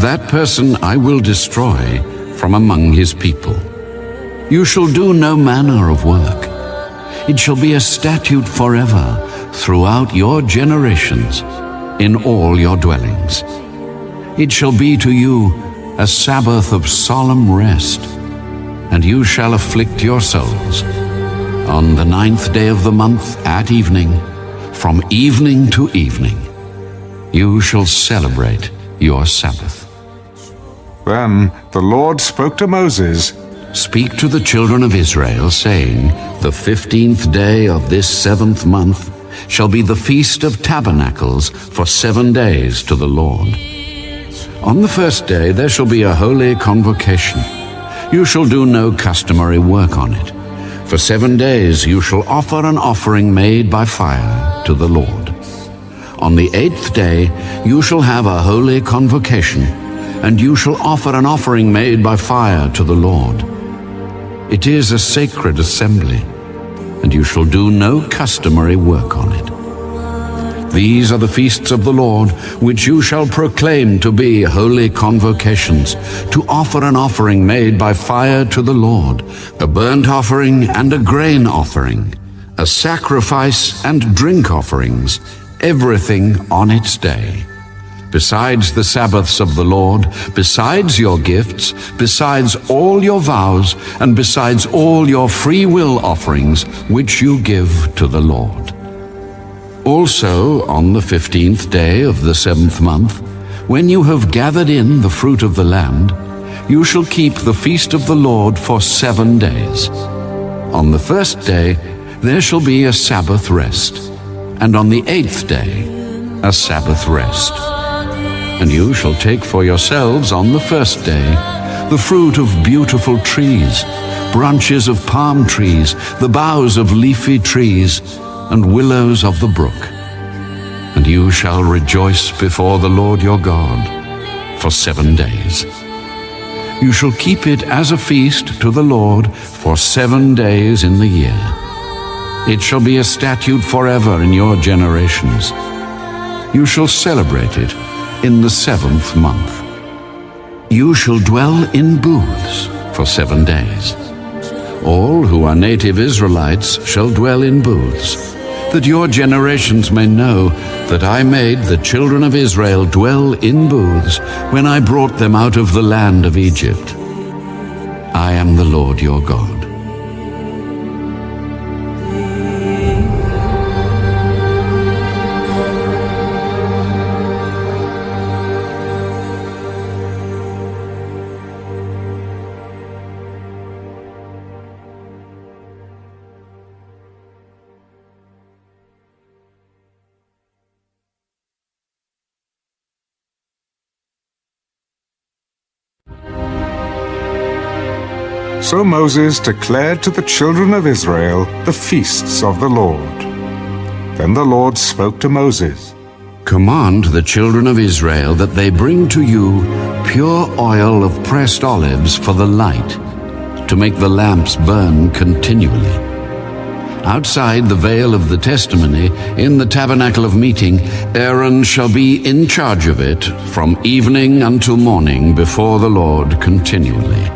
that person I will destroy from among his people. You shall do no manner of work. It shall be a statute forever throughout your generations in all your dwellings. It shall be to you a Sabbath of solemn rest, and you shall afflict your souls. On the 9th day of the month at evening, from evening to evening, you shall celebrate your Sabbath. Then the Lord spoke to Moses, Speak to the children of Israel, saying, The 15th day of this 7th month shall be the Feast of Tabernacles for 7 days to the Lord. On the 1st day there shall be a holy convocation. You shall do no customary work on it. For 7 days you shall offer an offering made by fire to the Lord. On the 8th day you shall have a holy convocation, and you shall offer an offering made by fire to the Lord. It is a sacred assembly, and you shall do no customary work on it. These are the feasts of the Lord, which you shall proclaim to be holy convocations, to offer an offering made by fire to the Lord, a burnt offering and a grain offering, a sacrifice and drink offerings, everything on its day. Besides the Sabbaths of the Lord, besides your gifts, besides all your vows, and besides all your free will offerings which you give to the Lord. Also on the 15th day of the 7th month, when you have gathered in the fruit of the land, you shall keep the feast of the Lord for 7 days. On the 1st day there shall be a Sabbath rest, and on the 8th day a Sabbath rest. And you shall take for yourselves on the 1st day the fruit of beautiful trees, branches of palm trees, the boughs of leafy trees, and willows of the brook. And you shall rejoice before the Lord your God for 7 days. You shall keep it as a feast to the Lord for 7 days in the year. It shall be a statute forever in your generations. You shall celebrate it in the 7th month. You shall dwell in booths for 7 days. All who are native Israelites shall dwell in booths, that your generations may know that I made the children of Israel dwell in booths when I brought them out of the land of Egypt. I am the Lord your God. So Moses declared to the children of Israel the feasts of the Lord. Then the Lord spoke to Moses, Command the children of Israel that they bring to you pure oil of pressed olives for the light, to make the lamps burn continually. outside the veil of the testimony, in the tabernacle of meeting, Aaron shall be in charge of it from evening until morning before the Lord continually.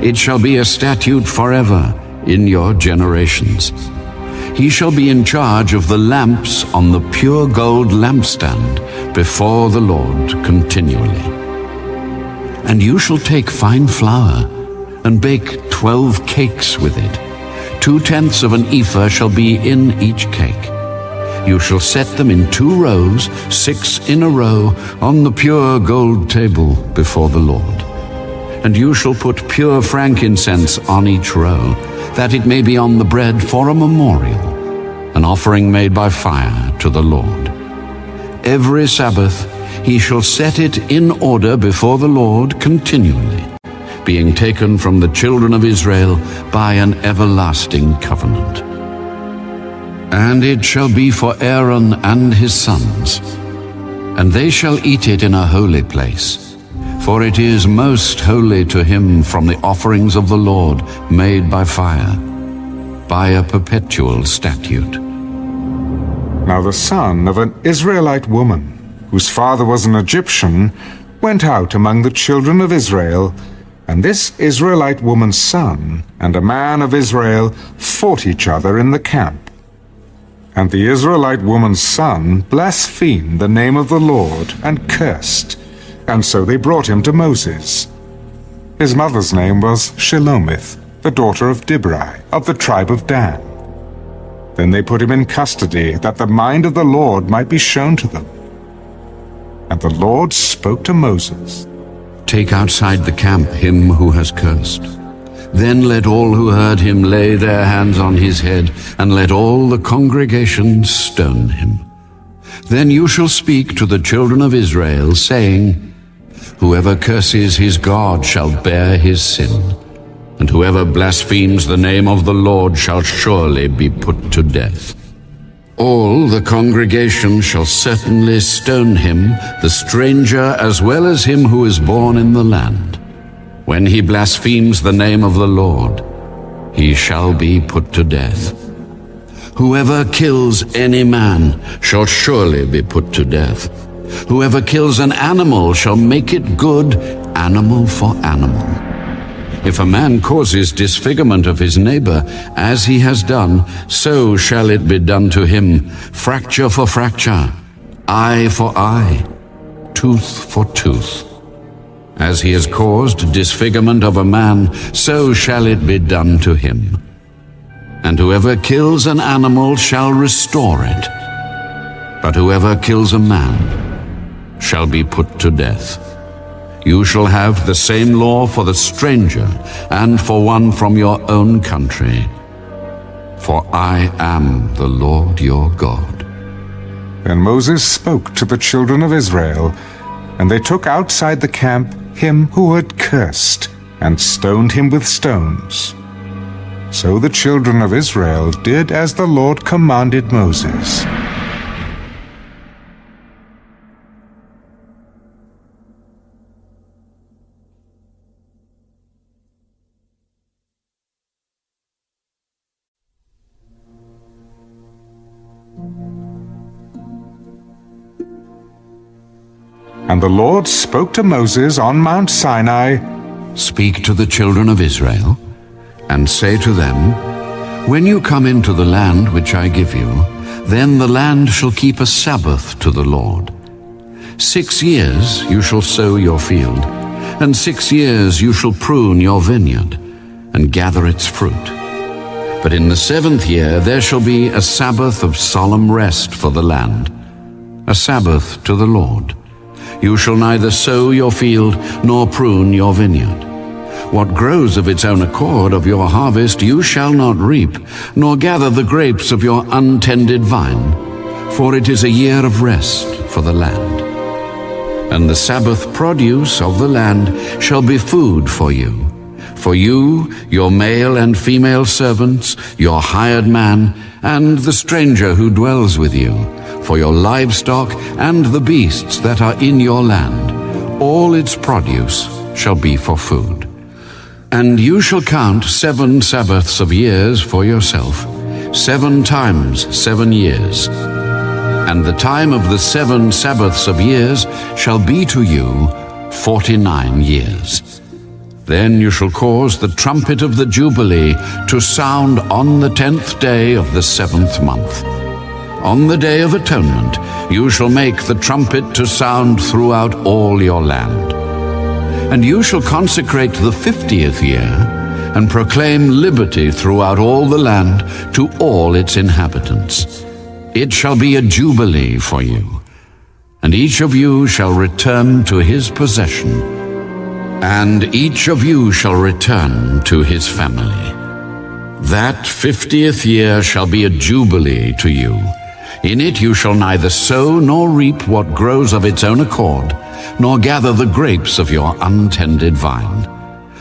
It shall be a statute forever in your generations. He shall be in charge of the lamps on the pure gold lampstand before the Lord continually. And you shall take fine flour and bake 12 cakes with it. 2/10 of an ephah shall be in each cake. You shall set them in 2 rows, 6 in a row, on the pure gold table before the Lord. And you shall put pure frankincense on each row, that it may be on the bread for a memorial, an offering made by fire to the Lord. Every Sabbath he shall set it in order before the Lord continually, being taken from the children of Israel by an everlasting covenant. And it shall be for Aaron and his sons, and they shall eat it in a holy place, for it is most holy to him from the offerings of the Lord made by fire, by a perpetual statute. Now the son of an Israelite woman, whose father was an Egyptian, went out among the children of Israel, and this Israelite woman's son and a man of Israel fought each other in the camp. And the Israelite woman's son blasphemed the name of the Lord and cursed, and so they brought him to Moses. His mother's name was Shelomith, the daughter of Dibri, of the tribe of Dan. Then they put him in custody, that the mind of the Lord might be shown to them. And the Lord spoke to Moses. Take outside the camp him who has cursed. Then let all who heard him lay their hands on his head, and let all the congregation stone him. Then you shall speak to the children of Israel, saying, Whoever curses his God shall bear his sin, and whoever blasphemes the name of the Lord shall surely be put to death. All the congregation shall certainly stone him, the stranger as well as him who is born in the land. When he blasphemes the name of the Lord, he shall be put to death. Whoever kills any man shall surely be put to death. Whoever kills an animal shall make it good, animal for animal. If a man causes disfigurement of his neighbor, as he has done, so shall it be done to him, fracture for fracture, eye for eye, tooth for tooth. As he has caused disfigurement of a man, so shall it be done to him. And whoever kills an animal shall restore it. But whoever kills a man shall be put to death. You shall have the same law for the stranger and for one from your own country. For I am the Lord your God. Then Moses spoke to the children of Israel, and they took outside the camp him who had cursed, and stoned him with stones. So the children of Israel did as the Lord commanded Moses. And the Lord spoke to Moses on Mount Sinai, Speak to the children of Israel, and say to them, When you come into the land which I give you, then the land shall keep a Sabbath to the Lord. 6 years you shall sow your field, and 6 years you shall prune your vineyard, and gather its fruit. But in the 7th year there shall be a Sabbath of solemn rest for the land, a Sabbath to the Lord. You shall neither sow your field nor prune your vineyard. What grows of its own accord of your harvest you shall not reap, nor gather the grapes of your untended vine, for it is a year of rest for the land. And the Sabbath produce of the land shall be food for you, your male and female servants, your hired man, and the stranger who dwells with you, for your livestock and the beasts that are in your land. All its produce shall be for food. And you shall count 7 Sabbaths of years for yourself, 7 times 7 years. And the time of the 7 Sabbaths of years shall be to you 49 years. Then you shall cause the trumpet of the Jubilee to sound on the 10th day of the 7th month. On the Day of Atonement you shall make the trumpet to sound throughout all your land. And you shall consecrate the 50th year, and proclaim liberty throughout all the land to all its inhabitants. It shall be a jubilee for you, and each of you shall return to his possession, and each of you shall return to his family. That 50th year shall be a jubilee to you. In it you shall neither sow nor reap what grows of its own accord, nor gather the grapes of your untended vine.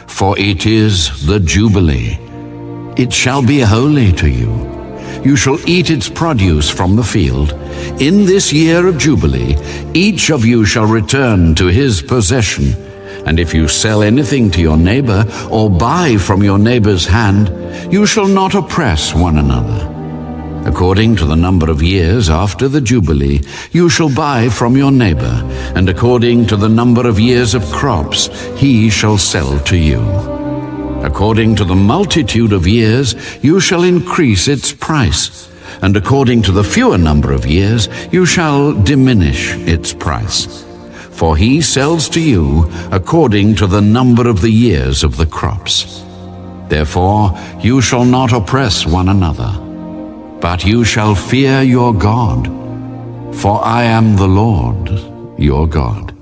For it is the Jubilee. It shall be holy to you. You shall eat its produce from the field. In this year of Jubilee, each of you shall return to his possession. And if you sell anything to your neighbor, or buy from your neighbor's hand, you shall not oppress one another. According to the number of years after the Jubilee, you shall buy from your neighbor, and according to the number of years of crops, he shall sell to you. According to the multitude of years, you shall increase its price, and according to the fewer number of years, you shall diminish its price. For he sells to you according to the number of the years of the crops. Therefore, you shall not oppress one another, but you shall fear your God, for I am the Lord your God.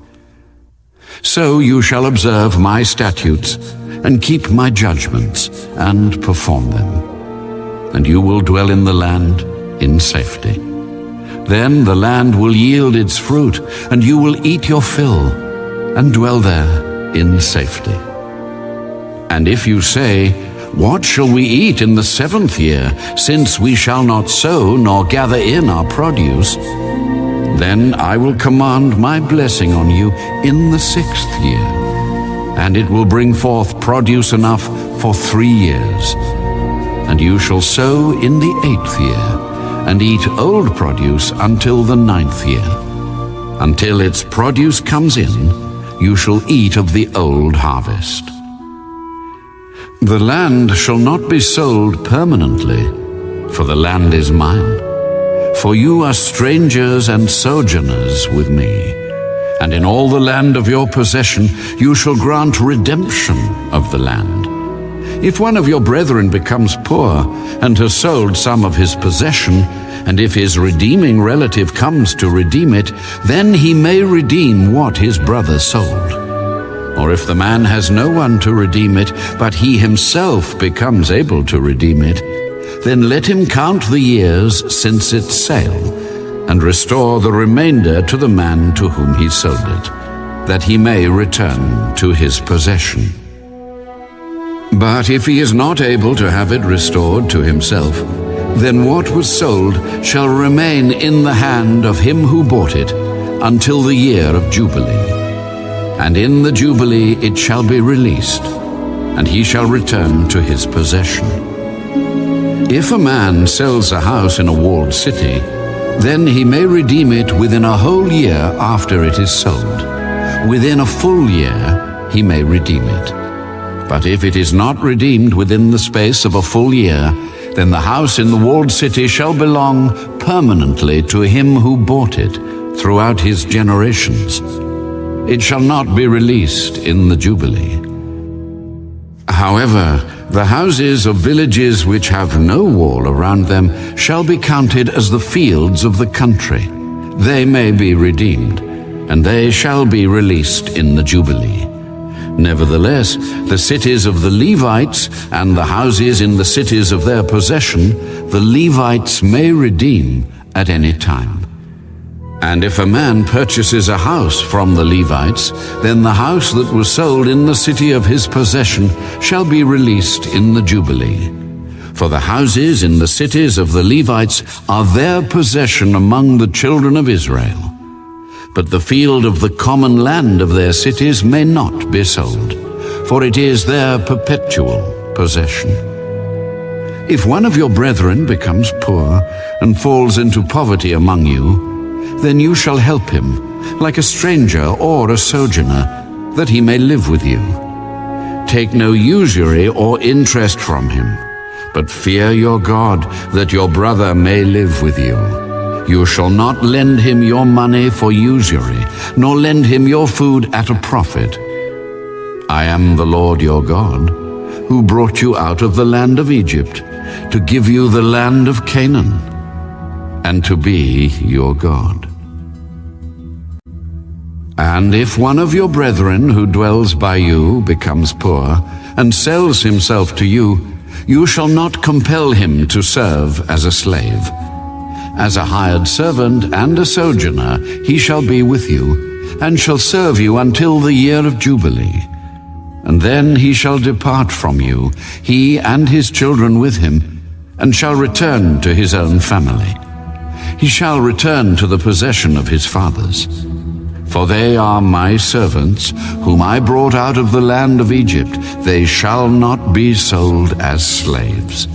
So you shall observe my statutes, and keep my judgments, and perform them. And you will dwell in the land in safety. Then the land will yield its fruit, and you will eat your fill, and dwell there in safety. And if you say, what shall we eat in the 7th year, since we shall not sow nor gather in our produce? Then I will command my blessing on you in the 6th year, and it will bring forth produce enough for 3 years. And you shall sow in the 8th year, and eat old produce until the 9th year. Until its produce comes in, you shall eat of the old harvest. The land shall not be sold permanently, for the land is mine. For you are strangers and sojourners with me, and in all the land of your possession you shall grant redemption of the land. If one of your brethren becomes poor and has sold some of his possession, and if his redeeming relative comes to redeem it, then he may redeem what his brother sold. Or if the man has no one to redeem it, but he himself becomes able to redeem it, then let him count the years since its sale, and restore the remainder to the man to whom he sold it, that he may return to his possession. But if he is not able to have it restored to himself, then what was sold shall remain in the hand of him who bought it until the year of Jubilee. And in the Jubilee it shall be released, and he shall return to his possession. If a man sells a house in a walled city, then he may redeem it within a whole year after it is sold. Within a full year he may redeem it. But if it is not redeemed within the space of a full year, then the house in the walled city shall belong permanently to him who bought it throughout his generations. It shall not be released in the Jubilee. However, the houses of villages which have no wall around them shall be counted as the fields of the country. They may be redeemed, and they shall be released in the Jubilee. Nevertheless, the cities of the Levites and the houses in the cities of their possession, the Levites may redeem at any time. And if a man purchases a house from the Levites, then the house that was sold in the city of his possession shall be released in the Jubilee. For the houses in the cities of the Levites are their possession among the children of Israel. But the field of the common land of their cities may not be sold, for it is their perpetual possession. If one of your brethren becomes poor and falls into poverty among you, then you shall help him, like a stranger or a sojourner, that he may live with you. Take no usury or interest from him, but fear your God, that your brother may live with you. You shall not lend him your money for usury, nor lend him your food at a profit. I am the Lord your God, who brought you out of the land of Egypt, to give you the land of Canaan, and to be your God. And if one of your brethren who dwells by you becomes poor, and sells himself to you, you shall not compel him to serve as a slave. As a hired servant and a sojourner he shall be with you, and shall serve you until the year of Jubilee. And then he shall depart from you, he and his children with him, and shall return to his own family. He shall return to the possession of his fathers. For they are my servants, whom I brought out of the land of Egypt. They shall not be sold as slaves.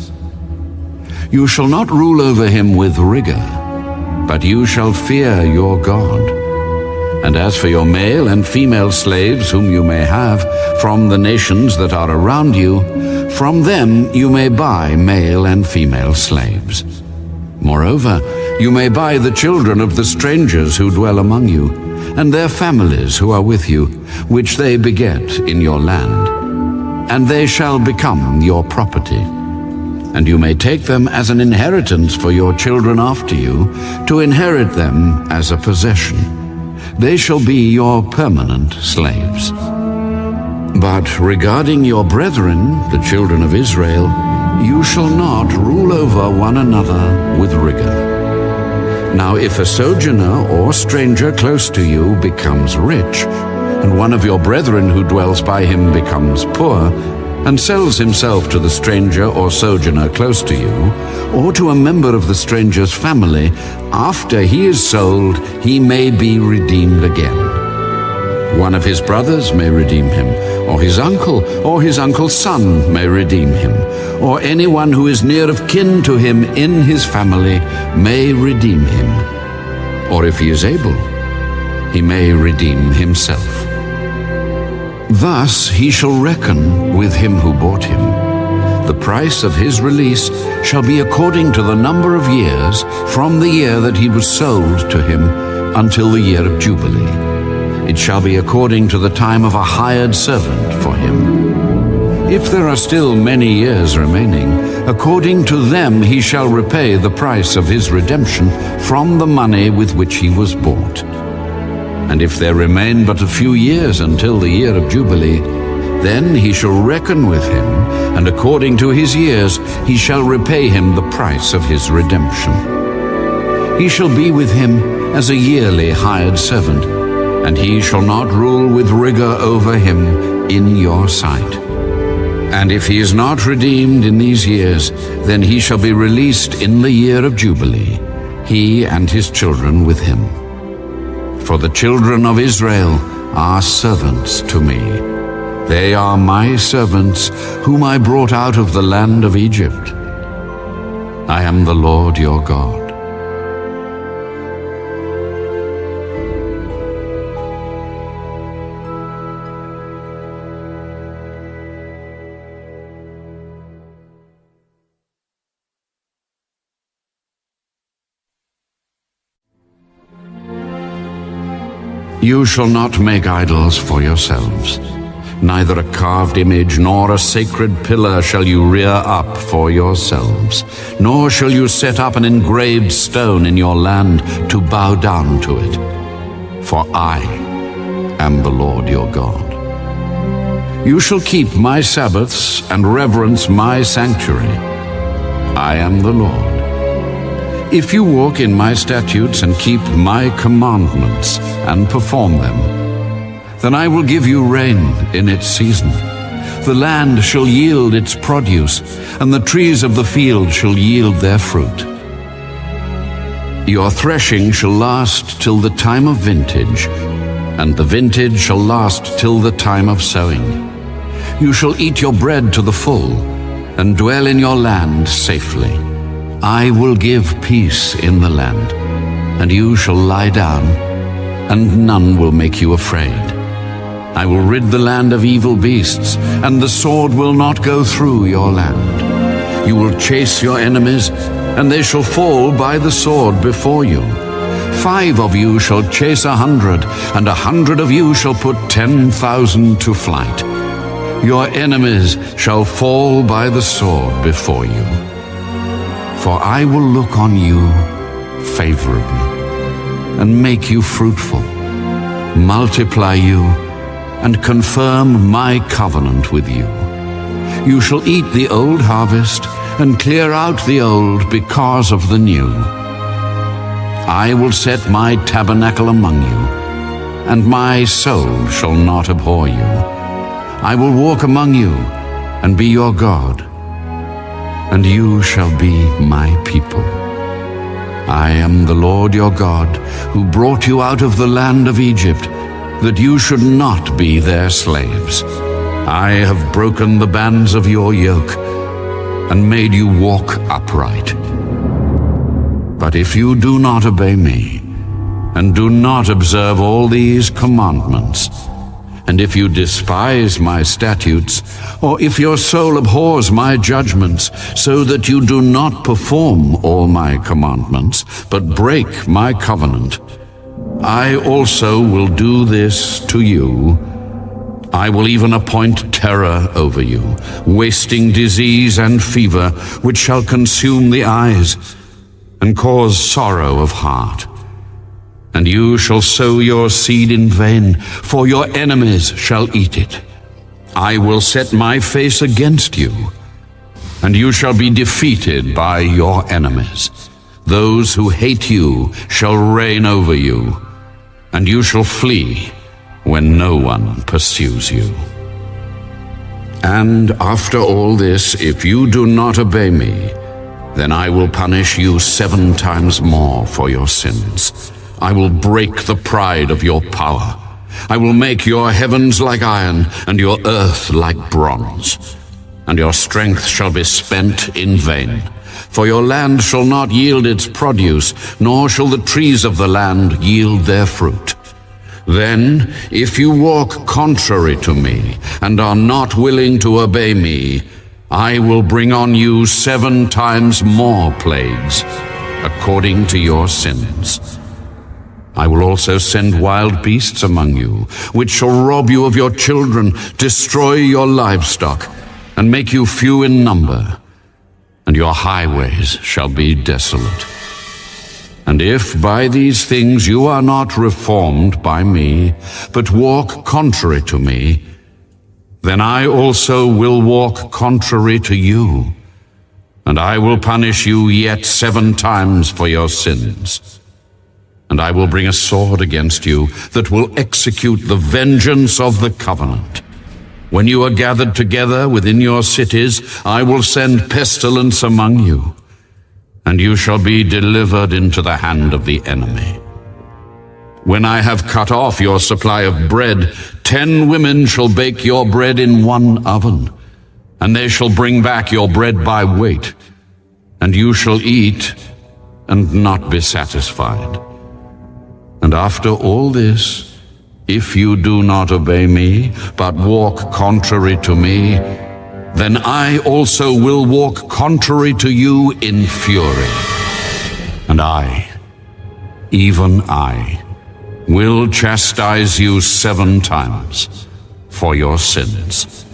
You shall not rule over him with rigor, but you shall fear your God. And as for your male and female slaves whom you may have from the nations that are around you, from them you may buy male and female slaves. Moreover, you may buy the children of the strangers who dwell among you, and their families who are with you, which they beget in your land, and they shall become your property. And you may take them as an inheritance for your children after you, to inherit them as a possession. They shall be your permanent slaves. But regarding your brethren, the children of Israel, you shall not rule over one another with rigor. Now if a sojourner or stranger close to you becomes rich, and one of your brethren who dwells by him becomes poor, and sells himself to the stranger or sojourner close to you, or to a member of the stranger's family, after he is sold, he may be redeemed again. One of his brothers may redeem him, or his uncle's son may redeem him, or anyone who is near of kin to him in his family may redeem him. Or if he is able, he may redeem himself. Thus he shall reckon with him who bought him. The price of his release shall be according to the number of years from the year that he was sold to him until the year of Jubilee. It shall be according to the time of a hired servant for him. If there are still many years remaining, according to them he shall repay the price of his redemption from the money with which he was bought. And if there remain but a few years until the year of Jubilee, then he shall reckon with him, and according to his years he shall repay him the price of his redemption. He shall be with him as a yearly hired servant, and he shall not rule with rigor over him in your sight. And if he is not redeemed in these years, then he shall be released in the year of Jubilee, he and his children with him. For the children of Israel are servants to me. They are my servants, whom I brought out of the land of Egypt. I am the Lord your God. You shall not make idols for yourselves. Neither a carved image nor a sacred pillar shall you rear up for yourselves, nor shall you set up an engraved stone in your land to bow down to it. For I am the Lord your God. You shall keep my Sabbaths and reverence my sanctuary. I am the Lord. If you walk in my statutes and keep my commandments and perform them, then I will give you rain in its season. The land shall yield its produce, and the trees of the field shall yield their fruit. Your threshing shall last till the time of vintage, and the vintage shall last till the time of sowing. You shall eat your bread to the full, and dwell in your land safely. I will give peace in the land, and you shall lie down, and none will make you afraid. I will rid the land of evil beasts, and the sword will not go through your land. You will chase your enemies, and they shall fall by the sword before you. 5 of you shall chase 100, and 100 of you shall put 10,000 to flight. Your enemies shall fall by the sword before you. For I will look on you favorably, and make you fruitful, multiply you, and confirm my covenant with you. You shall eat the old harvest, and clear out the old because of the new. I will set my tabernacle among you, and my soul shall not abhor you. I will walk among you, and be your God, and you shall be my people. I am the Lord your God, who brought you out of the land of Egypt, that you should not be their slaves. I have broken the bands of your yoke, and made you walk upright. But if you do not obey me, and do not observe all these commandments, and if you despise my statutes, or if your soul abhors my judgments, so that you do not perform all my commandments, but break my covenant, I also will do this to you. I will even appoint terror over you, wasting disease and fever, which shall consume the eyes, and cause sorrow of heart. And you shall sow your seed in vain, for your enemies shall eat it. I will set my face against you, and you shall be defeated by your enemies. Those who hate you shall reign over you, and you shall flee when no one pursues you. And after all this, if you do not obey me, then I will punish you 7 times more for your sins. I will break the pride of your power. I will make your heavens like iron, and your earth like bronze. And your strength shall be spent in vain. For your land shall not yield its produce, nor shall the trees of the land yield their fruit. Then, if you walk contrary to me, and are not willing to obey me, I will bring on you 7 times more plagues, according to your sins. I will also send wild beasts among you, which shall rob you of your children, destroy your livestock, and make you few in number, and your highways shall be desolate. And if by these things you are not reformed by me, but walk contrary to me, then I also will walk contrary to you, and I will punish you yet 7 times for your sins. And I will bring a sword against you that will execute the vengeance of the covenant. When you are gathered together within your cities, I will send pestilence among you, and you shall be delivered into the hand of the enemy. When I have cut off your supply of bread, 10 women shall bake your bread in 1 oven, and they shall bring back your bread by weight, and you shall eat and not be satisfied. And after all this, if you do not obey me, but walk contrary to me, then I also will walk contrary to you in fury. And I, even I, will chastise you 7 times for your sins.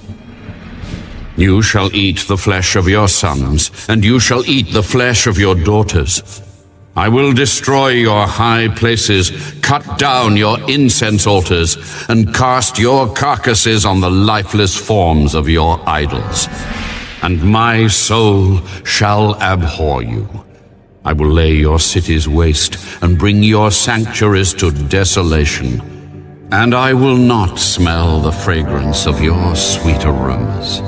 You shall eat the flesh of your sons, and you shall eat the flesh of your daughters. I will destroy your high places, cut down your incense altars, and cast your carcasses on the lifeless forms of your idols. And my soul shall abhor you. I will lay your cities waste, and bring your sanctuaries to desolation. And I will not smell the fragrance of your sweet aromas.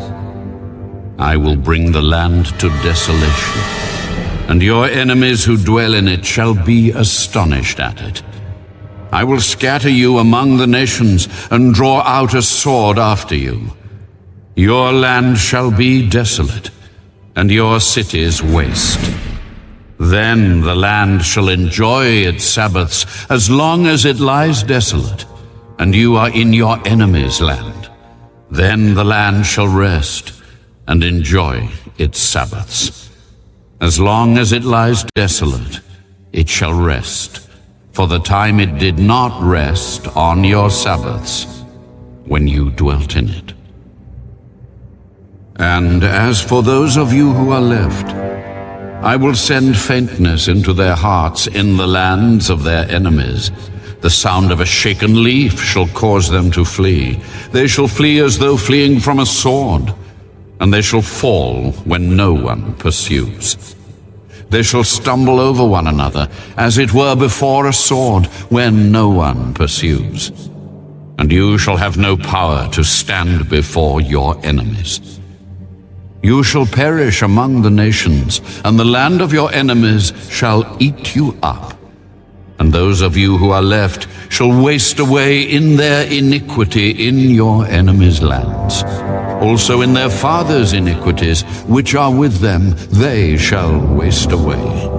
I will bring the land to desolation, and your enemies who dwell in it shall be astonished at it. I will scatter you among the nations, and draw out a sword after you. Your land shall be desolate, and your cities waste. Then the land shall enjoy its Sabbaths as long as it lies desolate, and you are in your enemy's land. Then the land shall rest and enjoy its Sabbaths. As long as it lies desolate, it shall rest, for the time it did not rest on your Sabbaths when you dwelt in it. And as for those of you who are left, I will send faintness into their hearts in the lands of their enemies. The sound of a shaken leaf shall cause them to flee. They shall flee as though fleeing from a sword, and they shall fall when no one pursues. They shall stumble over one another, as it were before a sword, when no one pursues. And you shall have no power to stand before your enemies. You shall perish among the nations, and the land of your enemies shall eat you up. And those of you who are left shall waste away in their iniquity in your enemies' lands. Also in their fathers' iniquities, which are with them, they shall waste away.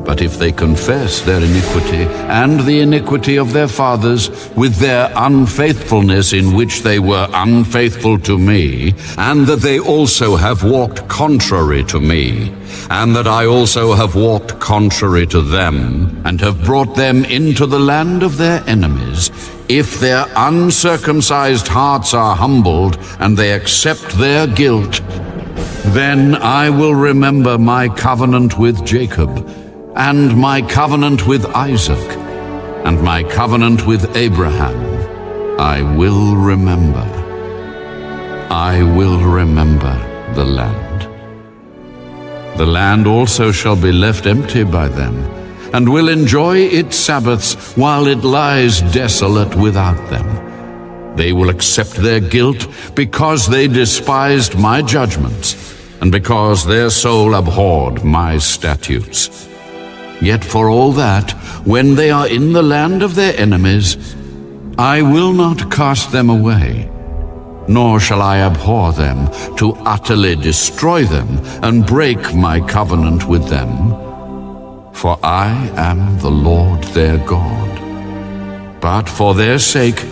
But if they confess their iniquity and the iniquity of their fathers with their unfaithfulness in which they were unfaithful to me, and that they also have walked contrary to me, and that I also have walked contrary to them, and have brought them into the land of their enemies, if their uncircumcised hearts are humbled, and they accept their guilt, then I will remember my covenant with Jacob, and my covenant with Isaac, and my covenant with Abraham, I will remember. I will remember the land. The land also shall be left empty by them, and will enjoy its Sabbaths while it lies desolate without them. They will accept their guilt because they despised my judgments, and because their soul abhorred my statutes. Yet for all that, when they are in the land of their enemies, I will not cast them away, nor shall I abhor them to utterly destroy them and break my covenant with them. For I am the Lord their God. But for their sake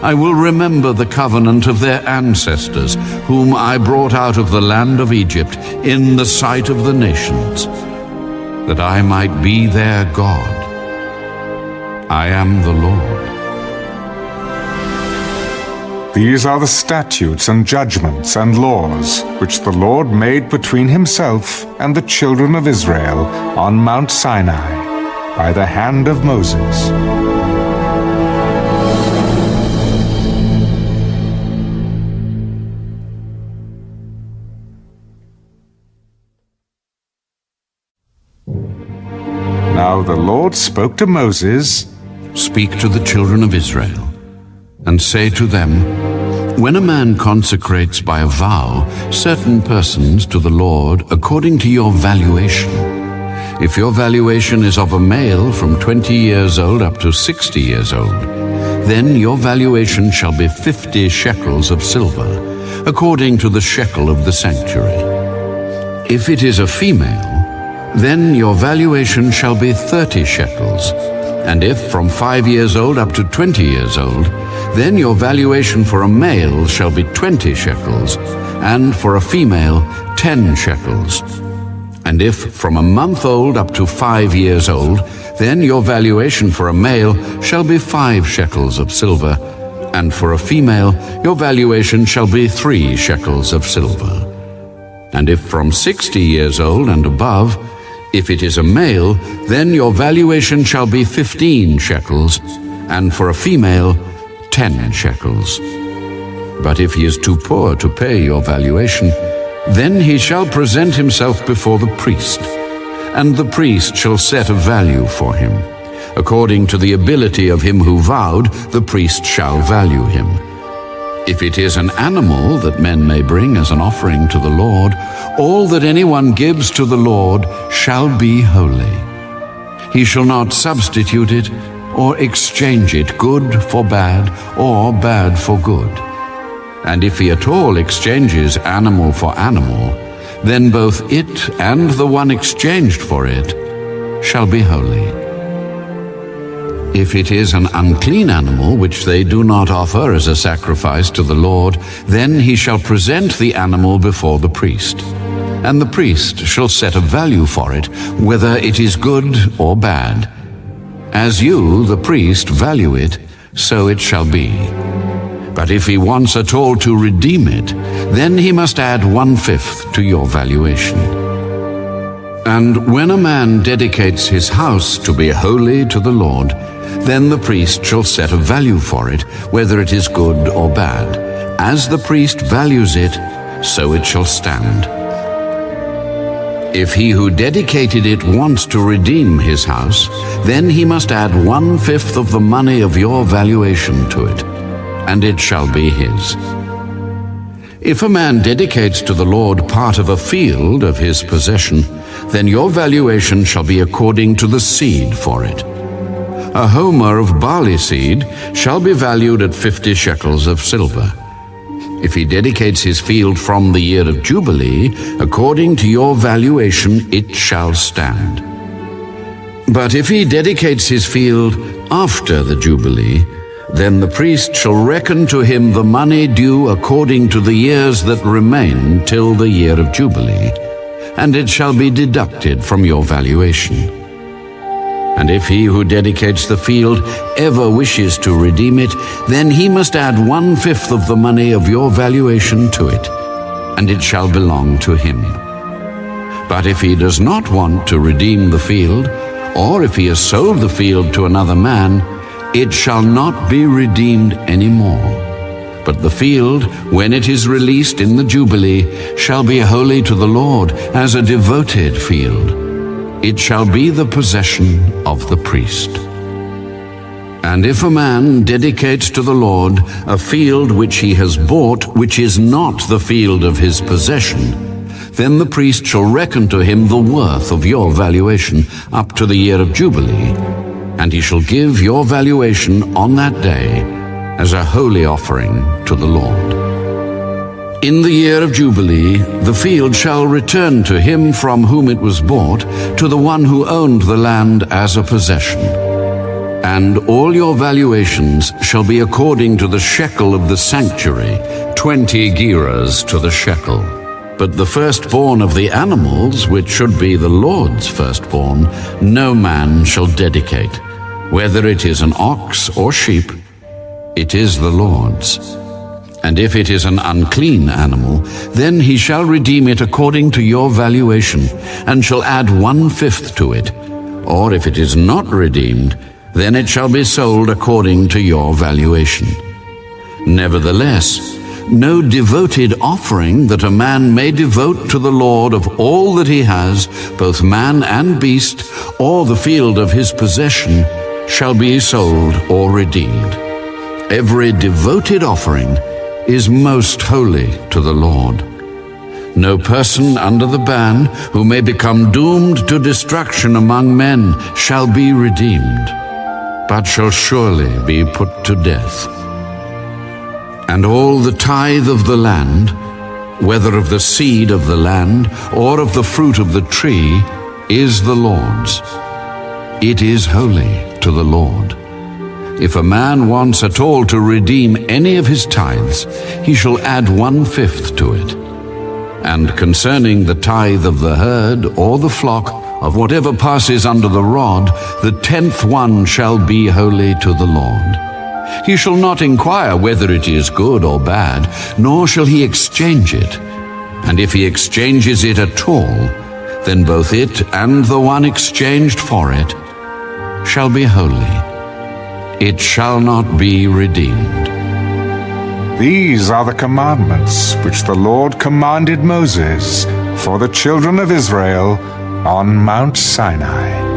I will remember the covenant of their ancestors, whom I brought out of the land of Egypt in the sight of the nations, that I might be their God. I am the Lord. These are the statutes and judgments and laws which the Lord made between himself and the children of Israel on Mount Sinai by the hand of Moses. Now the Lord spoke to Moses, Speak to the children of Israel, and say to them, When a man consecrates by a vow certain persons to the Lord according to your valuation, if your valuation is of a male from 20 years old up to 60 years old, then your valuation shall be 50 shekels of silver, according to the shekel of the sanctuary. If it is a female, then your valuation shall be 30 shekels. And if from 5 years old up to 20 years old, then your valuation for a male shall be 20 shekels, and for a female 10 shekels. And if from a month old up to 5 years old, then your valuation for a male shall be 5 shekels of silver, and for a female your valuation shall be 3 shekels of silver. And if from 60 years old and above, if it is a male, then your valuation shall be 15 shekels, and for a female 10 shekels. But if he is too poor to pay your valuation, then he shall present himself before the priest, and the priest shall set a value for him. According to the ability of him who vowed, the priest shall value him. If it is an animal that men may bring as an offering to the Lord, all that anyone gives to the Lord shall be holy. He shall not substitute it or exchange it, good for bad or bad for good. And if he at all exchanges animal for animal, then both it and the one exchanged for it shall be holy. If it is an unclean animal which they do not offer as a sacrifice to the Lord, then he shall present the animal before the priest, and the priest shall set a value for it, whether it is good or bad. As you, the priest, value it, so it shall be. But if he wants at all to redeem it, then he must add 1/5 to your valuation. And when a man dedicates his house to be holy to the Lord, then the priest shall set a value for it, whether it is good or bad. As the priest values it, so it shall stand. If he who dedicated it wants to redeem his house, then he must add 1/5 of the money of your valuation to it, and it shall be his. If a man dedicates to the Lord part of a field of his possession, then your valuation shall be according to the seed for it. A homer of barley seed shall be valued at 50 shekels of silver. If he dedicates his field from the year of Jubilee, according to your valuation it shall stand. But if he dedicates his field after the Jubilee, then the priest shall reckon to him the money due according to the years that remain till the year of Jubilee, and it shall be deducted from your valuation. And if he who dedicates the field ever wishes to redeem it, then he must add 1/5 of the money of your valuation to it, and it shall belong to him. But if he does not want to redeem the field, or if he has sold the field to another man, it shall not be redeemed any more. But the field, when it is released in the Jubilee, shall be holy to the Lord as a devoted field. It shall be the possession of the priest. And if a man dedicates to the Lord a field which he has bought, which is not the field of his possession, then the priest shall reckon to him the worth of your valuation up to the year of Jubilee, and he shall give your valuation on that day as a holy offering to the Lord. In the year of Jubilee, the field shall return to him from whom it was bought, to the one who owned the land as a possession. And all your valuations shall be according to the shekel of the sanctuary, 20 gerahs to the shekel. But the firstborn of the animals, which should be the Lord's firstborn, no man shall dedicate. Whether it is an ox or sheep, it is the Lord's. And if it is an unclean animal, then he shall redeem it according to your valuation, and shall add 1/5 to it. Or if it is not redeemed, then it shall be sold according to your valuation. Nevertheless, no devoted offering that a man may devote to the Lord of all that he has, both man and beast, or the field of his possession, shall be sold or redeemed. Every devoted offering is most holy to the Lord. No person under the ban who may become doomed to destruction among men shall be redeemed, but shall surely be put to death. And all the tithe of the land, whether of the seed of the land or of the fruit of the tree, is the Lord's. It is holy to the Lord. If a man wants at all to redeem any of his tithes, he shall add 1/5 to it. And concerning the tithe of the herd or the flock, of whatever passes under the rod, the 10th one shall be holy to the Lord. He shall not inquire whether it is good or bad, nor shall he exchange it. And if he exchanges it at all, then both it and the one exchanged for it shall be holy. It shall not be redeemed. These are the commandments which the Lord commanded Moses for the children of Israel on Mount Sinai.